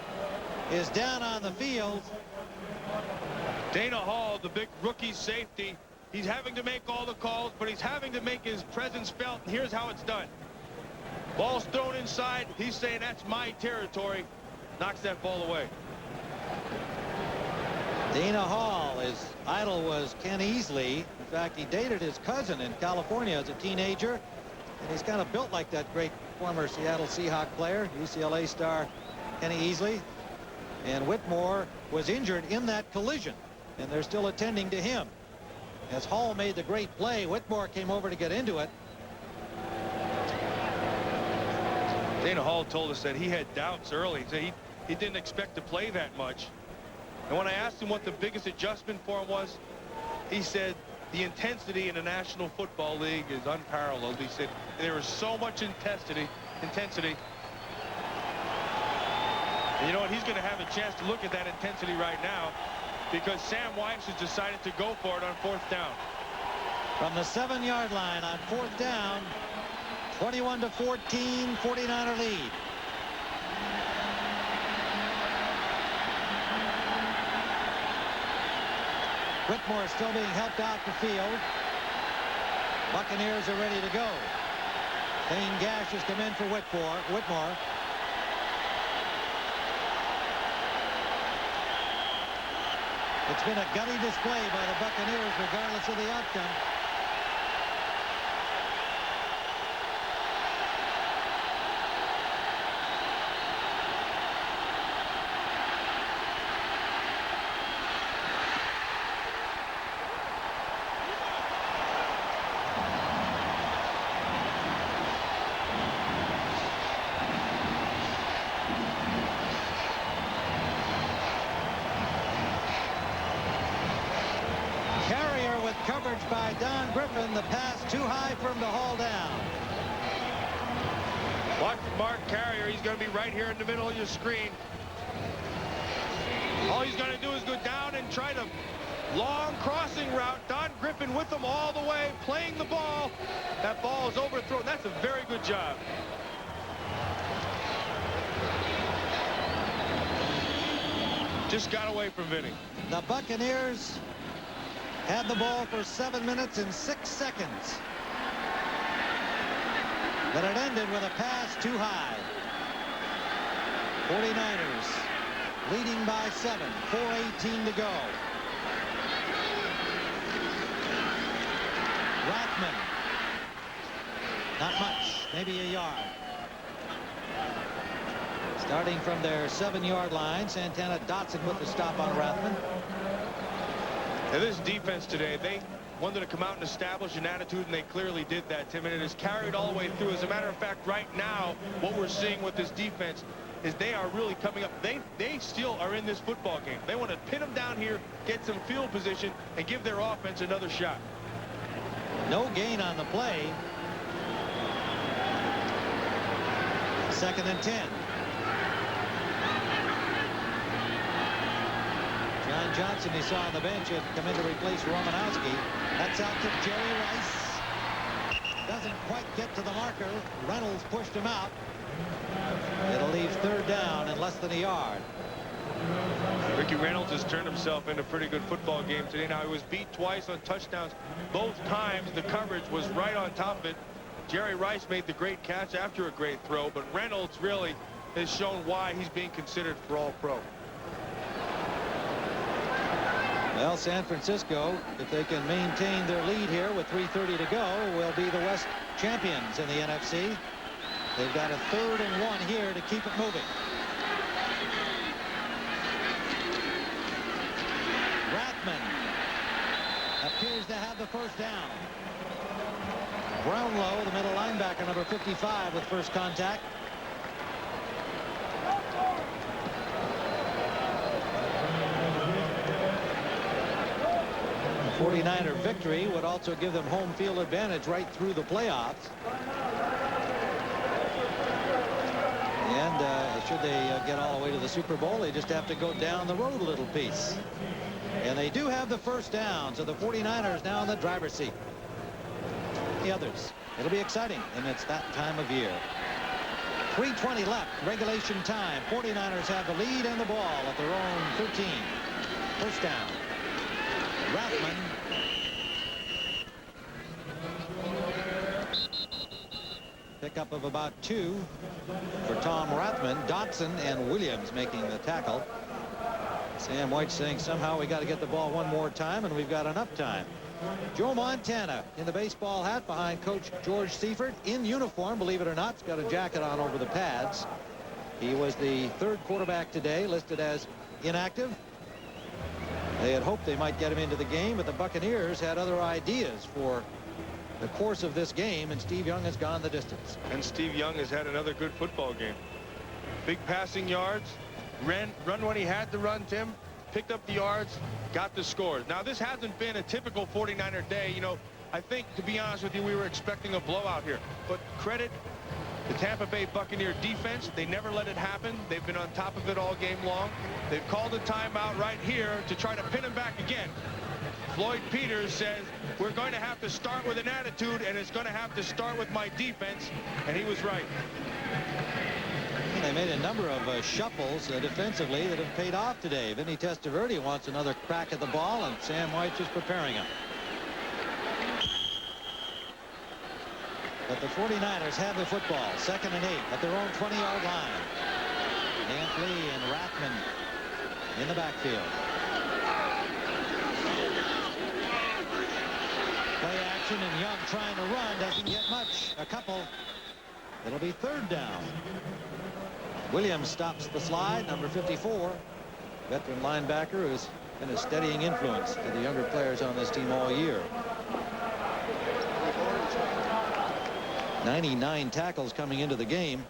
is down on the field. Dana Hall, the big rookie safety, he's having to make all the calls, but he's having to make his presence felt. And here's how it's done. Ball's thrown inside. He's saying, that's my territory. Knocks that ball away. Dana Hall, his idol was Ken Easley. In fact, he dated his cousin in California as a teenager. And he's kind of built like that great former Seattle Seahawk player, UCLA star Kenny Easley. And Whitmore was injured in that collision, and they're still attending to him. As Hall made the great play, Whitmore came over to get into it. Dana Hall told us that he had doubts early. He didn't expect to play that much. And when I asked him what the biggest adjustment for him was, he said the intensity in the National Football League is unparalleled. He said there is so much intensity. And you know what? He's going to have a chance to look at that intensity right now because Sam Wyche has decided to go for it on 4th down. From the 7-yard line on 4th down, 21-14, 49er lead. Whitmore still being helped out the field. Buccaneers are ready to go. Thane Gash has come in for Whitmore. It's been a gutty display by the Buccaneers regardless of the outcome. Coverage by Don Griffin. The pass too high for him to haul down. Watch Mark Carrier. He's going to be right here in the middle of your screen. All he's going to do is go down and try to Long crossing route. Don Griffin with them all the way, playing the ball. That ball is overthrown. That's a very good job. Just got away from Vinny. The Buccaneers had the ball for 7 minutes and 6 seconds. But it ended with a pass too high. 49ers leading by 7, 4:18 to go. Rathman. Not much, maybe a yard. Starting from their 7-yard line, Santana Dotson with the stop on Rathman. And this defense today, they wanted to come out and establish an attitude, and they clearly did that, Tim, and it is carried all the way through. As a matter of fact, right now, what we're seeing with this defense is they are really coming up. They still are in this football game. They want to pin them down here, get some field position, and give their offense another shot. No gain on the play. 2nd and 10. John Johnson, he saw on the bench, had come in to replace Romanowski. That's out to Jerry Rice. Doesn't quite get to the marker. Reynolds pushed him out. It'll leave 3rd down and less than a yard. Ricky Reynolds has turned himself into a pretty good football game today. Now, he was beat twice on touchdowns. Both times the coverage was right on top of it. Jerry Rice made the great catch after a great throw, but Reynolds really has shown why he's being considered for All-Pro. Well, San Francisco, if they can maintain their lead here with 3:30 to go, will be the West champions in the NFC. They've got a 3rd and 1 here to keep it moving. Rathman appears to have the 1st down. Brownlow, the middle linebacker, number 55, with first contact. The 49er victory would also give them home field advantage right through the playoffs. And should they get all the way to the Super Bowl, they just have to go down the road a little piece. And they do have the 1st down, so the 49ers now in the driver's seat. The others. It'll be exciting, and it's that time of year. 3:20 left, regulation time. 49ers have the lead and the ball at their own 13. 1st down. Rathman. Pickup of about 2 for Tom Rathman. Dotson and Williams making the tackle. Sam White saying somehow we got to get the ball one more time, and we've got enough time. Joe Montana in the baseball hat behind Coach George Seifert in uniform, believe it or not. He's got a jacket on over the pads. He was the 3rd quarterback today, listed as inactive. They had hoped they might get him into the game, but the Buccaneers had other ideas for the course of this game, and Steve Young has gone the distance. And Steve Young has had another good football game. Big passing yards, run when he had to run, Tim, picked up the yards, got the scores. Now, this hasn't been a typical 49er day. You know, I think, to be honest with you, we were expecting a blowout here. But credit the Tampa Bay Buccaneer defense. They never let it happen. They've been on top of it all game long. They've called a timeout right here to try to pin him back again. Floyd Peters says, we're going to have to start with an attitude, and it's going to have to start with my defense. And he was right. They made a number of shuffles defensively that have paid off today. Vinny Testaverde wants another crack at the ball, and Sam White's just preparing him. But the 49ers have the football. 2nd and 8 at their own 20-yard line. Ant Lee and Rathman in the backfield. Play action, and Young trying to run, doesn't get much. A couple. It'll be 3rd down. Williams stops the slide, number 54. Veteran linebacker who's been a steadying influence to the younger players on this team all year. 99 tackles coming into the game.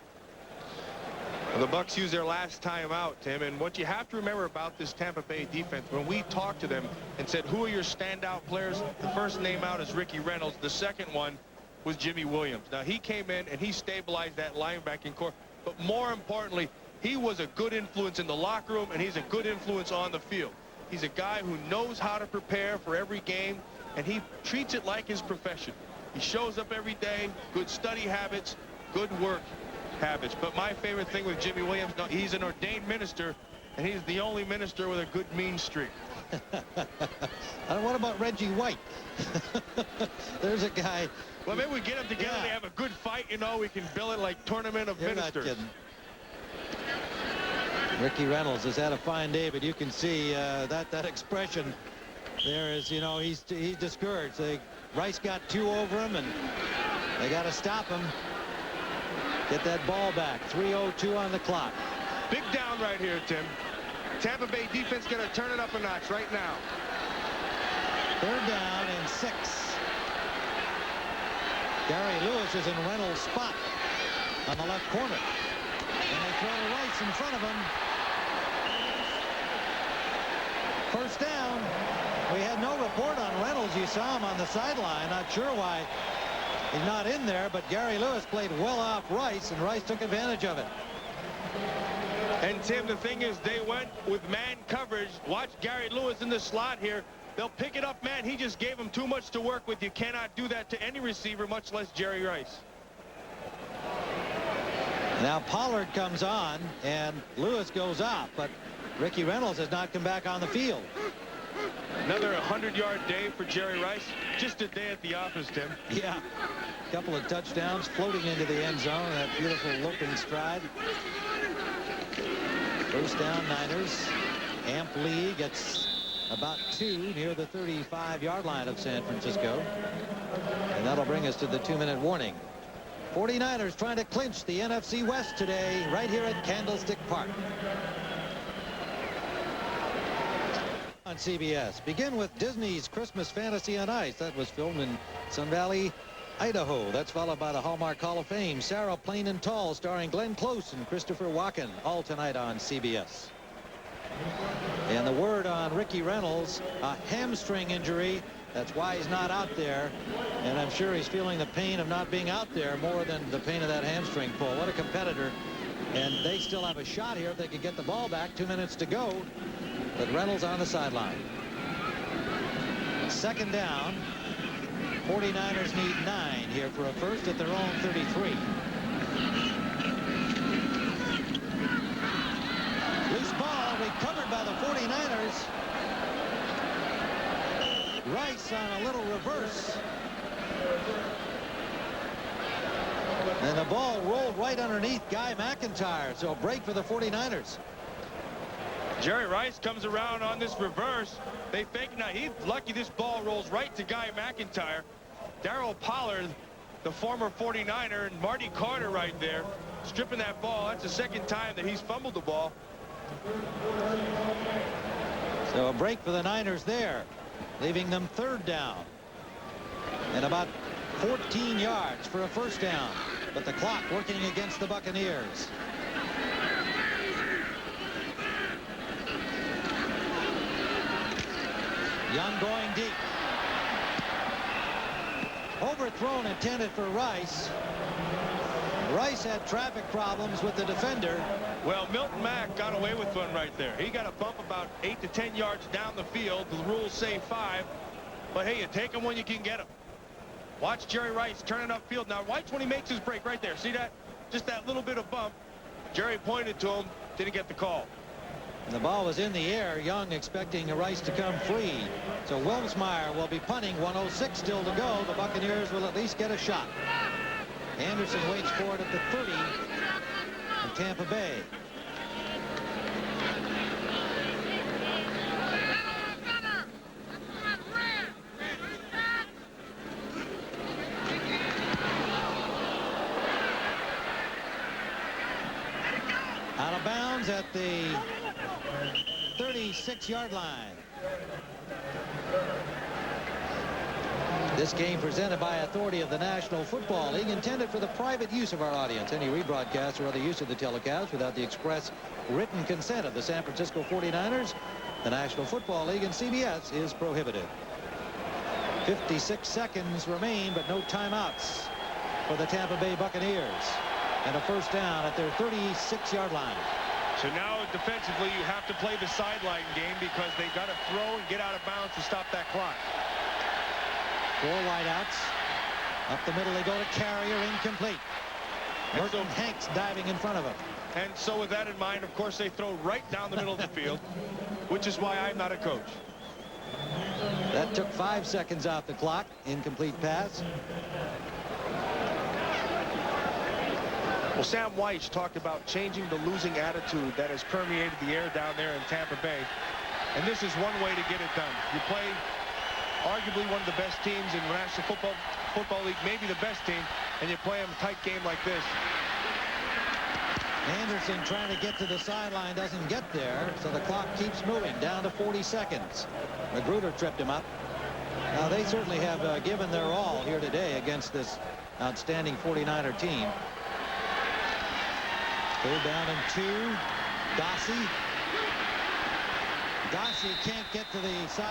Well, the Bucs used their last time out, Tim, and what you have to remember about this Tampa Bay defense, when we talked to them and said, who are your standout players? The first name out is Ricky Reynolds. The second one was Jimmy Williams. Now, he came in and he stabilized that linebacking core. But more importantly, he was a good influence in the locker room, and he's a good influence on the field. He's a guy who knows how to prepare for every game, and he treats it like his profession. He shows up every day, good study habits, good work habits. But my favorite thing with Jimmy Williams, no, he's an ordained minister, and he's the only minister with a good mean streak. What about Reggie White? There's a guy. Well, maybe we get them together. Yeah. They have a good fight, you know. We can bill it like Tournament of You're Ministers. not kidding. Ricky Reynolds has had a fine day, but you can see that expression there is, you know, he's discouraged. Rice got 2 over him, and they got to stop him. Get that ball back. 3:02 on the clock. Big down right here, Tim. Tampa Bay defense going to turn it up a notch right now. 3rd down and 6. Gary Lewis is in Reynolds' spot on the left corner. And they throw to Rice in front of him. 1st down. We had no report on Reynolds. You saw him on the sideline. Not sure why he's not in there, but Gary Lewis played well off Rice, and Rice took advantage of it. And Tim, the thing is, they went with man coverage. Watch Gary Lewis in the slot here. They'll pick it up, man. He just gave him too much to work with. You cannot do that to any receiver, much less Jerry Rice. Now Pollard comes on, and Lewis goes off, but Ricky Reynolds has not come back on the field. Another 100-yard day for Jerry Rice. Just a day at the office, Tim. Yeah. A couple of touchdowns floating into the end zone. That beautiful loping stride. 1st down, Niners. Amp Lee gets about 2 near the 35-yard line of San Francisco. And that'll bring us to the 2-minute warning. 49ers trying to clinch the NFC West today right here at Candlestick Park. On CBS. Begin with Disney's Christmas Fantasy on Ice. That was filmed in Sun Valley, Idaho. That's followed by the Hallmark Hall of Fame, Sarah Plain and Tall, starring Glenn Close and Christopher Walken, all tonight on CBS. And the word on Ricky Reynolds, a hamstring injury. That's why he's not out there. And I'm sure he's feeling the pain of not being out there more than the pain of that hamstring pull. What a competitor. And they still have a shot here if they could get the ball back. 2 minutes to go. But Reynolds on the sideline. 2nd down. 49ers need 9 here for a first at their own 33. Loose ball recovered by the 49ers. Rice on a little reverse. And the ball rolled right underneath Guy McIntyre. So a break for the 49ers. Jerry Rice comes around on this reverse. They fake. Now, he's lucky this ball rolls right to Guy McIntyre. Darryl Pollard, the former 49er, and Marty Carter right there, stripping that ball. That's the 2nd time that he's fumbled the ball. So a break for the Niners there, leaving them 3rd down. And about 14 yards for a 1st down. But the clock working against the Buccaneers. Young going deep. Overthrown, intended for Rice. Rice had traffic problems with the defender. Well, Milton Mack got away with one right there. He got a bump about 8 to 10 yards down the field. The rules say 5. But hey, you take them when you can get them. Watch Jerry Rice turning upfield. Now, watch when he makes his break right there. See that? Just that little bit of bump. Jerry pointed to him, didn't get the call. And the ball was in the air. Young expecting Rice to come free. So Wilmsmeyer will be punting. 1:06 still to go. The Buccaneers will at least get a shot. Anderson waits for it at the 30 in Tampa Bay. Out of bounds at the 36-yard line. This game presented by authority of the National Football League, intended for the private use of our audience. Any rebroadcast or other use of the telecast without the express written consent of the San Francisco 49ers, the National Football League, and CBS is prohibited. 56 seconds remain, but no timeouts for the Tampa Bay Buccaneers. And a 1st down at their 36-yard line. So now defensively you have to play the sideline game because they've got to throw and get out of bounds to stop that clock. 4 wideouts. Up the middle they go to Carrier, incomplete. Merton Hanks diving in front of him. And so with that in mind, of course, they throw right down the middle of the field, which is why I'm not a coach. That took 5 seconds off the clock. Incomplete pass. Well, Sam Weich talked about changing the losing attitude that has permeated the air down there in Tampa Bay. And this is one way to get it done. You play arguably one of the best teams in the National Football League, maybe the best team, and you play them a tight game like this. Anderson trying to get to the sideline, doesn't get there, so the clock keeps moving down to 40 seconds. Magruder tripped him up. Now they certainly have given their all here today against this outstanding 49er team. 3rd down and 2. Dossey can't get to the side.